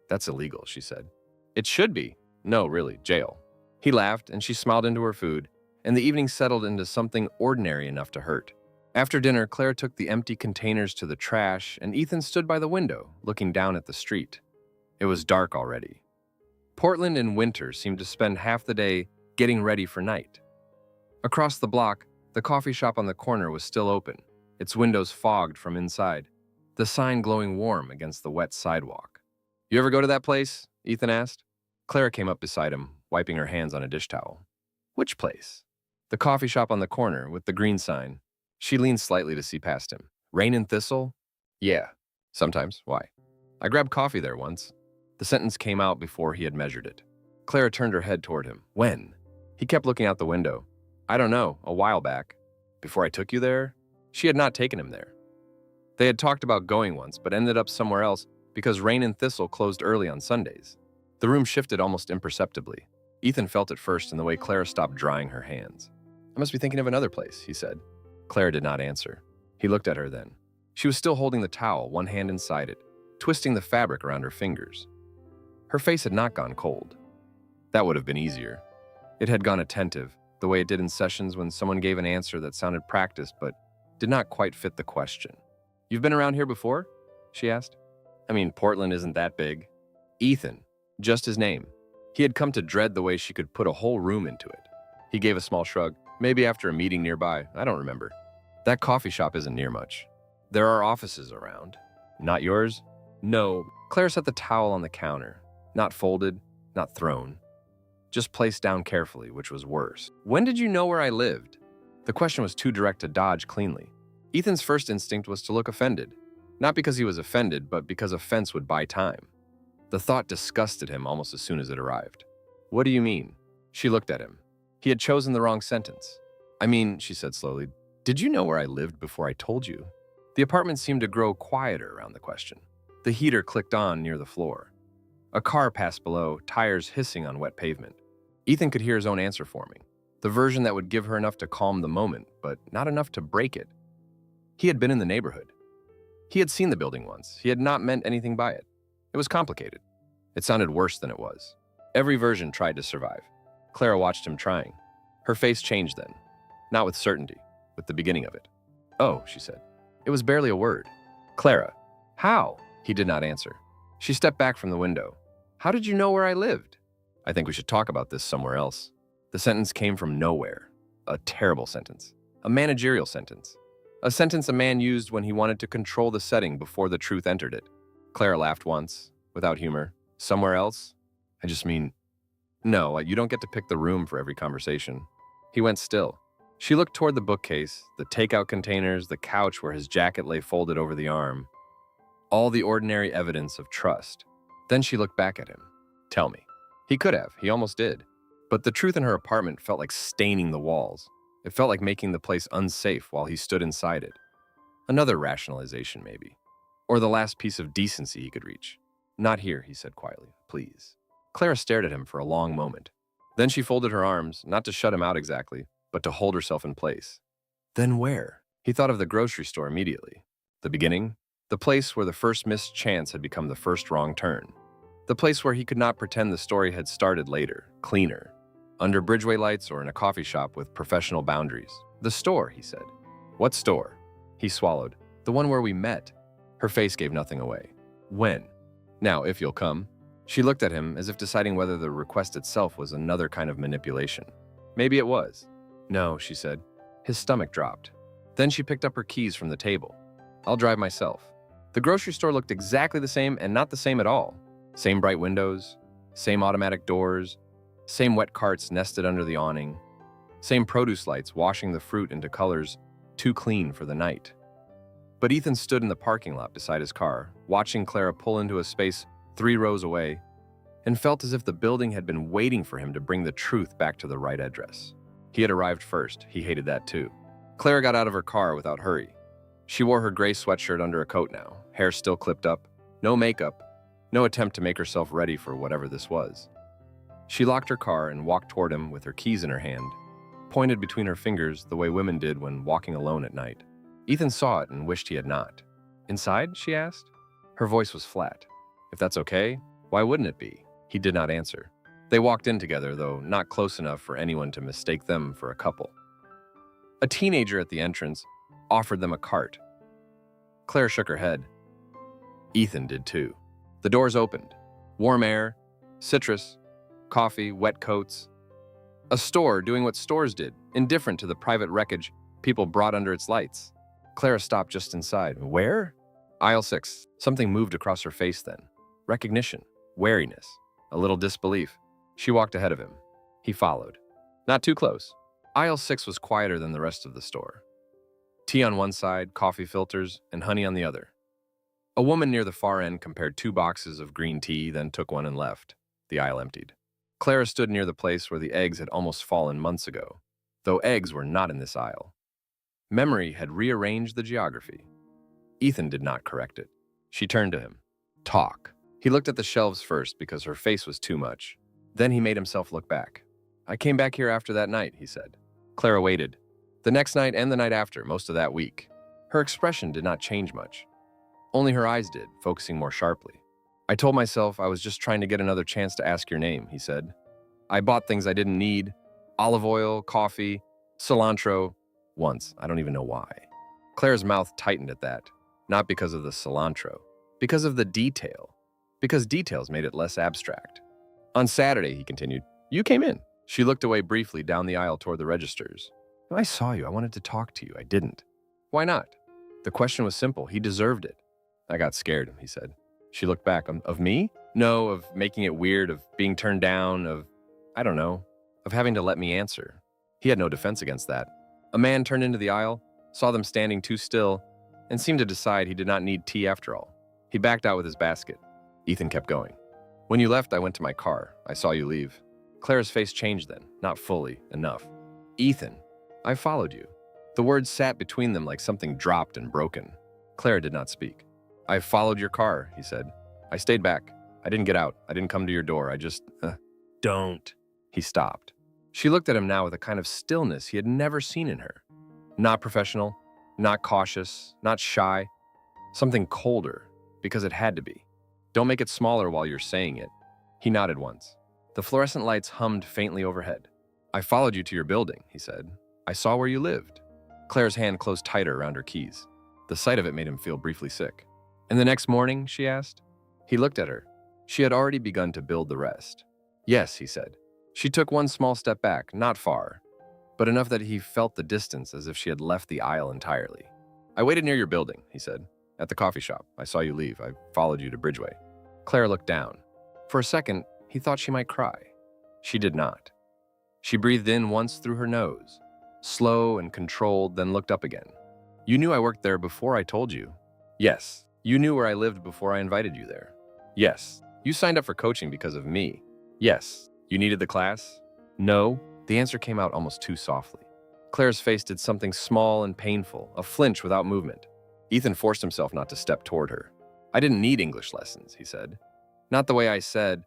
"That's illegal," she said. "It should be." "No, really, jail." He laughed, and she smiled into her food, and the evening settled into something ordinary enough to hurt. After dinner, Claire took the empty containers to the trash, and Ethan stood by the window, looking down at the street. It was dark already. Portland in winter seemed to spend half the day getting ready for night. Across the block, the coffee shop on the corner was still open, its windows fogged from inside, the sign glowing warm against the wet sidewalk. "You ever go to that place?" Ethan asked. Clara came up beside him, wiping her hands on a dish towel. "Which place?" "The coffee shop on the corner with the green sign." She leaned slightly to see past him. "Rain and Thistle?" "Yeah, sometimes. Why?" "I grabbed coffee there once." The sentence came out before he had measured it. Clara turned her head toward him. "When?" He kept looking out the window. "I don't know, a while back." "Before I took you there?" She had not taken him there. They had talked about going once, but ended up somewhere else because Rain and Thistle closed early on Sundays. The room shifted almost imperceptibly. Ethan felt it first in the way Clara stopped drying her hands. "I must be thinking of another place," he said. Clara did not answer. He looked at her then. She was still holding the towel, one hand inside it, twisting the fabric around her fingers. Her face had not gone cold. That would have been easier. It had gone attentive, the way it did in sessions when someone gave an answer that sounded practiced but did not quite fit the question. "You've been around here before?" she asked. "I mean, Portland isn't that big." Ethan, just his name. He had come to dread the way she could put a whole room into it. He gave a small shrug. "Maybe after a meeting nearby, I don't remember." "That coffee shop isn't near much." "There are offices around." "Not yours?" "No." Claire set the towel on the counter. Not folded, not thrown. Just placed down carefully, which was worse. "When did you know where I lived?" The question was too direct to dodge cleanly. Ethan's first instinct was to look offended. Not because he was offended, but because offense would buy time. The thought disgusted him almost as soon as it arrived. "What do you mean?" She looked at him. He had chosen the wrong sentence. "I mean," she said slowly, "did you know where I lived before I told you?" The apartment seemed to grow quieter around the question. The heater clicked on near the floor. A car passed below, tires hissing on wet pavement. Ethan could hear his own answer forming, the version that would give her enough to calm the moment, but not enough to break it. He had been in the neighborhood. He had seen the building once. He had not meant anything by it. It was complicated. It sounded worse than it was. Every version tried to survive. Clara watched him trying. Her face changed then. Not with certainty, with the beginning of it. "Oh," she said. It was barely a word. "Clara, how?" He did not answer. She stepped back from the window. "How did you know where I lived?" "I think we should talk about this somewhere else." The sentence came from nowhere. A terrible sentence. A managerial sentence. A sentence a man used when he wanted to control the setting before the truth entered it. Clara laughed once, without humor. "Somewhere else? I just mean, no, you don't get to pick the room for every conversation." He went still. She looked toward the bookcase, the takeout containers, the couch where his jacket lay folded over the arm. All the ordinary evidence of trust. Then she looked back at him. "Tell me." He could have. He almost did. But the truth in her apartment felt like staining the walls. It felt like making the place unsafe while he stood inside it. Another rationalization, maybe. Or the last piece of decency he could reach. "Not here," he said quietly. "Please." Clara stared at him for a long moment. Then she folded her arms, not to shut him out exactly, but to hold herself in place. Then where? He thought of the grocery store immediately. The beginning, the place where the first missed chance had become the first wrong turn. The place where he could not pretend the story had started later, cleaner, under bridgeway lights or in a coffee shop with professional boundaries. "The store," he said. "What store?" He swallowed. "The one where we met." Her face gave nothing away. "When?" "Now, if you'll come." She looked at him as if deciding whether the request itself was another kind of manipulation. Maybe it was. "No," she said. His stomach dropped. Then she picked up her keys from the table. "I'll drive myself." The grocery store looked exactly the same and not the same at all. Same bright windows, same automatic doors, same wet carts nested under the awning, same produce lights washing the fruit into colors too clean for the night. But Ethan stood in the parking lot beside his car, watching Clara pull into a space 3 rows away, and felt as if the building had been waiting for him to bring the truth back to the right address. He had arrived first. He hated that too. Clara got out of her car without hurry. She wore her gray sweatshirt under a coat now, hair still clipped up, no makeup, no attempt to make herself ready for whatever this was. She locked her car and walked toward him with her keys in her hand, pointed between her fingers the way women did when walking alone at night. Ethan saw it and wished he had not. "Inside?" she asked. Her voice was flat. "If that's okay, why wouldn't it be?" He did not answer. They walked in together, though not close enough for anyone to mistake them for a couple. A teenager at the entrance offered them a cart. Claire shook her head. Ethan did too. The doors opened. Warm air, citrus, coffee, wet coats. A store doing what stores did, indifferent to the private wreckage people brought under its lights. Clara stopped just inside. "Where?" "Aisle 6. Something moved across her face then. Recognition, wariness, a little disbelief. She walked ahead of him. He followed. Not too close. Aisle 6 was quieter than the rest of the store. Tea on one side, coffee filters, and honey on the other. A woman near the far end compared 2 boxes of green tea, then took one and left. The aisle emptied. Clara stood near the place where the eggs had almost fallen months ago, though eggs were not in this aisle. Memory had rearranged the geography. Ethan did not correct it. She turned to him. "Talk." He looked at the shelves first because her face was too much. Then he made himself look back. "I came back here after that night," he said. Clara waited. The next night and the night after, most of that week. Her expression did not change much. Only her eyes did, focusing more sharply. "I told myself I was just trying to get another chance to ask your name," he said. "I bought things I didn't need. Olive oil, coffee, cilantro. Once, I don't even know why." Claire's mouth tightened at that, not because of the cilantro, because of the detail, because details made it less abstract. "On Saturday," he continued, "you came in." She looked away briefly down the aisle toward the registers. "I saw you. I wanted to talk to you. I didn't." "Why not?" The question was simple. He deserved it. "I got scared," he said. She looked back. Of me? No, of making it weird, of being turned down, of, I don't know, of having to let me answer. He had no defense against that. A man turned into the aisle, saw them standing too still, and seemed to decide he did not need tea after all. He backed out with his basket. Ethan kept going. "When you left, I went to my car. I saw you leave." Claire's face changed then, not fully enough. "Ethan, I followed you." The words sat between them like something dropped and broken. Claire did not speak. "I followed your car," he said. "I stayed back. I didn't get out. I didn't come to your door. I just, Don't." He stopped. She looked at him now with a kind of stillness he had never seen in her. Not professional, not cautious, not shy. Something colder, because it had to be. "Don't make it smaller while you're saying it." He nodded once. The fluorescent lights hummed faintly overhead. "I followed you to your building," he said. "I saw where you lived." Claire's hand closed tighter around her keys. The sight of it made him feel briefly sick. "And the next morning?" she asked. He looked at her. She had already begun to build the rest. "Yes," he said. She took one small step back, not far, but enough that he felt the distance as if she had left the aisle entirely. "I waited near your building," he said. "At the coffee shop. I saw you leave. I followed you to Bridgeway." Claire looked down. For a second, he thought she might cry. She did not. She breathed in once through her nose, slow and controlled, then looked up again. "You knew I worked there before I told you." "Yes." "You knew where I lived before I invited you there." "Yes." "You signed up for coaching because of me." "Yes." "You needed the class?" "No." The answer came out almost too softly. Claire's face did something small and painful, a flinch without movement. Ethan forced himself not to step toward her. "I didn't need English lessons," he said. "Not the way I said.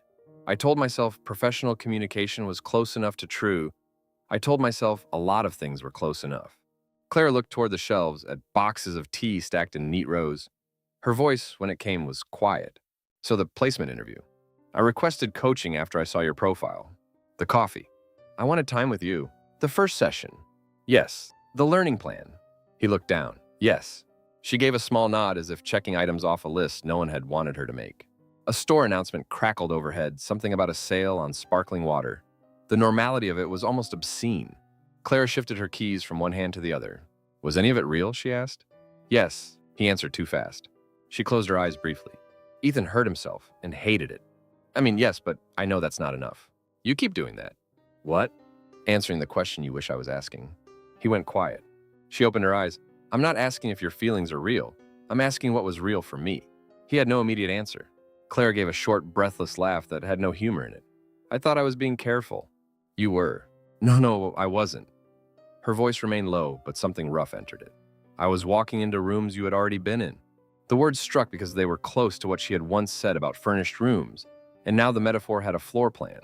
I told myself professional communication was close enough to true. I told myself a lot of things were close enough." Claire looked toward the shelves at boxes of tea stacked in neat rows. Her voice, when it came, was quiet. "So the placement interview. I requested coaching after I saw your profile. The coffee. I wanted time with you. The first session. Yes. The learning plan." He looked down. "Yes." She gave a small nod as if checking items off a list no one had wanted her to make. A store announcement crackled overhead, something about a sale on sparkling water. The normality of it was almost obscene. Claire shifted her keys from one hand to the other. "Was any of it real?" she asked. "Yes." He answered too fast. She closed her eyes briefly. Ethan hurt himself and hated it. "I mean, yes, but I know that's not enough. You keep doing that." "What?" "Answering the question you wish I was asking." He went quiet. She opened her eyes. "I'm not asking if your feelings are real. I'm asking what was real for me." He had no immediate answer. Claire gave a short, breathless laugh that had no humor in it. "I thought I was being careful." "You were." No, I wasn't." Her voice remained low, but something rough entered it. "I was walking into rooms you had already been in." The words struck because they were close to what she had once said about furnished rooms, and now the metaphor had a floor plan.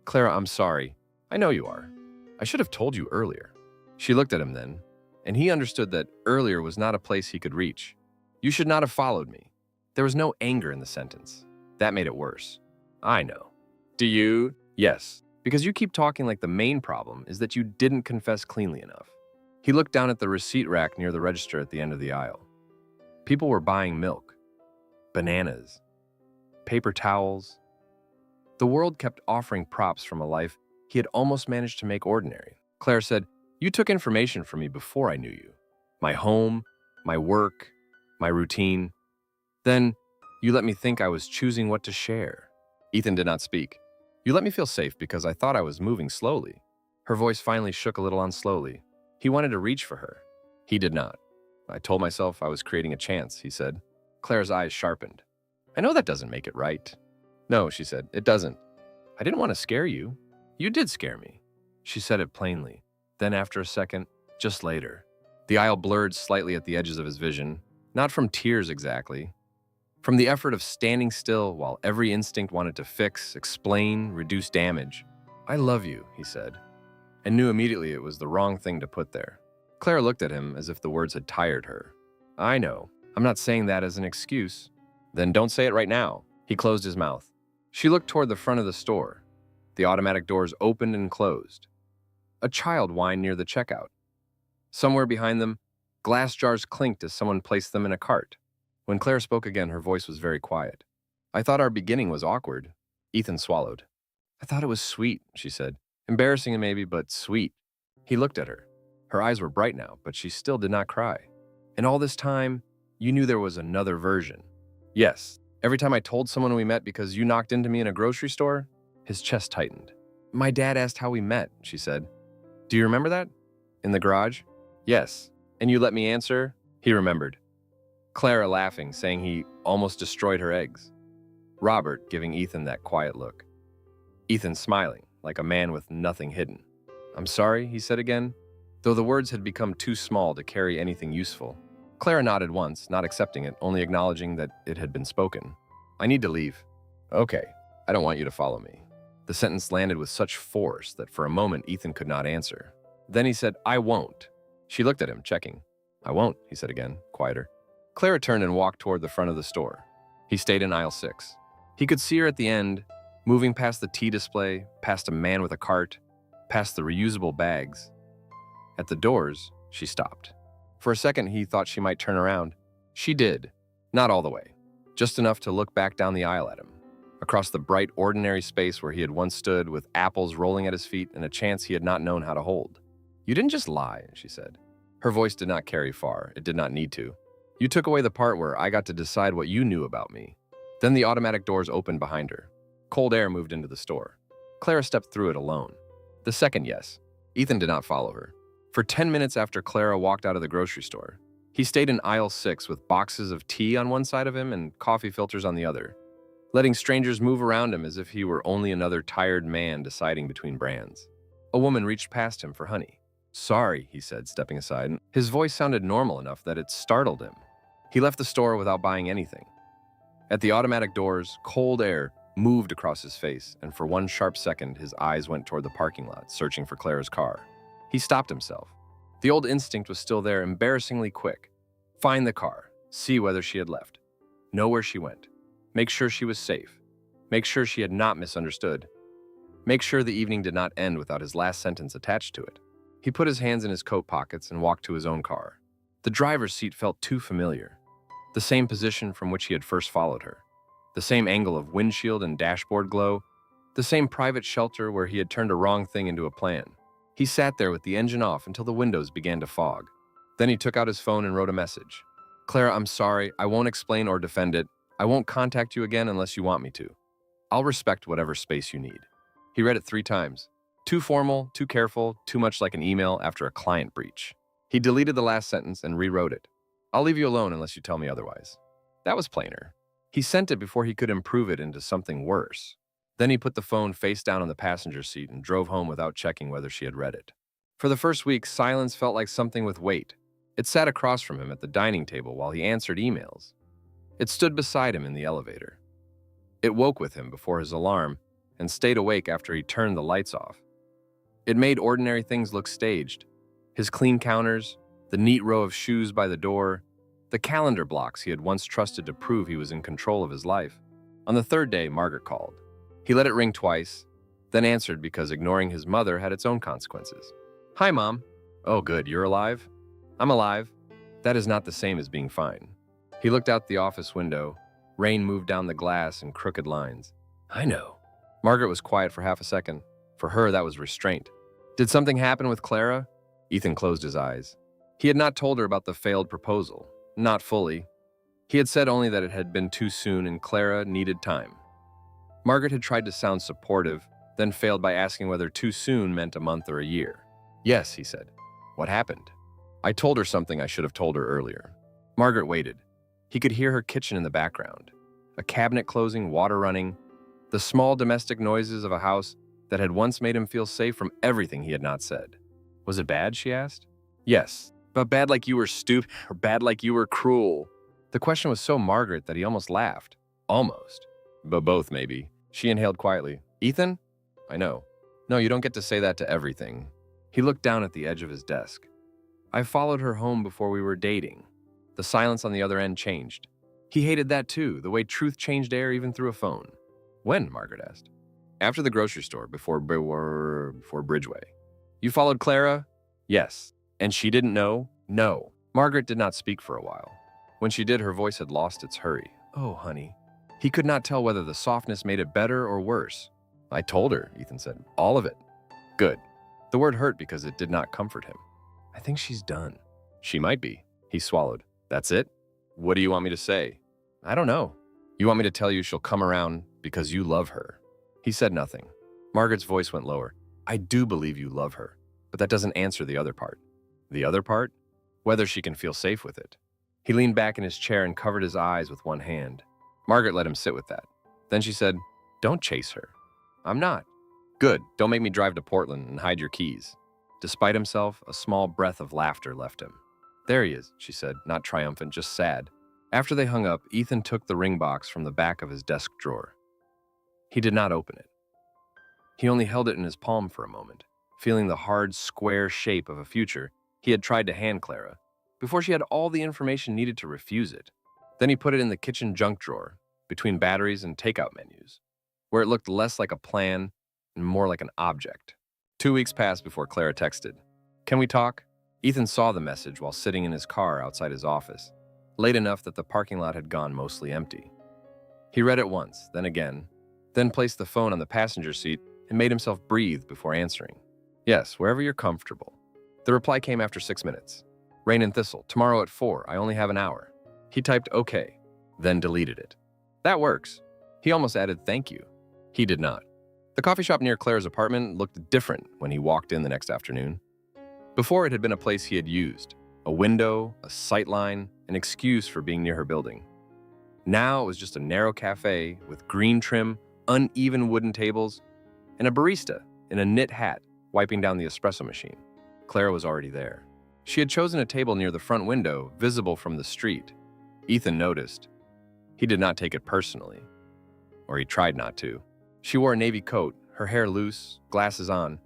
"Clara, I'm sorry. I know you are. I should have told you earlier." She looked at him then, and he understood that earlier was not a place he could reach. "You should not have followed me." There was no anger in the sentence. That made it worse. "I know." "Do you?" "Yes. Because you keep talking like the main problem is that you didn't confess cleanly enough." He looked down at the receipt rack near the register at the end of the aisle. People were buying milk, bananas, paper towels. The world kept offering props from a life he had almost managed to make ordinary. Claire said, "You took information from me before I knew you. My home, my work, my routine. Then you let me think I was choosing what to share." Ethan did not speak. "You let me feel safe because I thought I was moving slowly." Her voice finally shook a little unslowly. He wanted to reach for her. He did not. "I told myself I was creating a chance," he said. Claire's eyes sharpened. "I know that doesn't make it right." "No," she said, "it doesn't. I didn't want to scare you. You did scare me." She said it plainly. Then after a second, "Just later." The aisle blurred slightly at the edges of his vision, not from tears exactly, from the effort of standing still while every instinct wanted to fix, explain, reduce damage. "I love you," he said, and knew immediately it was the wrong thing to put there. Claire looked at him as if the words had tired her. "I know. I'm not saying that as an excuse." "Then don't say it right now." He closed his mouth. She looked toward the front of the store. The automatic doors opened and closed. A child whined near the checkout. Somewhere behind them, glass jars clinked as someone placed them in a cart. When Claire spoke again, her voice was very quiet. "I thought our beginning was awkward." Ethan swallowed. "I thought it was sweet," she said. "Embarrassing maybe, but sweet." He looked at her. Her eyes were bright now, but she still did not cry. "And all this time, you knew there was another version." "Yes. Every time I told someone we met because you knocked into me in a grocery store." His chest tightened. "My dad asked how we met," she said. "Do you remember that? In the garage?" "Yes. And you let me answer?" He remembered. Clara laughing, saying he almost destroyed her eggs. Robert giving Ethan that quiet look. Ethan smiling, like a man with nothing hidden. "I'm sorry," he said again, though the words had become too small to carry anything useful. Clara nodded once, not accepting it, only acknowledging that it had been spoken. "I need to leave." "Okay. I don't want you to follow me." The sentence landed with such force that for a moment Ethan could not answer. Then he said, "I won't." She looked at him, checking. "I won't," he said again, quieter. Clara turned and walked toward the front of the store. He stayed in aisle 6. He could see her at the end, moving past the tea display, past a man with a cart, past the reusable bags. At the doors, she stopped. For a second, he thought she might turn around. She did. Not all the way. Just enough to look back down the aisle at him, across the bright, ordinary space where he had once stood with apples rolling at his feet and a chance he had not known how to hold. "You didn't just lie," she said. Her voice did not carry far. It did not need to. "You took away the part where I got to decide what you knew about me." Then the automatic doors opened behind her. Cold air moved into the store. Clara stepped through it alone. The second yes. Ethan did not follow her. For 10 minutes after Clara walked out of the grocery store, he stayed in aisle 6 with boxes of tea on one side of him and coffee filters on the other, letting strangers move around him as if he were only another tired man deciding between brands. A woman reached past him for honey. "Sorry," he said, stepping aside. His voice sounded normal enough that it startled him. He left the store without buying anything. At the automatic doors, cold air moved across his face, and for one sharp second, his eyes went toward the parking lot, searching for Clara's car. He stopped himself. The old instinct was still there, embarrassingly quick. Find the car, see whether she had left, know where she went, make sure she was safe, make sure she had not misunderstood, make sure the evening did not end without his last sentence attached to it. He put his hands in his coat pockets and walked to his own car. The driver's seat felt too familiar. The same position from which he had first followed her. The same angle of windshield and dashboard glow. The same private shelter where he had turned a wrong thing into a plan. He sat there with the engine off until the windows began to fog. Then he took out his phone and wrote a message. "Clara, I'm sorry. I won't explain or defend it. I won't contact you again unless you want me to. I'll respect whatever space you need." He read it 3 times. Too formal, too careful, too much like an email after a client breach. He deleted the last sentence and rewrote it. "I'll leave you alone unless you tell me otherwise." That was plainer. He sent it before he could improve it into something worse. Then he put the phone face down on the passenger seat and drove home without checking whether she had read it. For the first week, silence felt like something with weight. It sat across from him at the dining table while he answered emails. It stood beside him in the elevator. It woke with him before his alarm and stayed awake after he turned the lights off. It made ordinary things look staged. His clean counters, the neat row of shoes by the door, the calendar blocks he had once trusted to prove he was in control of his life. On the 3rd day, Margaret called. He let it ring twice, then answered because ignoring his mother had its own consequences. "Hi, Mom." "Oh, good, you're alive?" "I'm alive." That is not the same as being fine. He looked out the office window. Rain moved down the glass in crooked lines. "I know." Margaret was quiet for half a second. For her, that was restraint. Did something happen with Clara? Ethan closed his eyes. He had not told her about the failed proposal. Not fully. He had said only that it had been too soon and Clara needed time. Margaret had tried to sound supportive, then failed by asking whether too soon meant a month or a year. "Yes," he said. "What happened?" "I told her something I should have told her earlier." Margaret waited. He could hear her kitchen in the background. A cabinet closing, water running, the small domestic noises of a house that had once made him feel safe from everything he had not said. "Was it bad?" she asked. "Yes, but bad like you were stupid, or bad like you were cruel." The question was so Margaret that he almost laughed. Almost. But both, maybe. She inhaled quietly. "Ethan?" "I know." "No, you don't get to say that to everything." He looked down at the edge of his desk. "I followed her home before we were dating." The silence on the other end changed. He hated that too, the way truth changed air even through a phone. "When?" Margaret asked. "After the grocery store, before Bridgeway." "You followed Clara?" "Yes." "And she didn't know?" "No." Margaret did not speak for a while. When she did, her voice had lost its hurry. "Oh, honey." He could not tell whether the softness made it better or worse. "I told her," Ethan said. "All of it." "Good." The word hurt because it did not comfort him. "I think she's done." "She might be." He swallowed. "That's it? What do you want me to say?" "I don't know." "You want me to tell you she'll come around because you love her?" He said nothing. Margaret's voice went lower. "I do believe you love her, but that doesn't answer the other part." "The other part?" "Whether she can feel safe with it." He leaned back in his chair and covered his eyes with one hand. Margaret let him sit with that. Then she said, "Don't chase her." "I'm not." "Good. Don't make me drive to Portland and hide your keys." Despite himself, a small breath of laughter left him. "There he is," she said, not triumphant, just sad. After they hung up, Ethan took the ring box from the back of his desk drawer. He did not open it. He only held it in his palm for a moment, feeling the hard, square shape of a future he had tried to hand Clara, before she had all the information needed to refuse it. Then he put it in the kitchen junk drawer, between batteries and takeout menus. where it looked less like a plan and more like an object. 2 weeks passed before Clara texted, "Can we talk?" Ethan saw the message while sitting in his car outside his office, late enough that the parking lot had gone mostly empty. He read it once, then again, then placed the phone on the passenger seat and made himself breathe before answering. "Yes, wherever you're comfortable." The reply came after 6 minutes. "Rain and Thistle, tomorrow at 4, I only have an hour." He typed "okay," then deleted it. "That works." He almost added "thank you." He did not. The coffee shop near Claire's apartment looked different when he walked in the next afternoon. Before, it had been a place he had used, a window, a sightline, an excuse for being near her building. Now it was just a narrow cafe with green trim, uneven wooden tables, and a barista in a knit hat wiping down the espresso machine. Clara was already there. She had chosen a table near the front window, visible from the street. Ethan noticed. He did not take it personally, or he tried not to. She wore a navy coat, her hair loose, glasses on.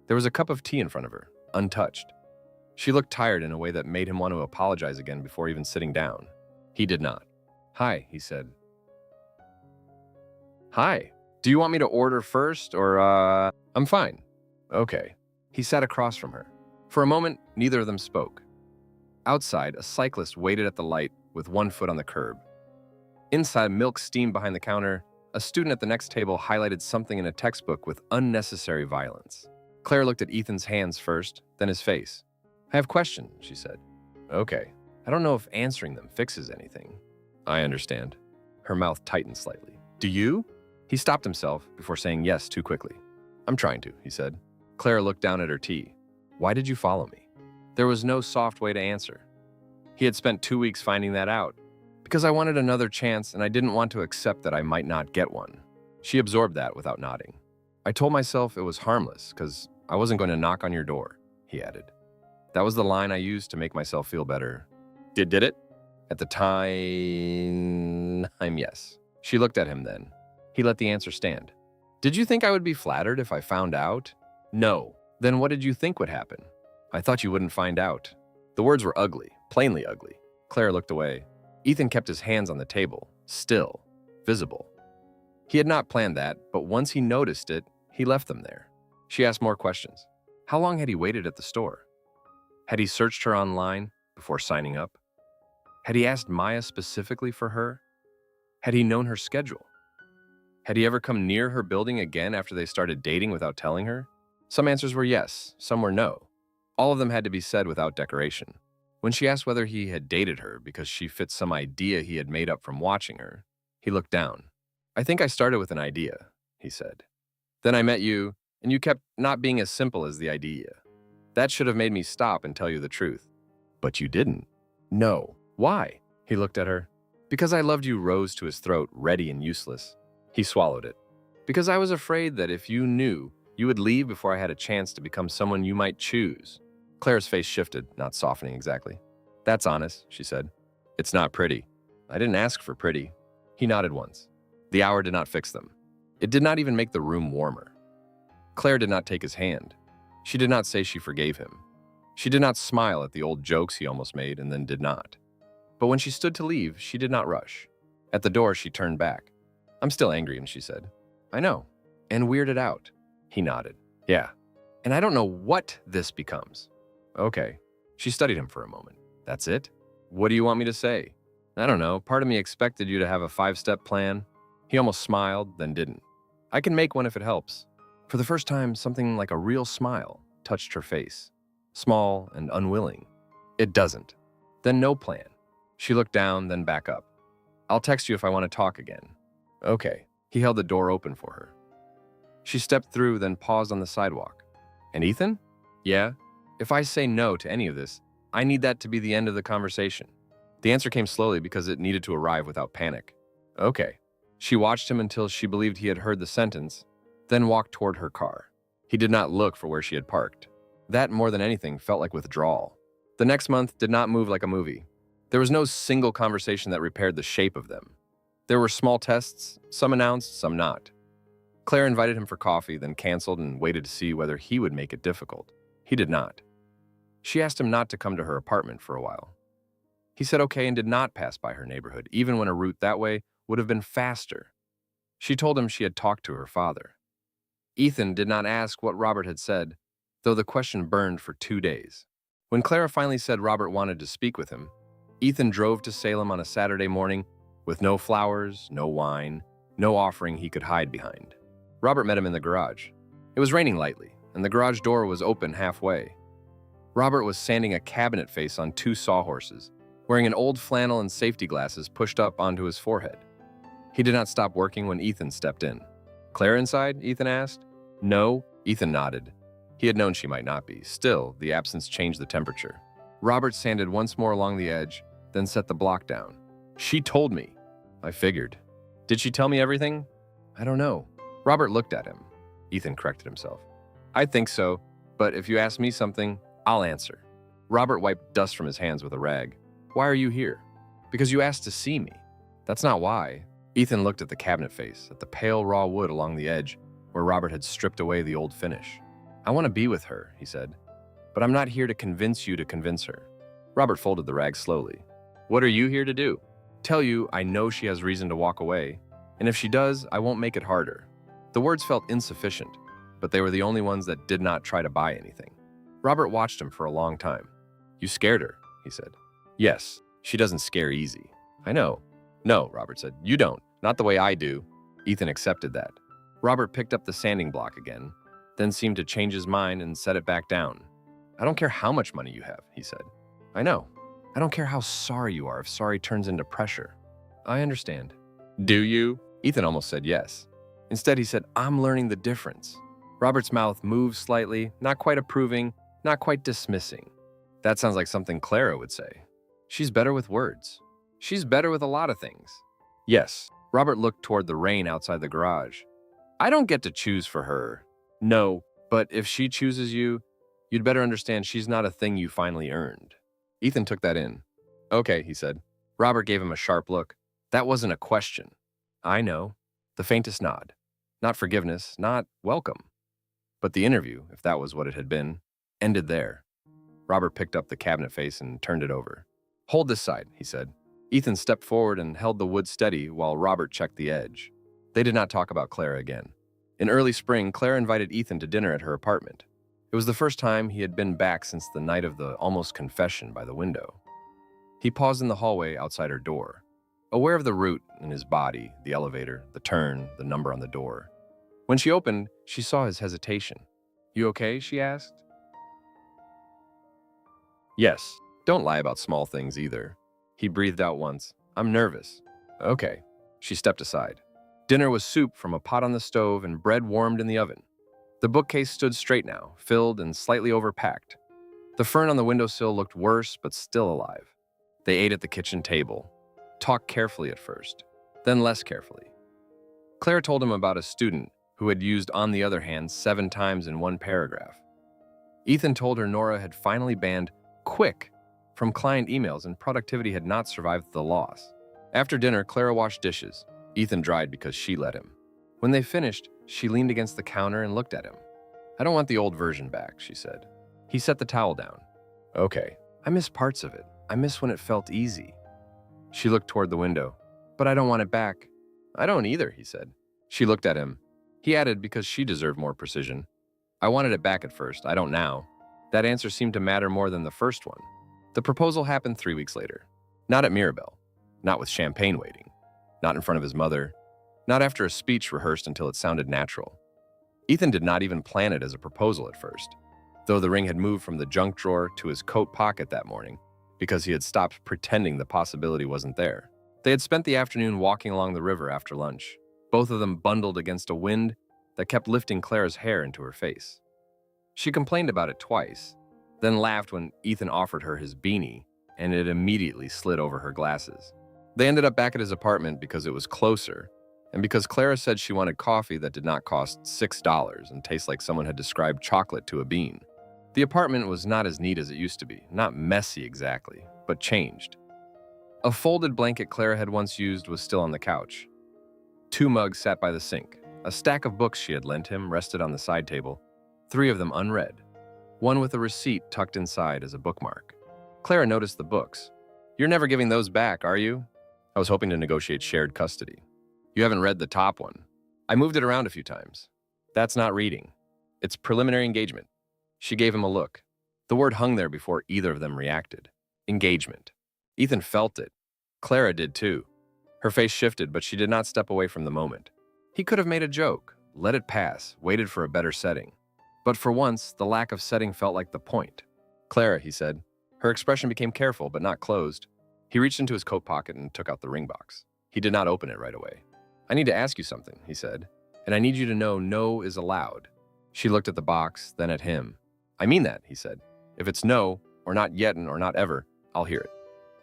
There was a cup of tea in front of her, untouched. She looked tired in a way that made him want to apologize again before even sitting down. He did not. "Hi," he said. "Hi. Do you want me to order first, or, I'm fine." "Okay." He sat across from her. For a moment, neither of them spoke. Outside, a cyclist waited at the light with one foot on the curb. Inside, milk steamed behind the counter. A student at the next table highlighted something in a textbook with unnecessary violence. Claire looked at Ethan's hands first, then his face. "I have questions," she said. "Okay. I don't know if answering them fixes anything." "I understand." Her mouth tightened slightly. "Do you?" He stopped himself before saying yes too quickly. "I'm trying to," he said. Claire looked down at her tea. "Why did you follow me?" There was no soft way to answer. He had spent 2 weeks finding that out. "Because I wanted another chance and I didn't want to accept that I might not get one." She absorbed that without nodding. "I told myself it was harmless because I wasn't going to knock on your door," he added. "That was the line I used to make myself feel better." Did it? At the time, yes. She looked at him then. He let the answer stand. "Did you think I would be flattered if I found out?" "No." "Then what did you think would happen?" "I thought you wouldn't find out." The words were ugly, plainly ugly. Claire looked away. Ethan kept his hands on the table, still, visible. He had not planned that, but once he noticed it, he left them there. She asked more questions. How long had he waited at the store? Had he searched her online before signing up? Had he asked Maya specifically for her? Had he known her schedule? Had he ever come near her building again after they started dating without telling her? Some answers were yes, some were no. All of them had to be said without decoration. When she asked whether he had dated her because she fit some idea he had made up from watching her, he looked down. "I think I started with an idea," he said. "Then I met you, and you kept not being as simple as the idea. That should have made me stop and tell you the truth." "But you didn't." "No." "Why?" He looked at her. "Because I loved you," rose to his throat, ready and useless. He swallowed it. "Because I was afraid that if you knew, you would leave before I had a chance to become someone you might choose." Claire's face shifted, not softening exactly. "That's honest," she said. "It's not pretty." "I didn't ask for pretty." He nodded once. The hour did not fix them. It did not even make the room warmer. Claire did not take his hand. She did not say she forgave him. She did not smile at the old jokes he almost made and then did not. But when she stood to leave, she did not rush. At the door, she turned back. "I'm still angry," and she said. "I know." "And weirded out." He nodded. "Yeah. And I don't know what this becomes." "Okay." She studied him for a moment. "That's it? What do you want me to say?" "I don't know. Part of me expected you to have a 5-step plan." He almost smiled, then didn't. "I can make one if it helps." For the first time, something like a real smile touched her face. Small and unwilling. "It doesn't." "Then no plan." She looked down, then back up. "I'll text you if I want to talk again." "Okay." He held the door open for her. She stepped through, then paused on the sidewalk. "And Ethan?" "Yeah? If I say no to any of this, I need that to be the end of the conversation." The answer came slowly because it needed to arrive without panic. "Okay." She watched him until she believed he had heard the sentence, then walked toward her car. He did not look for where she had parked. That, more than anything, felt like withdrawal. The next month did not move like a movie. There was no single conversation that repaired the shape of them. There were small tests, some announced, some not. Claire invited him for coffee, then canceled and waited to see whether he would make it difficult. He did not. She asked him not to come to her apartment for a while. He said okay and did not pass by her neighborhood, even when a route that way would have been faster. She told him she had talked to her father. Ethan did not ask what Robert had said, though the question burned for 2 days. When Clara finally said Robert wanted to speak with him, Ethan drove to Salem on a Saturday morning with no flowers, no wine, no offering he could hide behind. Robert met him in the garage. It was raining lightly, and the garage door was open halfway. Robert was sanding a cabinet face on 2 sawhorses, wearing an old flannel and safety glasses pushed up onto his forehead. He did not stop working when Ethan stepped in. "Clara inside?" Ethan asked. "No," Ethan nodded. He had known she might not be. Still, the absence changed the temperature. Robert sanded once more along the edge, then set the block down. "She told me." "I figured." "Did she tell me everything?" "I don't know." Robert looked at him. Ethan corrected himself. "I think so, but if you ask me something, I'll answer." Robert wiped dust from his hands with a rag. "Why are you here?" "Because you asked to see me." "That's not why." Ethan looked at the cabinet face, at the pale raw wood along the edge, where Robert had stripped away the old finish. "I want to be with her," he said, "but I'm not here to convince you to convince her." Robert folded the rag slowly. "What are you here to do?" "Tell you I know she has reason to walk away, and if she does, I won't make it harder." The words felt insufficient, but they were the only ones that did not try to buy anything. Robert watched him for a long time. "You scared her," he said. "Yes, she doesn't scare easy." "I know." "No," Robert said, "you don't. Not the way I do." Ethan accepted that. Robert picked up the sanding block again, then seemed to change his mind and set it back down. "I don't care how much money you have," he said. "I know. I don't care how sorry you are if sorry turns into pressure." "I understand." "Do you?" Ethan almost said yes. Instead, he said, "I'm learning the difference." Robert's mouth moved slightly, not quite approving, not quite dismissing. "That sounds like something Clara would say." "She's better with words." "She's better with a lot of things." "Yes." Robert looked toward the rain outside the garage. "I don't get to choose for her." "No, but if she chooses you, you'd better understand she's not a thing you finally earned." Ethan took that in. "Okay," he said. Robert gave him a sharp look. "That wasn't a question." "I know." The faintest nod. Not forgiveness, not welcome. But the interview, if that was what it had been, ended there. Robert picked up the cabinet face and turned it over. "Hold this side," he said. Ethan stepped forward and held the wood steady while Robert checked the edge. They did not talk about Clara again. In early spring, Clara invited Ethan to dinner at her apartment. It was the first time he had been back since the night of the almost confession by the window. He paused in the hallway outside her door, aware of the root in his body, the elevator, the turn, the number on the door. When she opened, she saw his hesitation. "You okay?" she asked. "Yes. Don't lie about small things either." He breathed out once. "I'm nervous." "Okay." She stepped aside. Dinner was soup from a pot on the stove and bread warmed in the oven. The bookcase stood straight now, filled and slightly overpacked. The fern on the windowsill looked worse, but still alive. They ate at the kitchen table, talked carefully at first, then less carefully. Claire told him about a student who had used "on the other hand" 7 times in one paragraph. Ethan told her Nora had finally banned "quick" from client emails and productivity had not survived the loss. After dinner, Clara washed dishes. Ethan dried because she let him. When they finished, she leaned against the counter and looked at him. "I don't want the old version back," she said. He set the towel down. "Okay. I miss parts of it. I miss when it felt easy." She looked toward the window. "But I don't want it back." "I don't either," he said. She looked at him. He added because she deserved more precision. "I wanted it back at first. I don't now." That answer seemed to matter more than the first one. The proposal happened 3 weeks later. Not at Mirabelle. Not with champagne waiting. Not in front of his mother. Not after a speech rehearsed until it sounded natural. Ethan did not even plan it as a proposal at first, though the ring had moved from the junk drawer to his coat pocket that morning because he had stopped pretending the possibility wasn't there. They had spent the afternoon walking along the river after lunch, both of them bundled against a wind that kept lifting Clara's hair into her face. She complained about it twice, then laughed when Ethan offered her his beanie, and it immediately slid over her glasses. They ended up back at his apartment because it was closer, and because Clara said she wanted coffee that did not cost $6 and taste like someone had described chocolate to a bean. The apartment was not as neat as it used to be, not messy exactly, but changed. A folded blanket Clara had once used was still on the couch. 2 mugs sat by the sink. A stack of books she had lent him rested on the side table, 3 of them unread, one with a receipt tucked inside as a bookmark. Clara noticed the books. "You're never giving those back, are you?" "I was hoping to negotiate shared custody." "You haven't read the top one." I moved it around a few times. That's not reading. It's preliminary engagement. She gave him a look. The word hung there before either of them reacted. Engagement. Ethan felt it. Clara did too. Her face shifted, but she did not step away from the moment. He could have made a joke, let it pass, waited for a better setting. But for once, the lack of setting felt like the point. Clara, he said. Her expression became careful, but not closed. He reached into his coat pocket and took out the ring box. He did not open it right away. I need to ask you something, he said, and I need you to know no is allowed. She looked at the box, then at him. I mean that, he said. If it's no, or not yet or not ever, I'll hear it.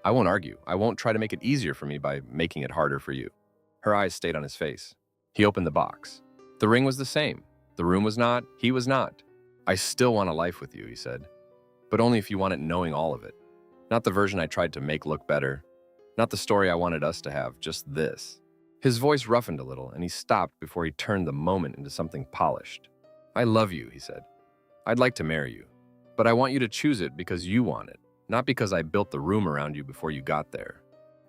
I won't argue. I won't try to make it easier for me by making it harder for you. Her eyes stayed on his face. He opened the box. The ring was the same. The room was not. He was not. I still want a life with you, he said. But only if you want it knowing all of it. Not the version I tried to make look better. Not the story I wanted us to have, just this. His voice roughened a little, and he stopped before he turned the moment into something polished. I love you, he said. I'd like to marry you. But I want you to choose it because you want it, not because I built the room around you before you got there.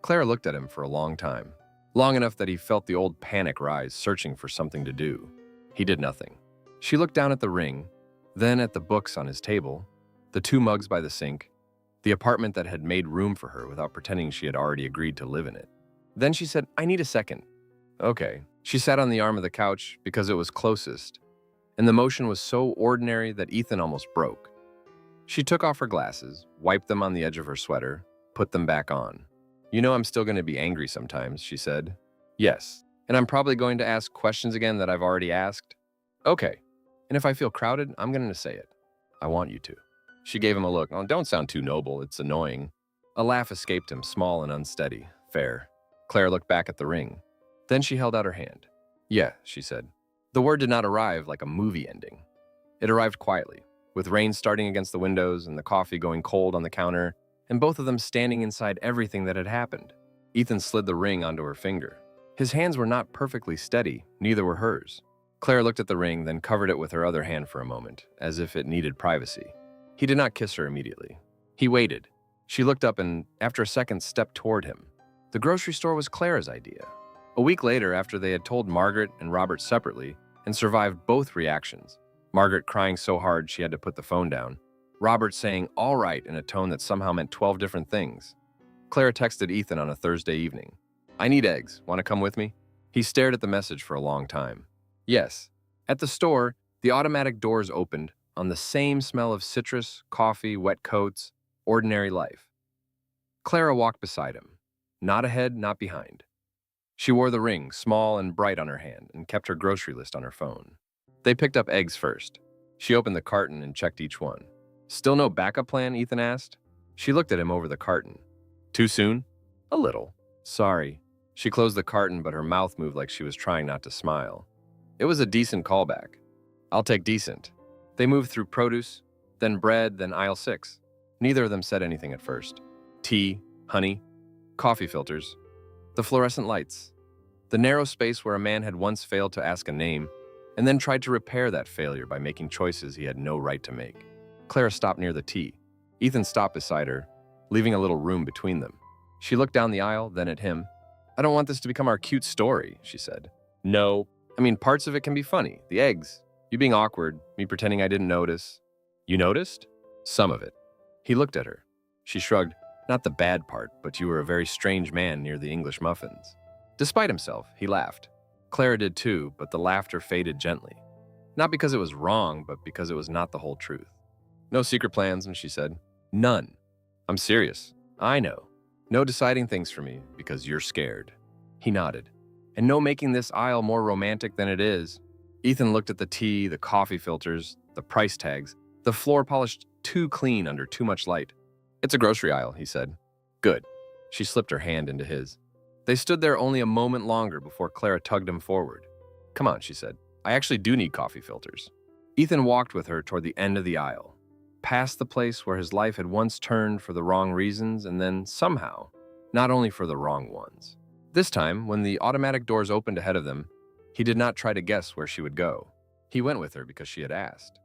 Clara looked at him for a long time. Long enough that he felt the old panic rise, searching for something to do. He did nothing. She looked down at the ring, then at the books on his table, the 2 mugs by the sink, the apartment that had made room for her without pretending she had already agreed to live in it. Then she said, I need a second. Okay. She sat on the arm of the couch because it was closest, and the motion was so ordinary that Ethan almost broke. She took off her glasses, wiped them on the edge of her sweater, put them back on. You know I'm still going to be angry sometimes, she said. Yes. And I'm probably going to ask questions again that I've already asked. Okay. And if I feel crowded, I'm going to say it. I want you to. She gave him a look. Oh, don't sound too noble. It's annoying. A laugh escaped him, small and unsteady. Fair. Claire looked back at the ring. Then she held out her hand. Yeah, she said. The word did not arrive like a movie ending. It arrived quietly, with rain starting against the windows and the coffee going cold on the counter, and both of them standing inside everything that had happened. Ethan slid the ring onto her finger. His hands were not perfectly steady, neither were hers. Claire looked at the ring, then covered it with her other hand for a moment, as if it needed privacy. He did not kiss her immediately. He waited. She looked up and, after a second, stepped toward him. The grocery store was Clara's idea. A week later, after they had told Margaret and Robert separately and survived both reactions, Margaret crying so hard she had to put the phone down, Robert saying all right in a tone that somehow meant 12 different things, Clara texted Ethan on a Thursday evening. I need eggs. Want to come with me? He stared at the message for a long time. Yes. At the store, the automatic doors opened on the same smell of citrus, coffee, wet coats, ordinary life. Clara walked beside him. Not ahead, not behind. She wore the ring, small and bright on her hand, and kept her grocery list on her phone. They picked up eggs first. She opened the carton and checked each one. Still no backup plan, Ethan asked. She looked at him over the carton. Too soon? A little. Sorry. She closed the carton, but her mouth moved like she was trying not to smile. It was a decent callback. I'll take decent. They moved through produce, then bread, then aisle 6. Neither of them said anything at first. Tea, honey, coffee filters, the fluorescent lights, the narrow space where a man had once failed to ask a name and then tried to repair that failure by making choices he had no right to make. Clara stopped near the tea. Ethan stopped beside her, leaving a little room between them. She looked down the aisle, then at him. I don't want this to become our cute story, she said. No. I mean, parts of it can be funny. The eggs, you being awkward, me pretending I didn't notice. You noticed? Some of it. He looked at her. She shrugged. Not the bad part, but you were a very strange man near the English muffins. Despite himself, he laughed. Clara did too, but the laughter faded gently. Not because it was wrong, but because it was not the whole truth. No secret plans, and she said, none. I'm serious. I know. No deciding things for me because you're scared. He nodded. And no making this aisle more romantic than it is. Ethan looked at the tea, the coffee filters, the price tags, the floor polished too clean under too much light. It's a grocery aisle, he said. Good. She slipped her hand into his. They stood there only a moment longer before Clara tugged him forward. Come on, she said. I actually do need coffee filters. Ethan walked with her toward the end of the aisle, past the place where his life had once turned for the wrong reasons and then, somehow, not only for the wrong ones. This time, when the automatic doors opened ahead of them, he did not try to guess where she would go. He went with her because she had asked.